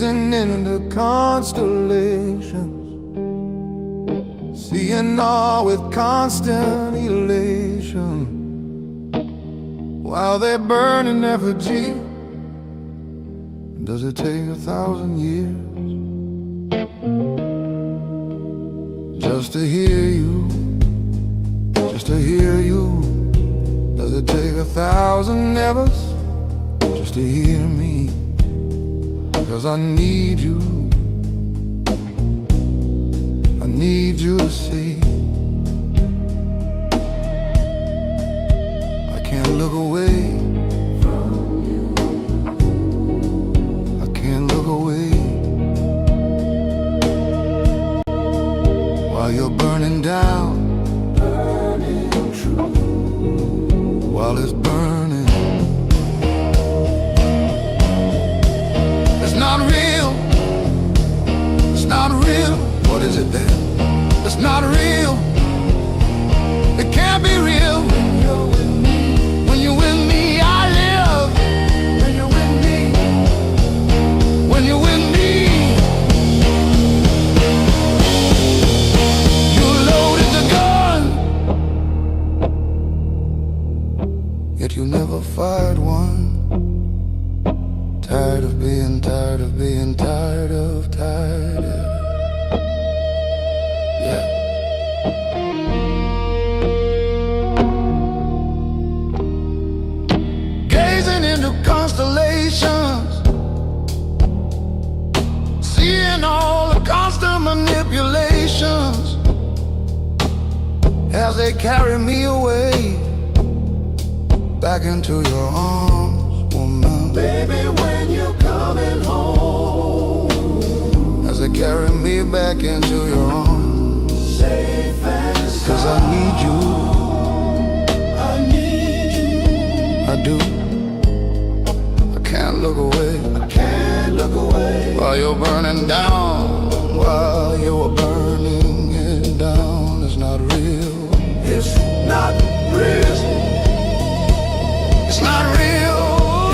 gazing into constellations, seeing all with constant elation, while they burn in effigy. Does it take 1,000 years just to hear you, just to hear you? Does it take 1,000 evers just to hear me? 'Cause I need you, I need you to see. I can't look away from you, I can't look away while you're burning down, burning true, while it's burning. It's not real, it's not real. What is it then? It's not real, it can't be real. When you're with me, when you're with me, I live. When you're with me, when you're with me, you loaded the gun, yet you never fired one. Tired of being tired of being tired of tired of. Yeah. Gazing into constellations, seeing all the constant manipulations as they carry me away back into your arms, woman. Baby, when you're coming home, as they carry me back into your arms, safe and sound. 'Cause I need you, I need you, I do. I can't look away, I can't look away while you're burning down, while you're burning it down. It's not real, it's not real, it's not real,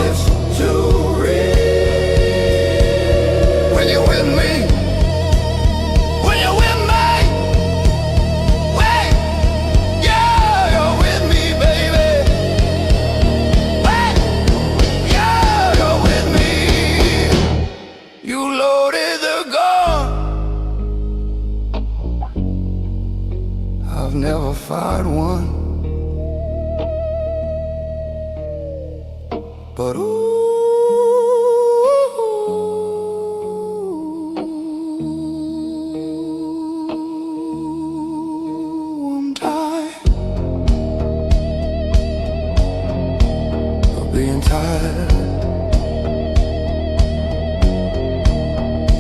it's too real. When you're with me, when you're with me, wait, yeah, you're with me, baby. Wait, yeah, you're with me. You loaded the gun, I've never fired one. But ooh, I'm tired of being tired,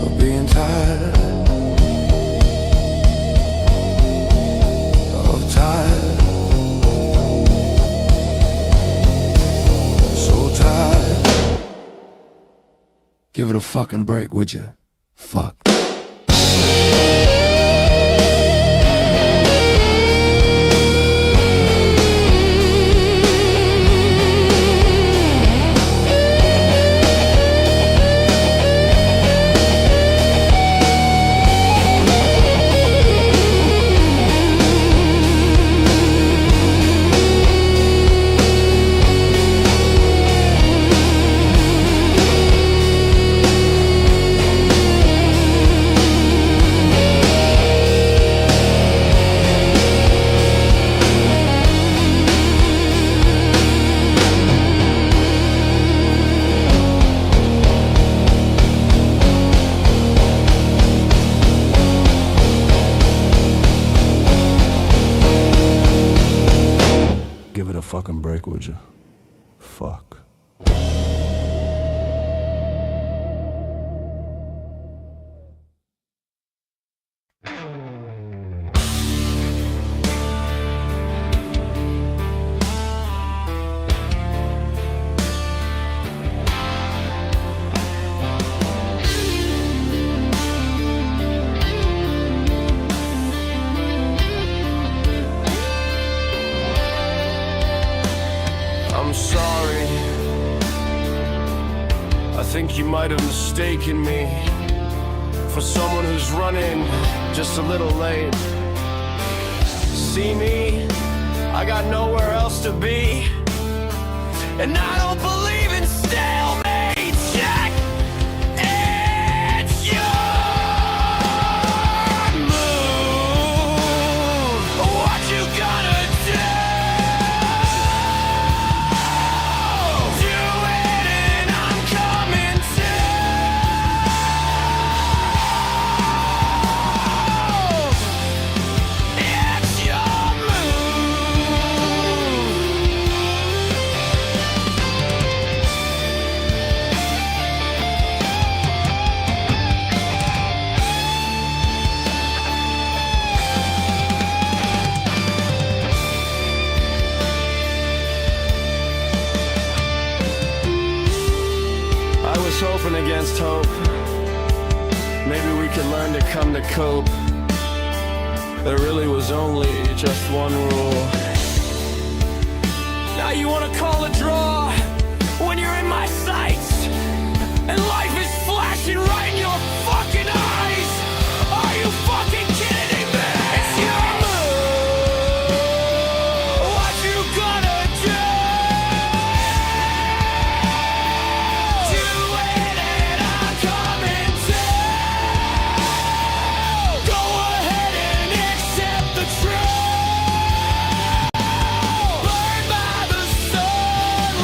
of being tired, of tired. Give it a fucking break, would you? Fuck. Give it a fucking break, would you? Fuck. I'm sorry think you might have mistaken me for someone who's running just a little late. See me? I got nowhere else to be, and I don't believe in stalemate, Jack. It's your move. What you gonna do? Do it and I'm coming too. It's your move. I was hoping against hope. Maybe we could learn to come to cope. There really was only just one rule. Now you wanna call a draw when you're in my sights and life is flashing right in your fucking eyes. Are you fucking kidding me? It's your move. What you gonna do? Do it and I'm coming too. Go ahead and accept the truth. Burned by the sun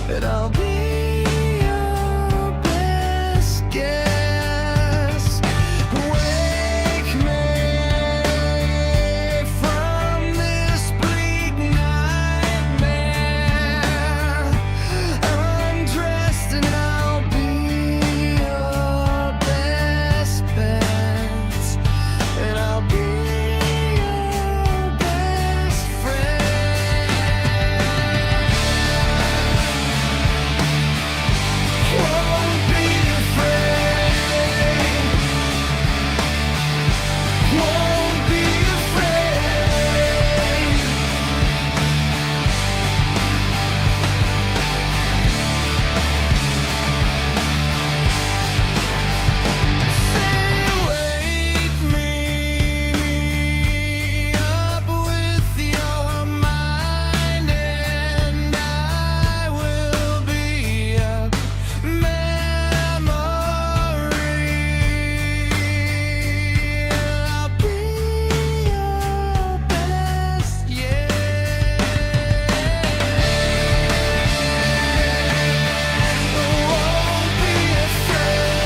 and I'll be your best guess. Wake me from this bleak nightmare. Undressed and I'll be your best bet, and I'll be your best friend. Won't be afraid. Won't be afraid. Say, wake me up with your mind, and I will be a memory. I'll be your best, yeah. Won't be afraid.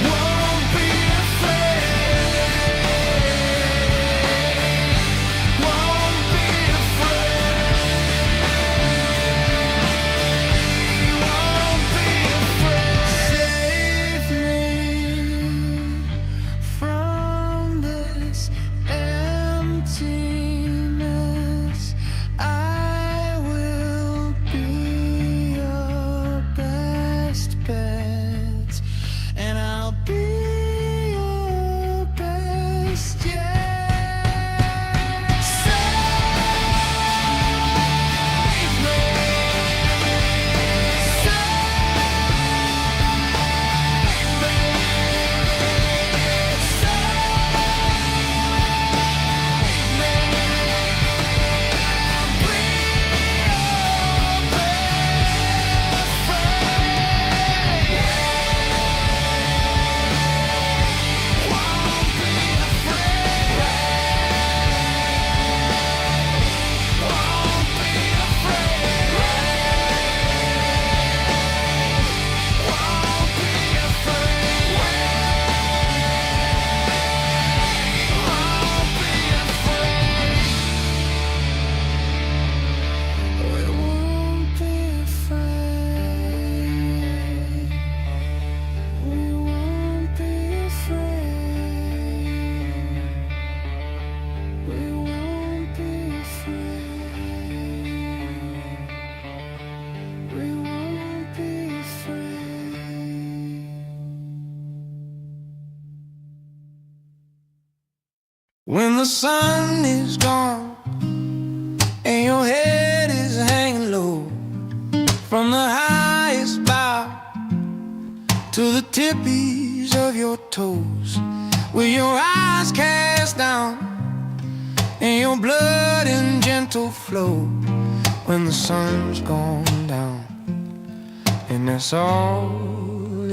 Won't be afraid. Won't be afraid. Won't be afraid. Save me from this emptiness. I will be your best bet, and I'll be your best, yeah. Save me. When the sun is gone and your head is hanging low, from the highest bough to the tippies of your toes, with your eyes cast down and your blood in gentle flow, when the sun's gone down and that's all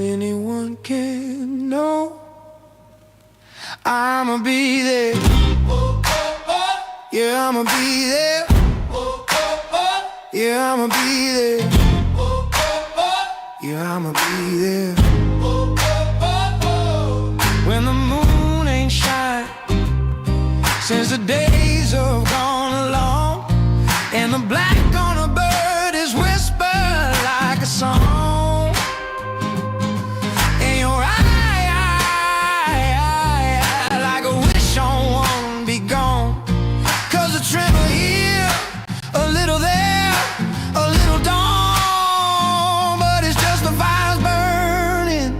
anyone can know, I'ma be there. Yeah, I'ma be there. Yeah, I'ma be there. Yeah, I'ma be there. When the moon ain't shine, since the days have gone long, and the black on a bird is whispered like a song, and your eye like a wish on one be gone. 'Cause a tremor here, a little there, a little dawn, but it's just the fires burning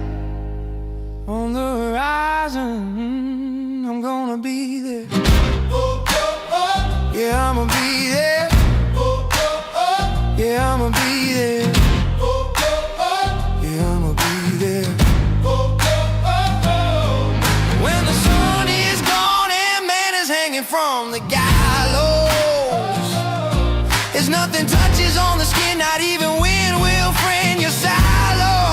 on the horizon. I'm gonna be there. Yeah, I'ma be there. Yeah, I'ma be there. Yeah, I'ma be there. When the sun is gone and man is hanging from the gallows, there's nothing touches on the skin, not even wind will friend your sallow.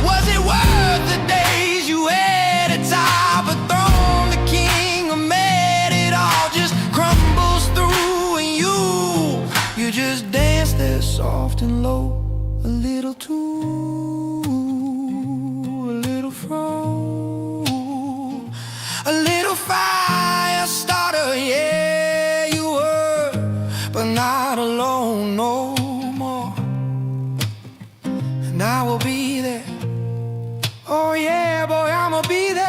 Was it worth the days you had atop a throne? The king who made it all just crumbles through, and soft and low, a little too, a little fro, a little fire starter, yeah, you were, but not alone no more. And I will be there, oh yeah, boy, I'ma be there.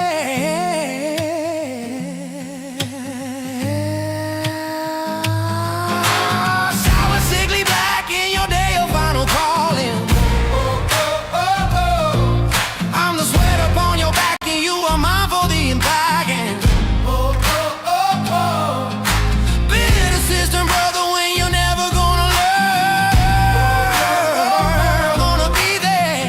Sour, sickly black in your day of final calling. I'm the sweat upon your back and you are mine for the unpacking. Bitter sister and brother when you're never gonna learn. Gonna be there.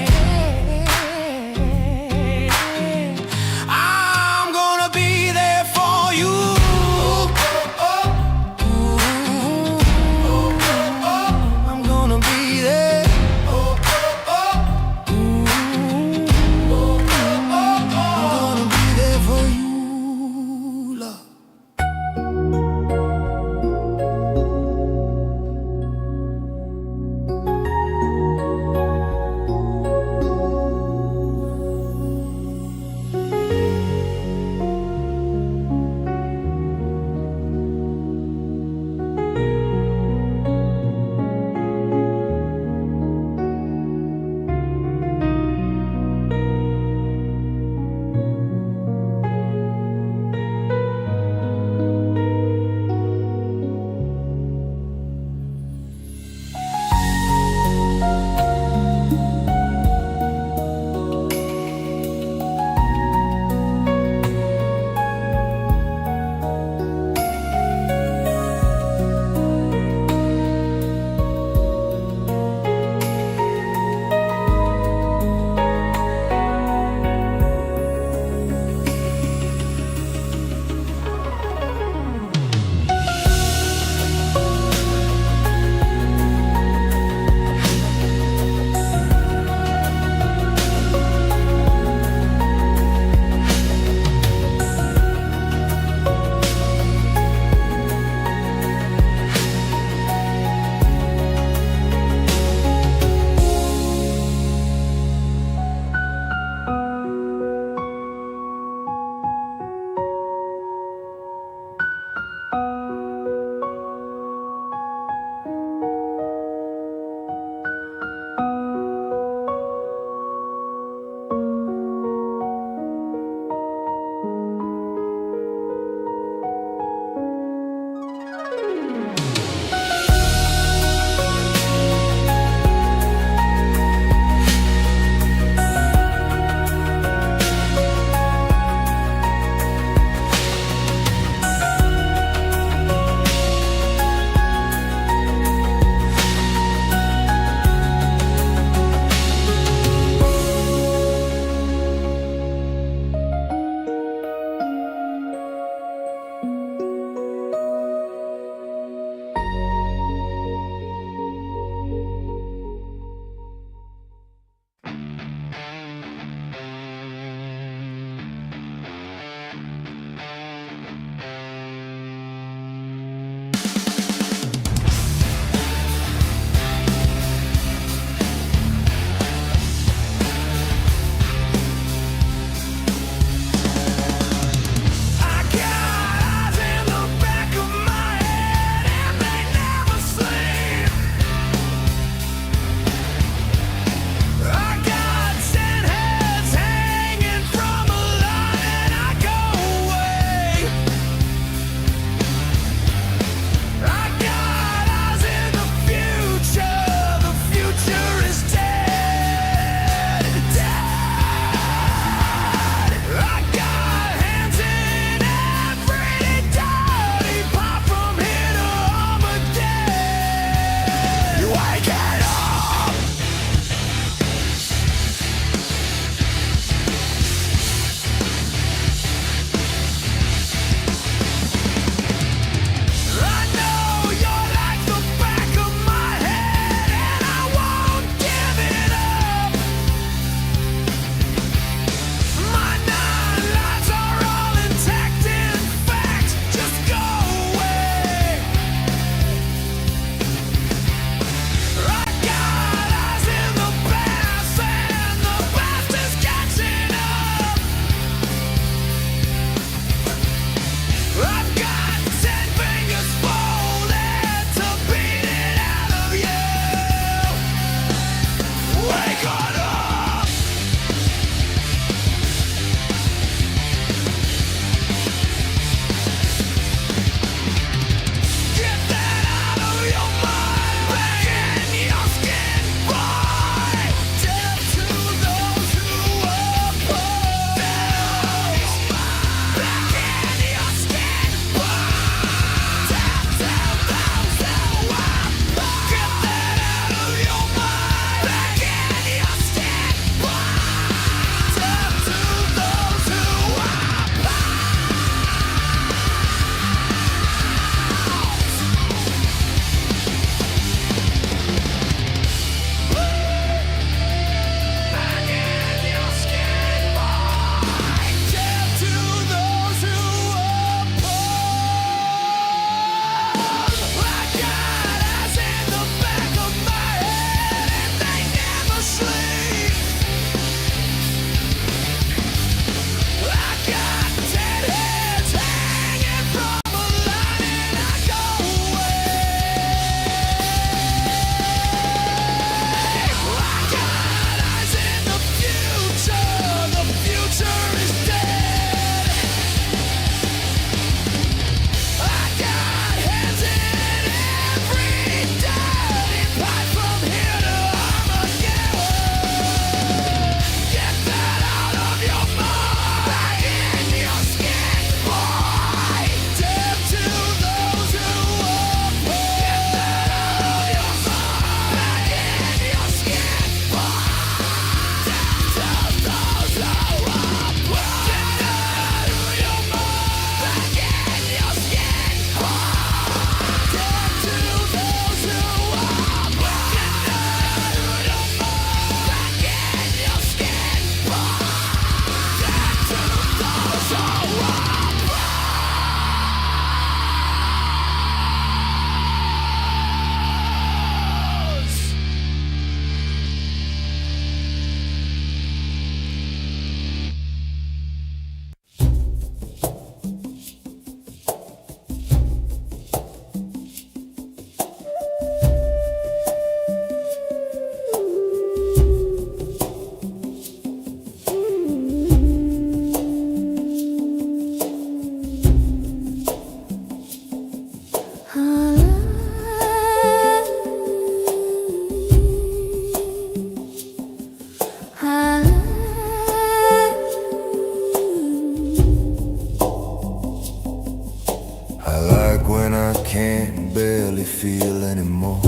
barely feel anymore.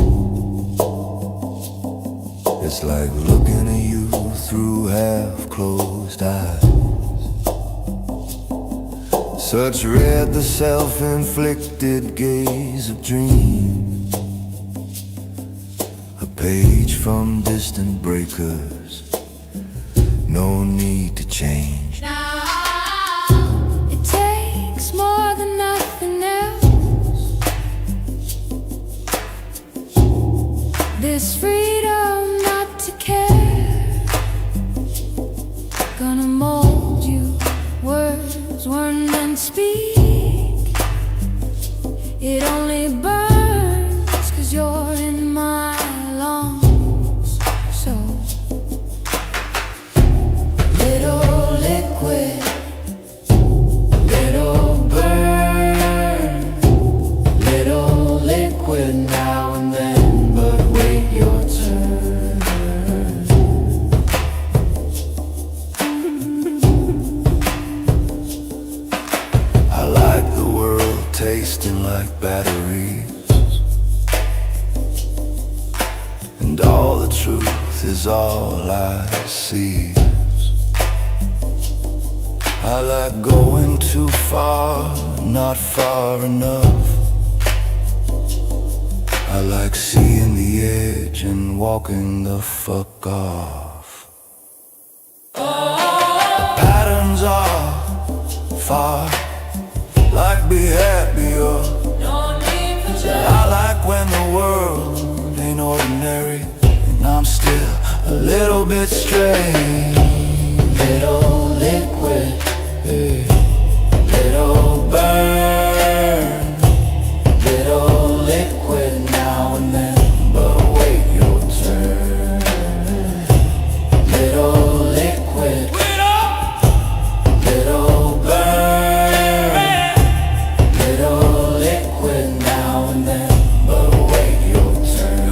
It's like looking at you through half-closed eyes. Such red the self-inflicted gaze of dreams, a page from distant breakers, no need to change. It takes more than nothing else. This freedom not to care, gonna mold you. Words weren't meant to speak. It only burns 'cause you're in my lungs. So little liquid, little burn, little liquid now and then, but wait your turn. I like the world tasting like batteries, and all the truth is all I see. I like going too far, not far enough. I like seeing the edge and walking the fuck off. The patterns are far, like be happy or I like when the world ain't ordinary, and I'm still a little bit strange. Little liquid, hey. Little burn, little liquid now and then, but wait your turn. Little liquid, little burn, little liquid now and then, but wait your turn.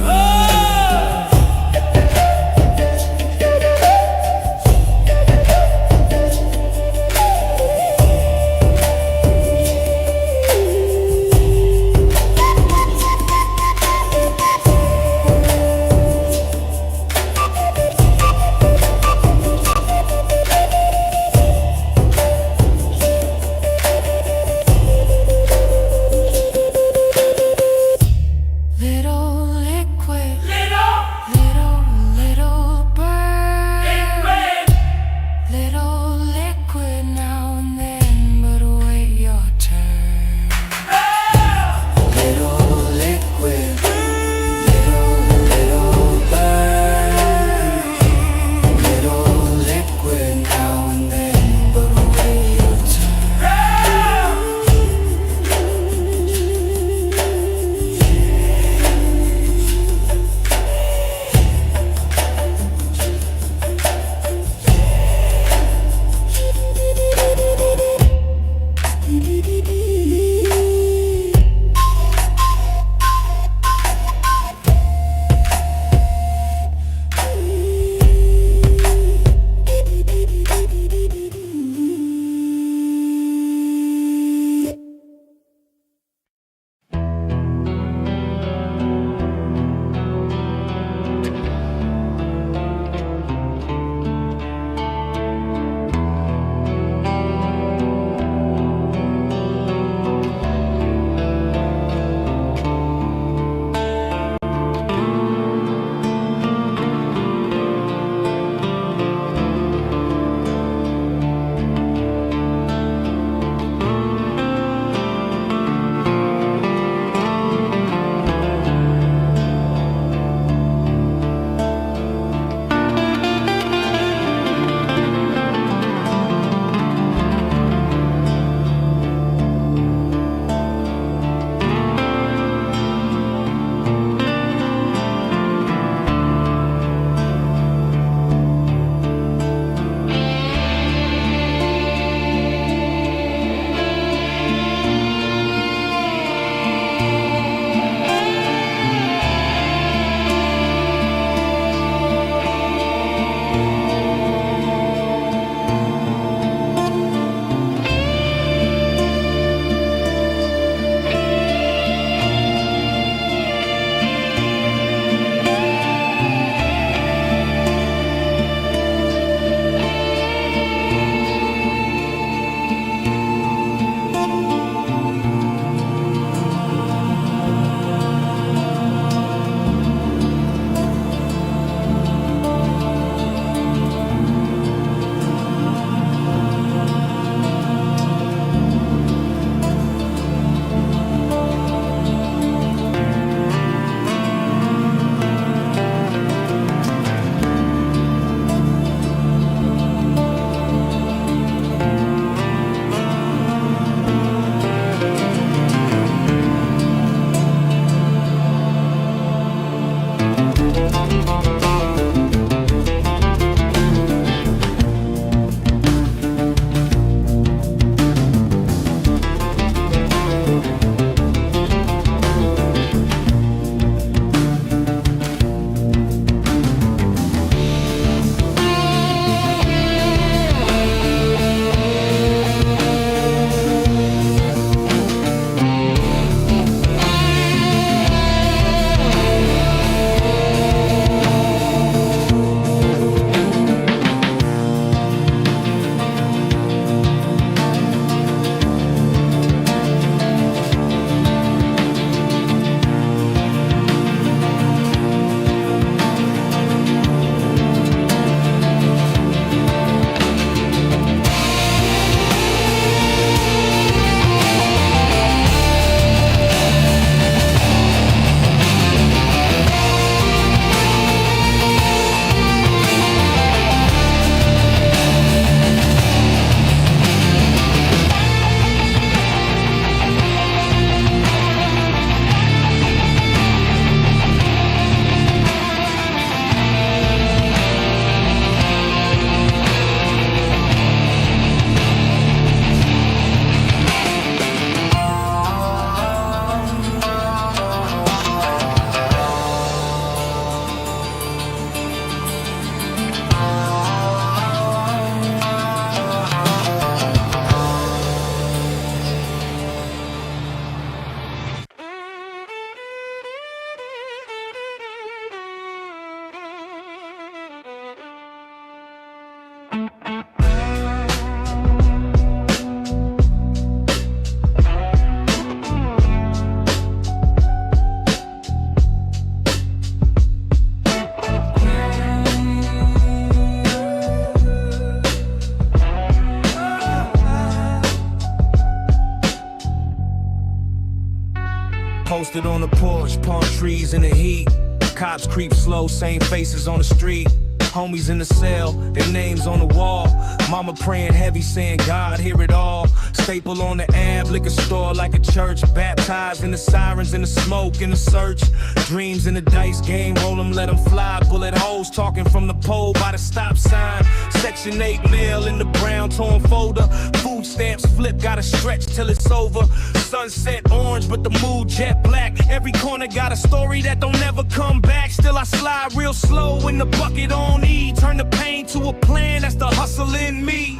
Stood on the porch, palm trees in the heat. Cops creep slow, same faces on the street. Homies in the cell, their names on the wall. Mama praying heavy, saying God hear it all. Staple on the ab, liquor store like a church. Baptized in the sirens, in the smoke, in the search. Dreams in the dice game, roll them, let them fly. Bullet holes talking from the pole by the stop sign. Section 8 mail in the brown torn folder. Food stamps flip, gotta stretch till it's over. Sunset orange, but the mood jet black. Every corner got a story that don't never come back. Still I slide real slow in the bucket on E. Turn the pain to a plan, that's the hustle in me.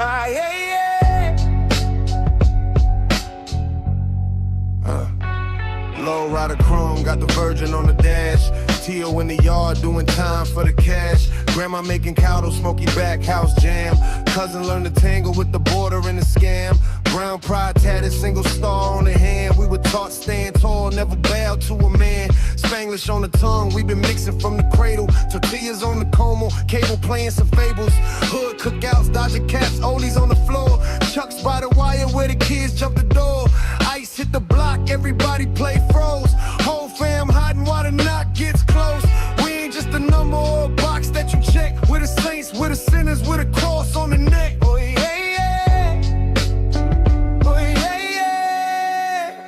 Low rider chrome, got the Virgin on the dash. Tio in the yard doing time for the cash. Grandma making cowdo, smoky back, house jam. Cousin learned to tangle with the border and the scam. Brown pride tatted, single star on the hand. We were taught stand tall, never bow to a man. Spanglish on the tongue, we been mixing from the cradle. Tortillas on the como, cable playing some fables. Hood cookouts, dodging cats, oldies on the floor. Chucks by the wire where the kids jump the door. Ice hit the block, everybody play froze. Whole fam hiding while the knock gets close. We ain't just a number or a box that you check. We're the saints, we're the sinners, we're the cross on the neck. Oh yeah, yeah. Oh yeah,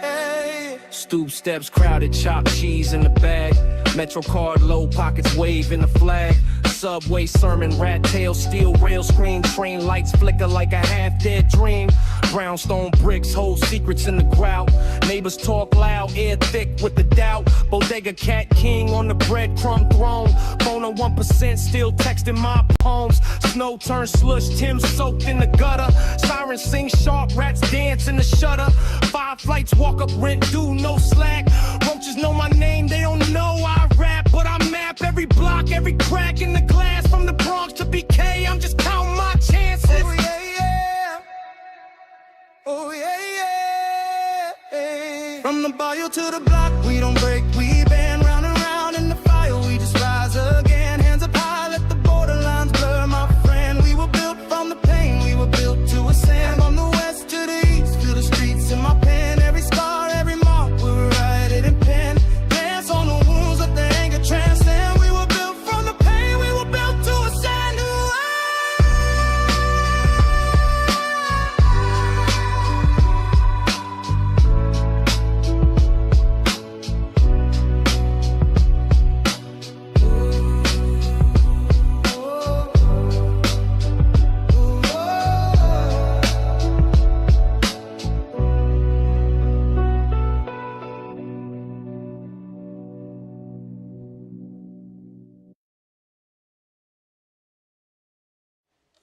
yeah. Stoop steps, crowded, chopped cheese in the bag. Metro card, low pockets, waving the flag. Subway sermon, rat tail, steel rail screen. Train lights flicker like a half-dead dream. Brownstone bricks, hold secrets in the grout. Neighbors talk loud, air thick with the doubt. Bodega cat king on the breadcrumb throne. Phone on 1%, still texting my poems. Snow turns slush, Tim soaked in the gutter. Sirens sing sharp, rats dance in the shutter. 5 flights, walk up, rent due, no slack. Roaches know my name, they don't know I rap. But I map every block, every crack in the glass. From the Bronx to BK, I'm just counting my chances. Oh yeah, yeah. Oh yeah, yeah. From the bayou to the block, we don't break, we bend round and round in the fire, we just rise again. Hands up high, let the borderlines blur, my friend. We were built from the pain, we were built to ascend. From the west to the east, feel the streets in my pen. Every scar, every mark, we were writing in pen. Dance on the wounds, let the anger transcend. We were built from the pain, we were built to ascend.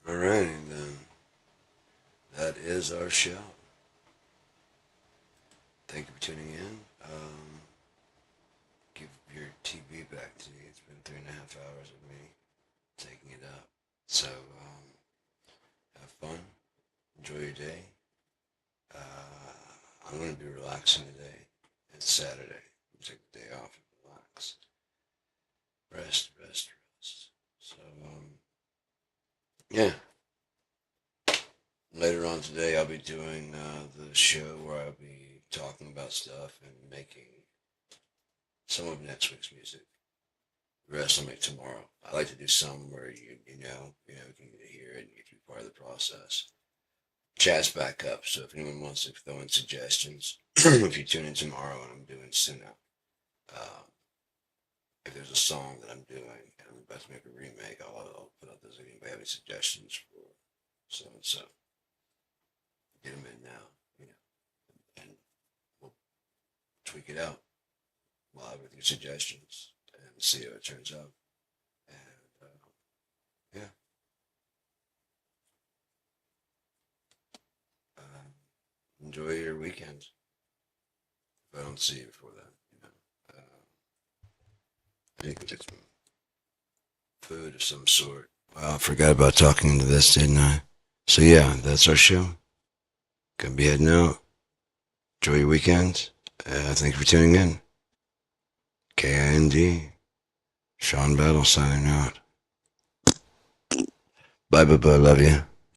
Alright, then. That is our show. Thank you for tuning in. Give your TV back to me. It's been 3.5 hours of me taking it up. So, have fun. Enjoy your day. I'm going to be relaxing today. It's Saturday. Take the day off and relax. Rest. So, yeah. Later on today, I'll be doing the show where I'll be talking about stuff and making some of next week's music. The rest I'll make tomorrow. I like to do some where you know, you can hear it and you can be part of the process. Chat's back up, so if anyone wants to throw in suggestions, if you tune in tomorrow and I'm doing Sinnoh, if there's a song that I'm doing and I'm about to make a remake, I'll put out those. If anybody have any suggestions for so and so, get them in now, and we'll tweak it out live with your suggestions and see how it turns out. And yeah. Enjoy your weekend. If I don't see you before that, you can get some food of some sort. Well, I forgot about talking into this, didn't I? So yeah, that's our show. Gonna be heading out. Enjoy your weekend. Thank you for tuning in. KIND. Sean Battle signing out. Bye, love you.